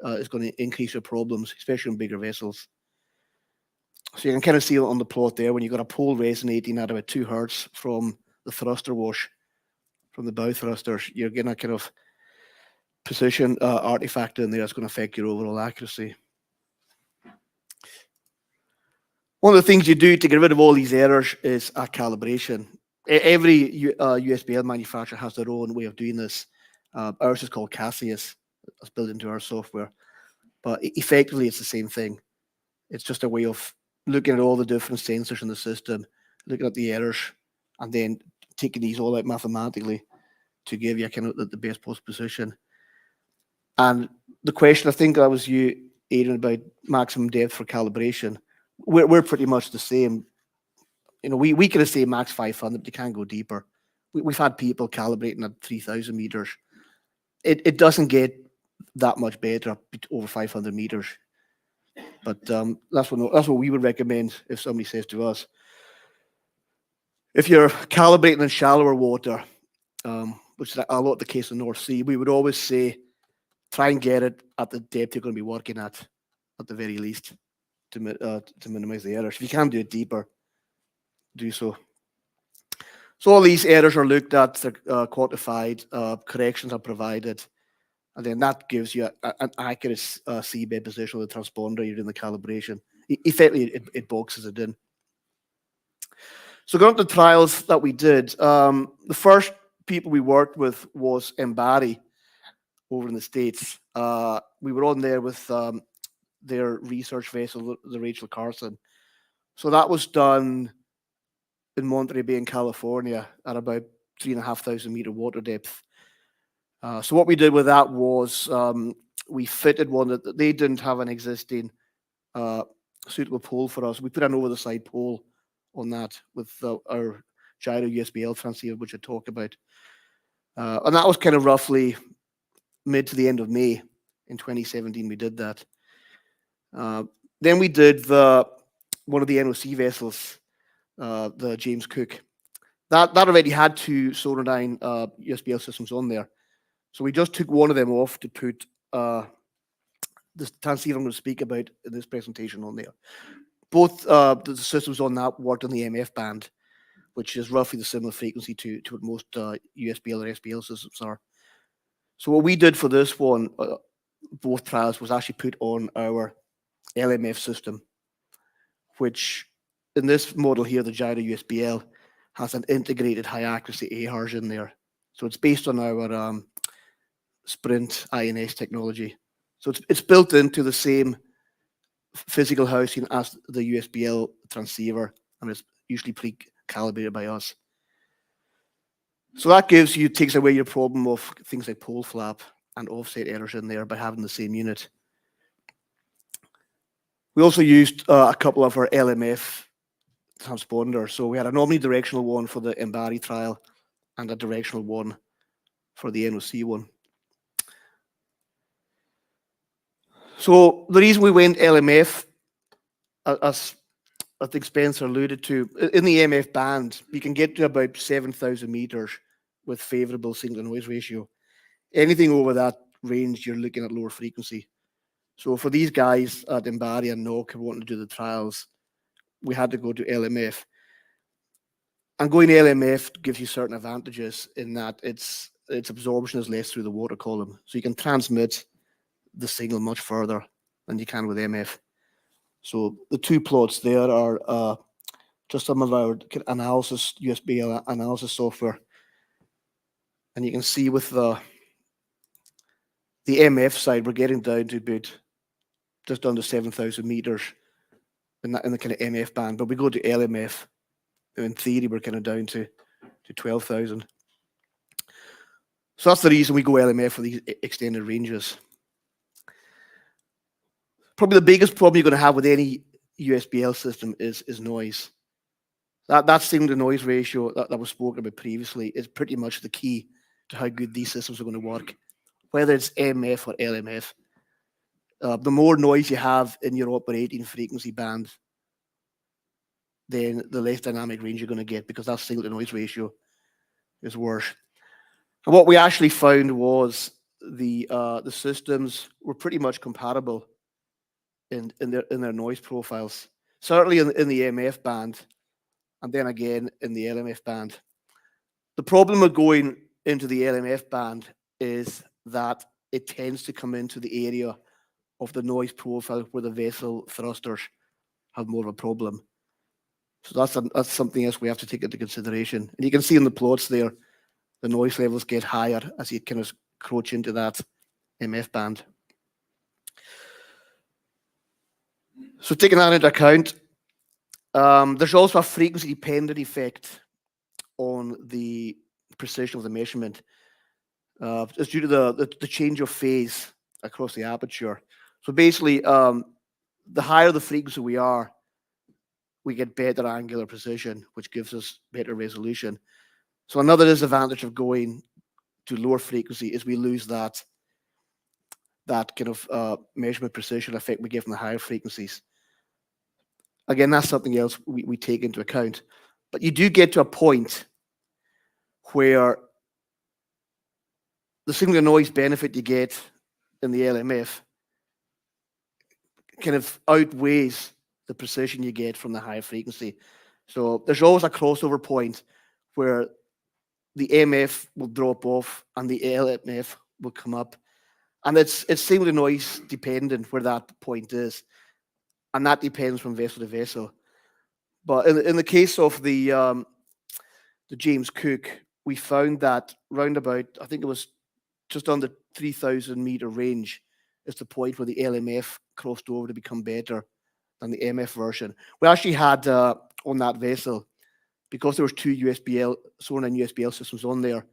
is going to increase your problems, especially on bigger vessels. So you can kind of see it on the plot there when you've got a pole resonating at about 2 hertz from the thruster wash, from the bow thrusters, you're getting a kind of position artifact in there that's going to affect your overall accuracy. One of the things you do to get rid of all these errors is a calibration. Every USBL manufacturer has their own way of doing this. Ours is called Cassius. It's built into our software. But effectively, it's the same thing. It's just a way of looking at all the different sensors in the system, looking at the errors, and then taking these all out mathematically to give you kind of the best post position. And the question, I think that was you, Adrian, about maximum depth for calibration. We're pretty much the same. We could say max 500, but you can't go deeper. We've had people calibrating at 3,000 meters. It doesn't get that much better over 500 meters. But that's what we would recommend if somebody says to us, if you're calibrating in shallower water, which is a lot the case in North Sea, we would always say, try and get it at the depth you're going to be working at the very least, to minimize the errors. If you can do it deeper, do so. So all these errors are looked at, they're quantified, corrections are provided, and then that gives you an accurate seabed position of the transponder you're doing the calibration. Effectively, it boxes it in. So going to the trials that we did, the first people we worked with was Mbari over in the States. We were on there with their research vessel, the Rachel Carson. So that was done in Monterey Bay in California at about 3,500 meter water depth. So what we did with that was we fitted one that they didn't have an existing suitable pole for us. We put an over-the-side pole on that with our gyro USBL transceiver, which I talked about. And that was kind of roughly mid to the end of May in 2017. We did that. Then we did one of the NOC vessels, the James Cook. That already had 2 Sonardine USBL systems on there. So we just took one of them off to put the transceiver I'm going to speak about in this presentation on there. Both the systems on that worked on the MF band, which is roughly the similar frequency to what most USBL or SBL systems are. So what we did for this one, both trials, was actually put on our LMF system, which in this model here, the Gyro USBL, has an integrated high accuracy AHRS in there. So it's based on our Sprint INS technology. So it's built into the same physical housing as the USBL transceiver, and it's usually pre-calibrated by us. So that takes away your problem of things like pole flap and offset errors in there by having the same unit. We also used a couple of our LMF transponders. So we had an omnidirectional one for the Embari trial and a directional one for the NOC one. So the reason we went LMF, as I think Spencer alluded to, in the MF band, you can get to about 7,000 meters with favorable signal-to-noise ratio. Anything over that range, you're looking at lower frequency. So for these guys at Embari and NOC who wanted to do the trials, we had to go to LMF. And going to LMF gives you certain advantages in that its absorption is less through the water column. So you can transmit the signal much further than you can with MF. So the two plots there are just some of our analysis, USBL analysis software. And you can see with the MF side, we're getting down to about just under 7,000 meters in the kind of MF band. But we go to LMF, in theory, we're kind of down to 12,000. So that's the reason we go LMF for these extended ranges. Probably the biggest problem you're going to have with any USBL system is noise. That signal-to-noise ratio that was spoken about previously is pretty much the key to how good these systems are going to work, whether it's MF or LMF. The more noise you have in your operating frequency band, then the less dynamic range you're going to get, because that signal-to-noise ratio is worse. And what we actually found was the systems were pretty much compatible in their noise profiles, certainly in the MF band, and then again in the LMF band. The problem with going into the LMF band is that it tends to come into the area of the noise profile where the vessel thrusters have more of a problem. So that's something else we have to take into consideration. And you can see in the plots there, the noise levels get higher as you kind of encroach into that MF band. So taking that into account, there's also a frequency dependent effect on the precision of the measurement. It's due to the change of phase across the aperture. So basically, the higher the frequency we are, we get better angular precision, which gives us better resolution. So another disadvantage of going to lower frequency is we lose that kind of measurement precision effect we get from the higher frequencies. Again, that's something else we take into account. But you do get to a point where the signal noise benefit you get in the LMF kind of outweighs the precision you get from the higher frequency. So there's always a crossover point where the MF will drop off and the LMF will come up. And it's signal noise dependent where that point is. And that depends from vessel to vessel. But in the case of the James Cook, we found that round about, I think it was just under 3,000 meter range is the point where the LMF crossed over to become better than the MF version. We actually had on that vessel, because there was two USBL, Sonardyne USBL systems on there,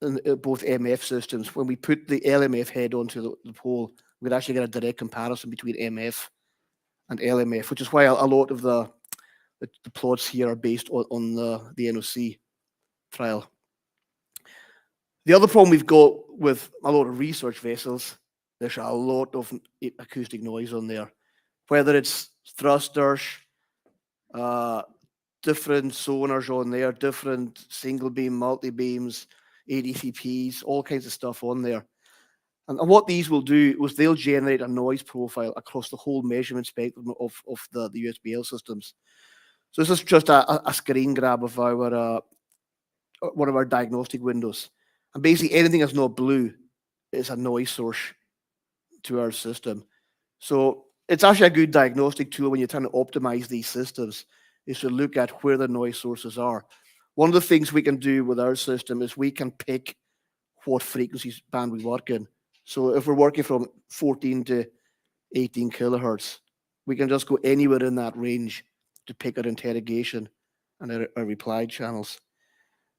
and both MF systems, when we put the LMF head onto the pole, we'd actually get a direct comparison between MF and LMF, which is why a lot of the plots here are based on the NOC trial. The other problem we've got with a lot of research vessels, there's a lot of acoustic noise on there, whether it's thrusters, different sonars on there, different single beam, multi-beams, ADCPs, all kinds of stuff on there. And what these will do was they'll generate a noise profile across the whole measurement spectrum of the USBL systems. So this is just a screen grab of our one of our diagnostic windows. And basically anything that's not blue is a noise source to our system. So it's actually a good diagnostic tool when you're trying to optimize these systems, is to look at where the noise sources are. One of the things we can do with our system is we can pick what frequencies band we work in. So if we're working from 14 to 18 kilohertz, we can just go anywhere in that range to pick our interrogation and our reply channels.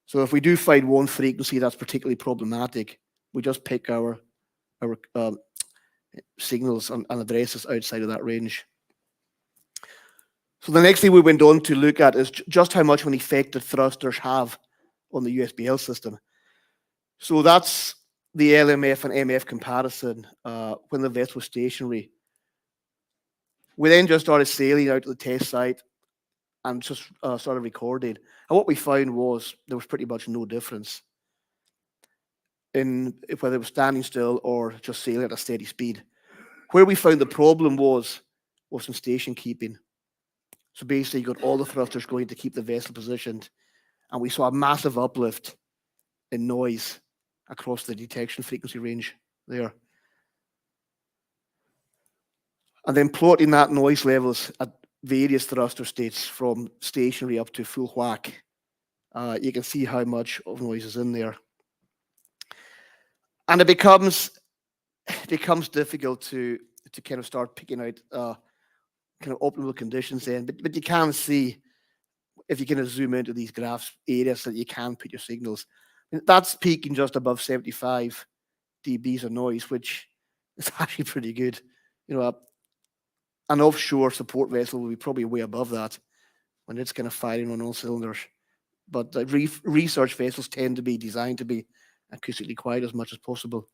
So if we do find one frequency that's particularly problematic, we just pick our signals and addresses outside of that range. So the next thing we went on to look at is just how much of an effect the thrusters have on the USBL system. So that's the LMF and MF comparison when the vessel was stationary. We then just started sailing out to the test site and just started recording. And what we found was there was pretty much no difference in whether it was standing still or just sailing at a steady speed. Where we found the problem was in station keeping. So basically, you got all the thrusters going to keep the vessel positioned, and we saw a massive uplift in noise across the detection frequency range there. And then plotting that noise levels at various thruster states from stationary up to full whack, you can see how much of noise is in there. And it becomes difficult to kind of start picking out kind of optimal conditions then, but you can see, if you kind of zoom into these graphs, areas that you can put your signals. That's peaking just above 75 dBs of noise, which is actually pretty good. You know, an offshore support vessel will be probably way above that when it's kind of firing on all cylinders. But research vessels tend to be designed to be acoustically quiet as much as possible.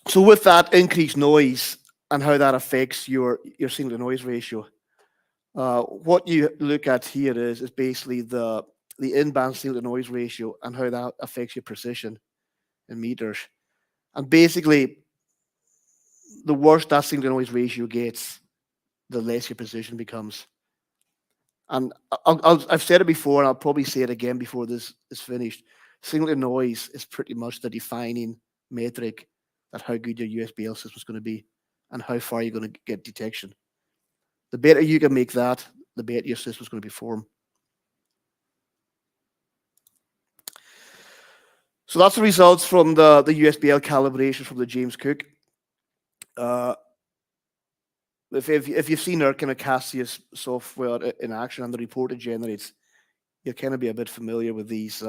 So with that increased noise and how that affects your signal to noise ratio, what you look at here is basically the in-band signal to noise ratio and how that affects your precision in meters. And basically, the worse that signal to noise ratio gets, the less your precision becomes. And I've said it before, and I'll probably say it again before this is finished. Signal to noise is pretty much the defining metric that how good your USBL system is going to be and how far you're going to get detection. The better you can make that, the better your system is going to perform. So that's the results from the USBL calibration from the James Cook. If you've seen our kind of Cassius software in action and the report it generates, you'll kind of be a bit familiar with these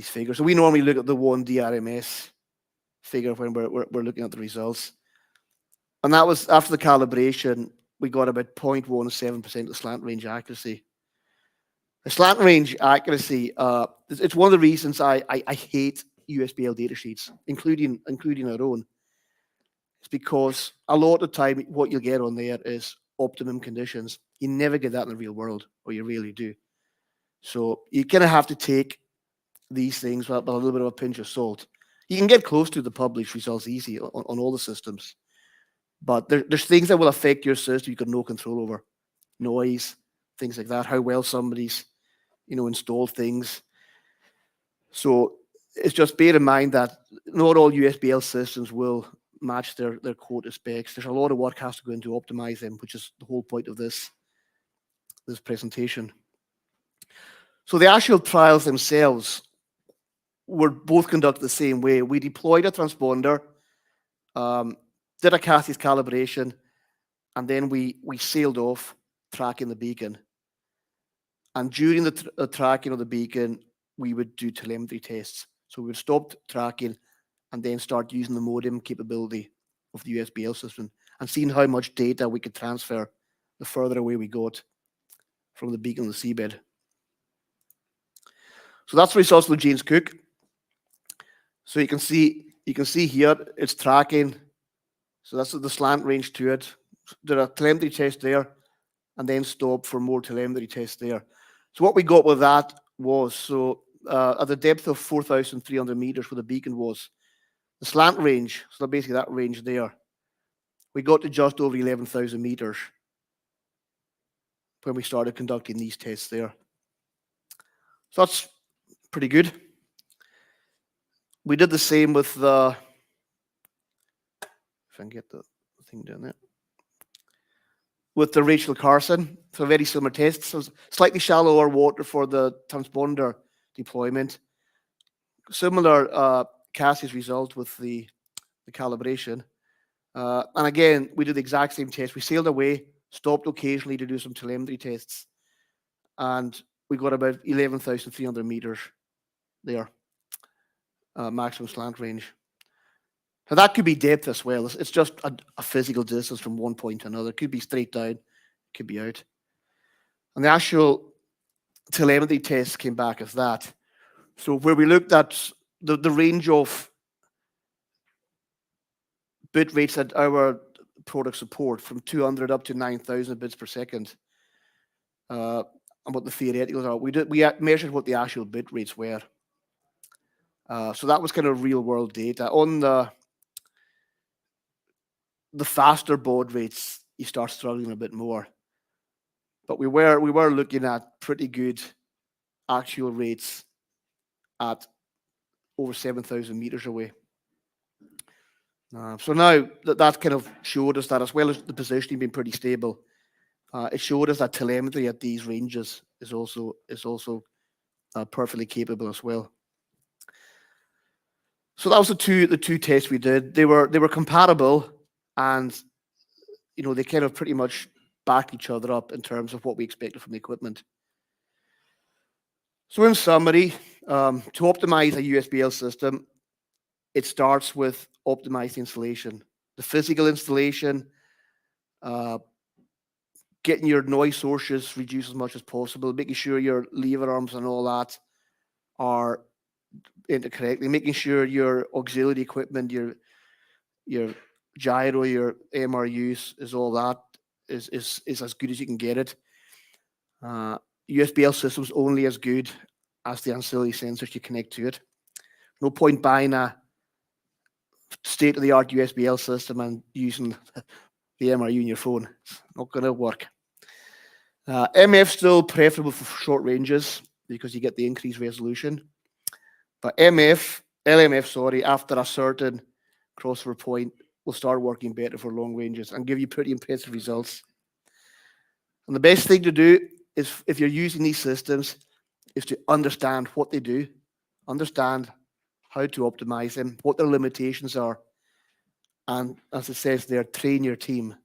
figures. So we normally look at the 1 DRMS figure when we're looking at the results. And that was after the calibration, we got about 0.17% of slant range accuracy. The slant range accuracy, it's one of the reasons I hate USBL datasheets, including our own. It's because a lot of the time what you'll get on there is optimum conditions. You never get that in the real world, or you really do. So you kind of have to take these things with a little bit of a pinch of salt. You can get close to the published results easy on all the systems, but there's things that will affect your system you got no control over. Noise, things like that, how well somebody's installed things. So it's just bear in mind that not all USBL systems will match their quota specs. There's a lot of work has to go into optimize them, which is the whole point of this presentation. So the actual trials themselves were both conducted the same way. We deployed a transponder, did a Cassius calibration, and then we sailed off tracking the beacon. And during the tracking of the beacon, we would do telemetry tests. So we would stop tracking and then start using the modem capability of the USBL system and seeing how much data we could transfer the further away we got from the beacon on the seabed. So that's the results of the James Cook. So you can see here it's tracking. So that's the slant range to it. There are telemetry tests there, and then stop for more telemetry tests there. So what we got with that was, so at the depth of 4,300 meters where the beacon was, the slant range, so basically that range there, we got to just over 11,000 meters when we started conducting these tests there. So that's pretty good. We did the same with the, if I can get the thing down there, with the Rachel Carson. So very similar tests. So slightly shallower water for the transponder deployment. Similar Cassie's result with the calibration. And again, we did the exact same test. We sailed away, stopped occasionally to do some telemetry tests, and we got about 11,300 meters there, maximum slant range. Now that could be depth as well. It's just a physical distance from one point to another. It could be straight down, it could be out. And the actual telemetry test came back as that. So where we looked at the range of bit rates that our product support, from 200 up to 9,000 bits per second, and what the theoreticals are. We measured what the actual bit rates were. So that was kind of real world data. On the faster baud rates, you start struggling a bit more. But we were looking at pretty good actual rates at over 7,000 meters away. So now that kind of showed us that, as well as the positioning being pretty stable, it showed us that telemetry at these ranges is also perfectly capable as well. So that was the two tests we did. They were compatible, and they kind of pretty much backed each other up in terms of what we expected from the equipment. So in summary, to optimize a USBL system, it starts with optimized installation, the physical installation, getting your noise sources reduced as much as possible, making sure your lever arms and all that are into correctly, making sure your auxiliary equipment, your gyro, your MRUs, is all that is as good as you can get it. USBL systems only as good as the ancillary sensors you connect to it. No point buying a state-of-the-art USBL system and using the MRU in your phone. It's not going to work. MF still preferable for short ranges because you get the increased resolution. But LMF, after a certain crossover point, will start working better for long ranges and give you pretty impressive results. And the best thing to do is, if you're using these systems, is to understand what they do, understand how to optimize them, what their limitations are, and as it says there, train your team.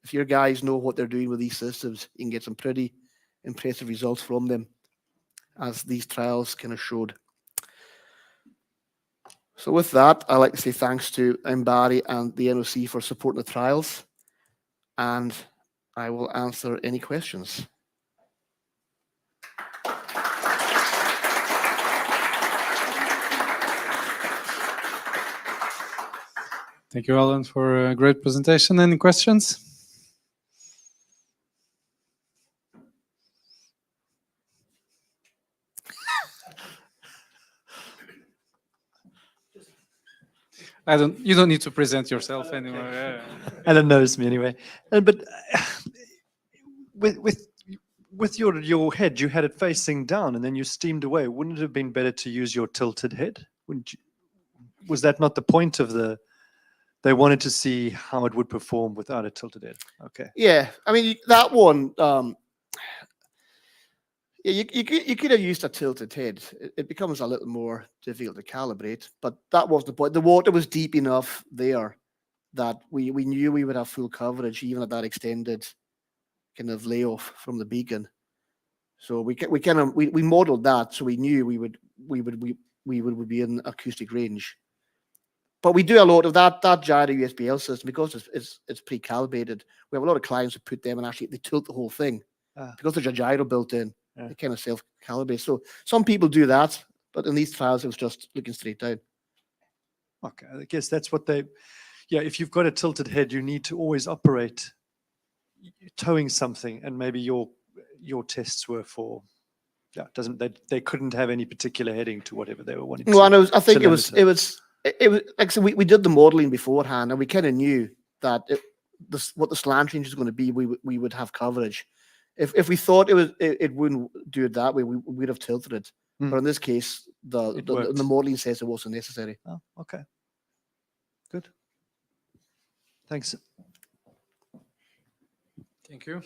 If your guys know what they're doing with these systems, you can get some pretty impressive results from them, as these trials kind of showed. So with that, I'd like to say thanks to Barry and the NOC for supporting the trials, and I will answer any questions. Thank you, Alan, for a great presentation. Any questions? You don't need to present yourself anymore. Yeah. Alan knows me anyway. But with your head, you had it facing down, and then you steamed away. Wouldn't it have been better to use your tilted head? Was that not the point of they wanted to see how it would perform without a tilted head? Okay. Yeah, I mean, that one, you could have used a tilted head. It becomes a little more difficult to calibrate, but that was the point. The water was deep enough there that we knew we would have full coverage even at that extended kind of layoff from the beacon. So we modeled that, so we knew we would be in acoustic range. But we do a lot of that gyro USBL system, because it's pre-calibrated. We have a lot of clients who put them and actually they tilt the whole thing because there's a gyro built in. Yeah. It kind of self-calibrates. So some people do that, but in these trials it was just looking straight down. Okay, I guess that's what if you've got a tilted head, you need to always operate towing something, and maybe your tests were for Yeah, doesn't they couldn't have any particular heading to whatever they were wanting Well, to. I think to it was limit like I said, we did the modeling beforehand, and we kind of knew that what the slant range was going to be. We would have coverage. If we thought it wouldn't do it that way, we'd have tilted it. But in this case, the modeling says it wasn't necessary. Oh, okay. Good. Thanks. Thank you.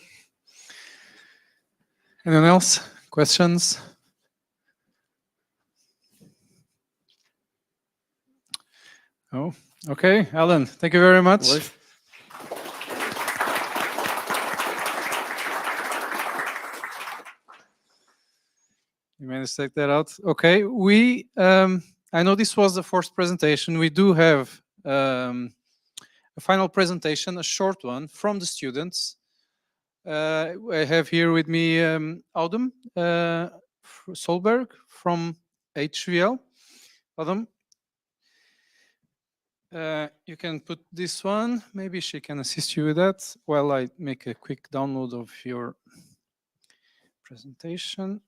Anyone else? Questions? Oh, okay. Alan, thank you very much. You managed to take that out. Okay, I know this was the first presentation. We do have a final presentation, a short one from the students. I have here with me Audum Solberg from HVL. Audum, you can put this one. Maybe she can assist you with that while I make a quick download of your presentation.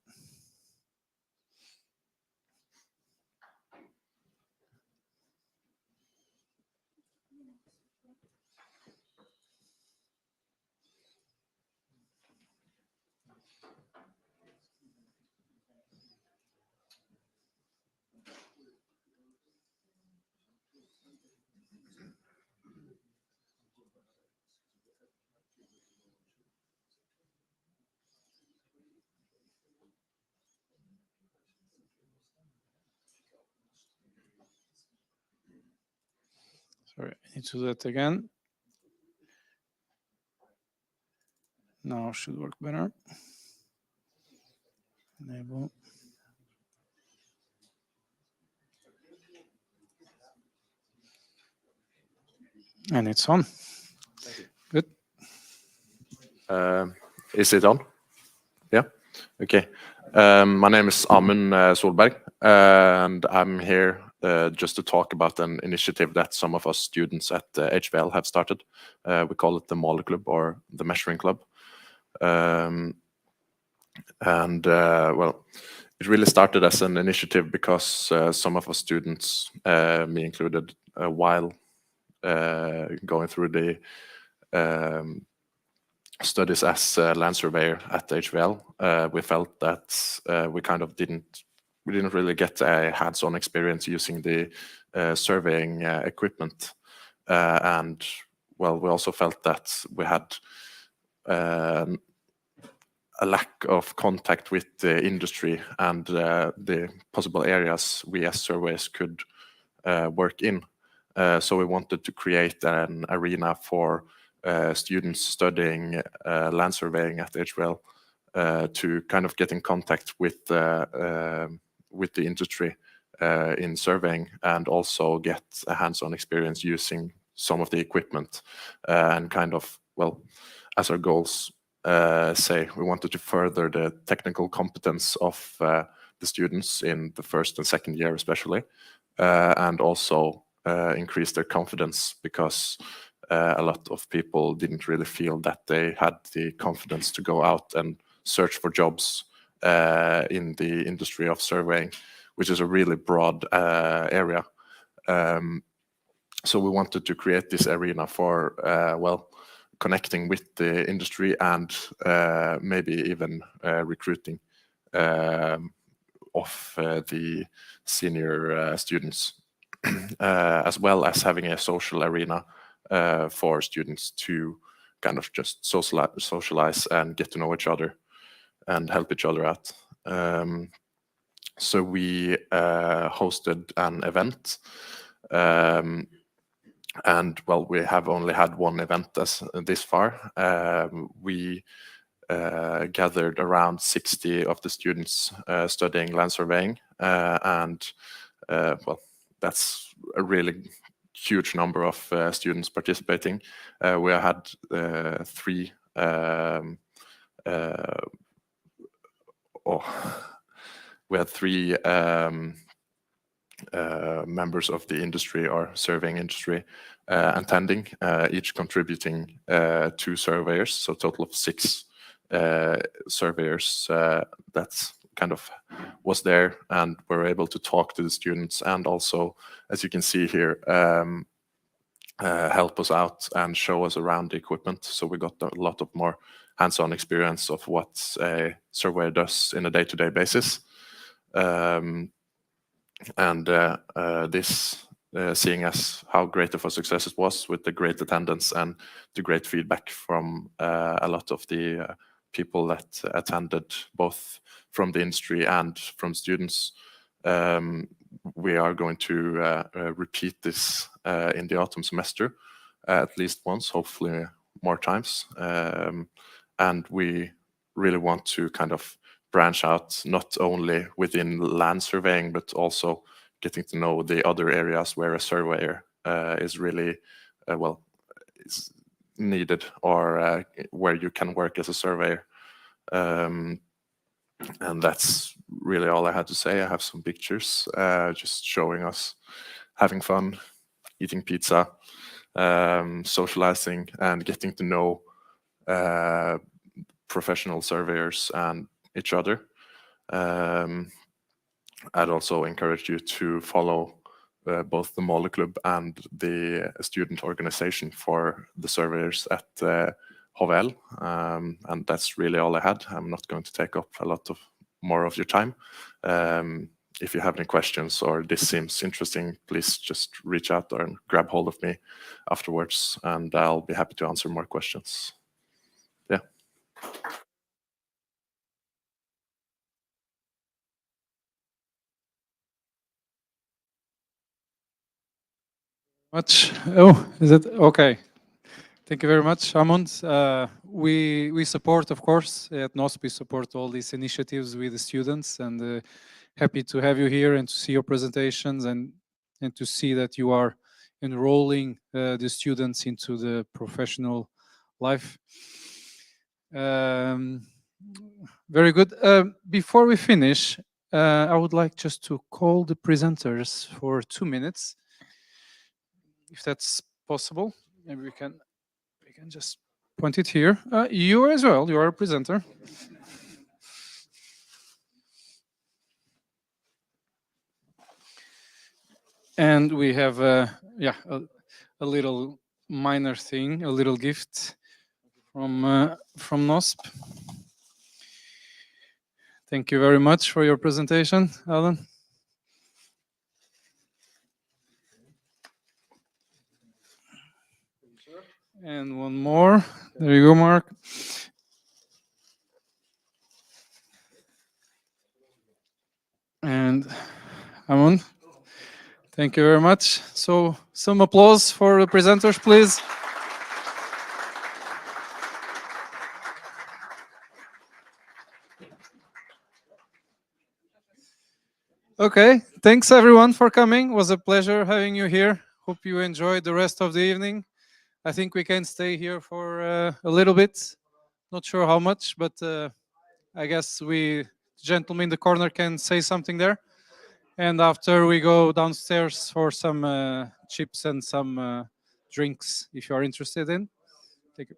Sorry, I need to do that again. Now should work better. Enable. And it's on. Good. Is it on? Yeah. Okay. My name is Amund Solberg, and I'm here just to talk about an initiative that some of us students at HVL have started. We call it the Måler Club, or the Measuring Club. Well, it really started as an initiative because some of us students, me included, while going through the studies as land surveyor at HVL, we felt that we kind of didn't really get a hands-on experience using the surveying equipment, and well, we also felt that we had a lack of contact with the industry and the possible areas we as surveyors could work in. So we wanted to create an arena for students studying land surveying at HVL to kind of get in contact with the industry in surveying, and also get a hands-on experience using some of the equipment, and kind of, well, as our goals say, we wanted to further the technical competence of the students in the first and second year especially, and also increase their confidence, because a lot of people didn't really feel that they had the confidence to go out and search for jobs in the industry of surveying, which is a really broad area. So we wanted to create this arena for, well, connecting with the industry and maybe even recruiting of the senior students, as well as having a social arena for students to kind of just socialize and get to know each other and help each other out. So we hosted an event, and well, we have only had one event this far. We gathered around 60 of the students studying land surveying, and well, that's a really huge number of students participating. We had three members of the industry or surveying industry attending, each contributing 2 surveyors, so total of 6 surveyors that kind of was there and were able to talk to the students, and also, as you can see here, help us out and show us around the equipment. So we got a lot of more hands-on experience of what a surveyor does in a day-to-day basis. This seeing as how great of a success it was with the great attendance and the great feedback from a lot of the people that attended, both from the industry and from students. We are going to repeat this in the autumn semester at least once, hopefully more times. And we really want to kind of branch out, not only within land surveying, but also getting to know the other areas where a surveyor is really, is needed, or where you can work as a surveyor. And that's really all I had to say. I have some pictures just showing us having fun, eating pizza, socializing, and getting to know professional surveyors and each other. I'd also encourage you to follow both the Måle Club and the student organization for the surveyors at HVL. And that's really all I had. I'm not going to take up a lot more of your time. If you have any questions or this seems interesting, please just reach out or grab hold of me afterwards, and I'll be happy to answer more questions. Yeah. Much. Oh, is it okay? Thank you very much, Amund. We support, of course, at NOSP, we support all these initiatives with the students, and happy to have you here and to see your presentations, and to see that you are enrolling the students into the professional life. Very good. Before we finish, I would like just to call the presenters for 2 minutes, if that's possible. Maybe we can just point it here. You as well, you are a presenter. And we have a little minor thing, a little gift from NOSP. Thank you very much for your presentation, Alan. And one more. There you go, Mark. And Amund, thank you very much. So some applause for the presenters, please. Okay, thanks everyone for coming. It was a pleasure having you here. Hope you enjoyed the rest of the evening. I think we can stay here for a little bit. Not sure how much, but I guess we gentlemen in the corner can say something there. And after we go downstairs for some chips and some drinks, if you are interested in. Thank you.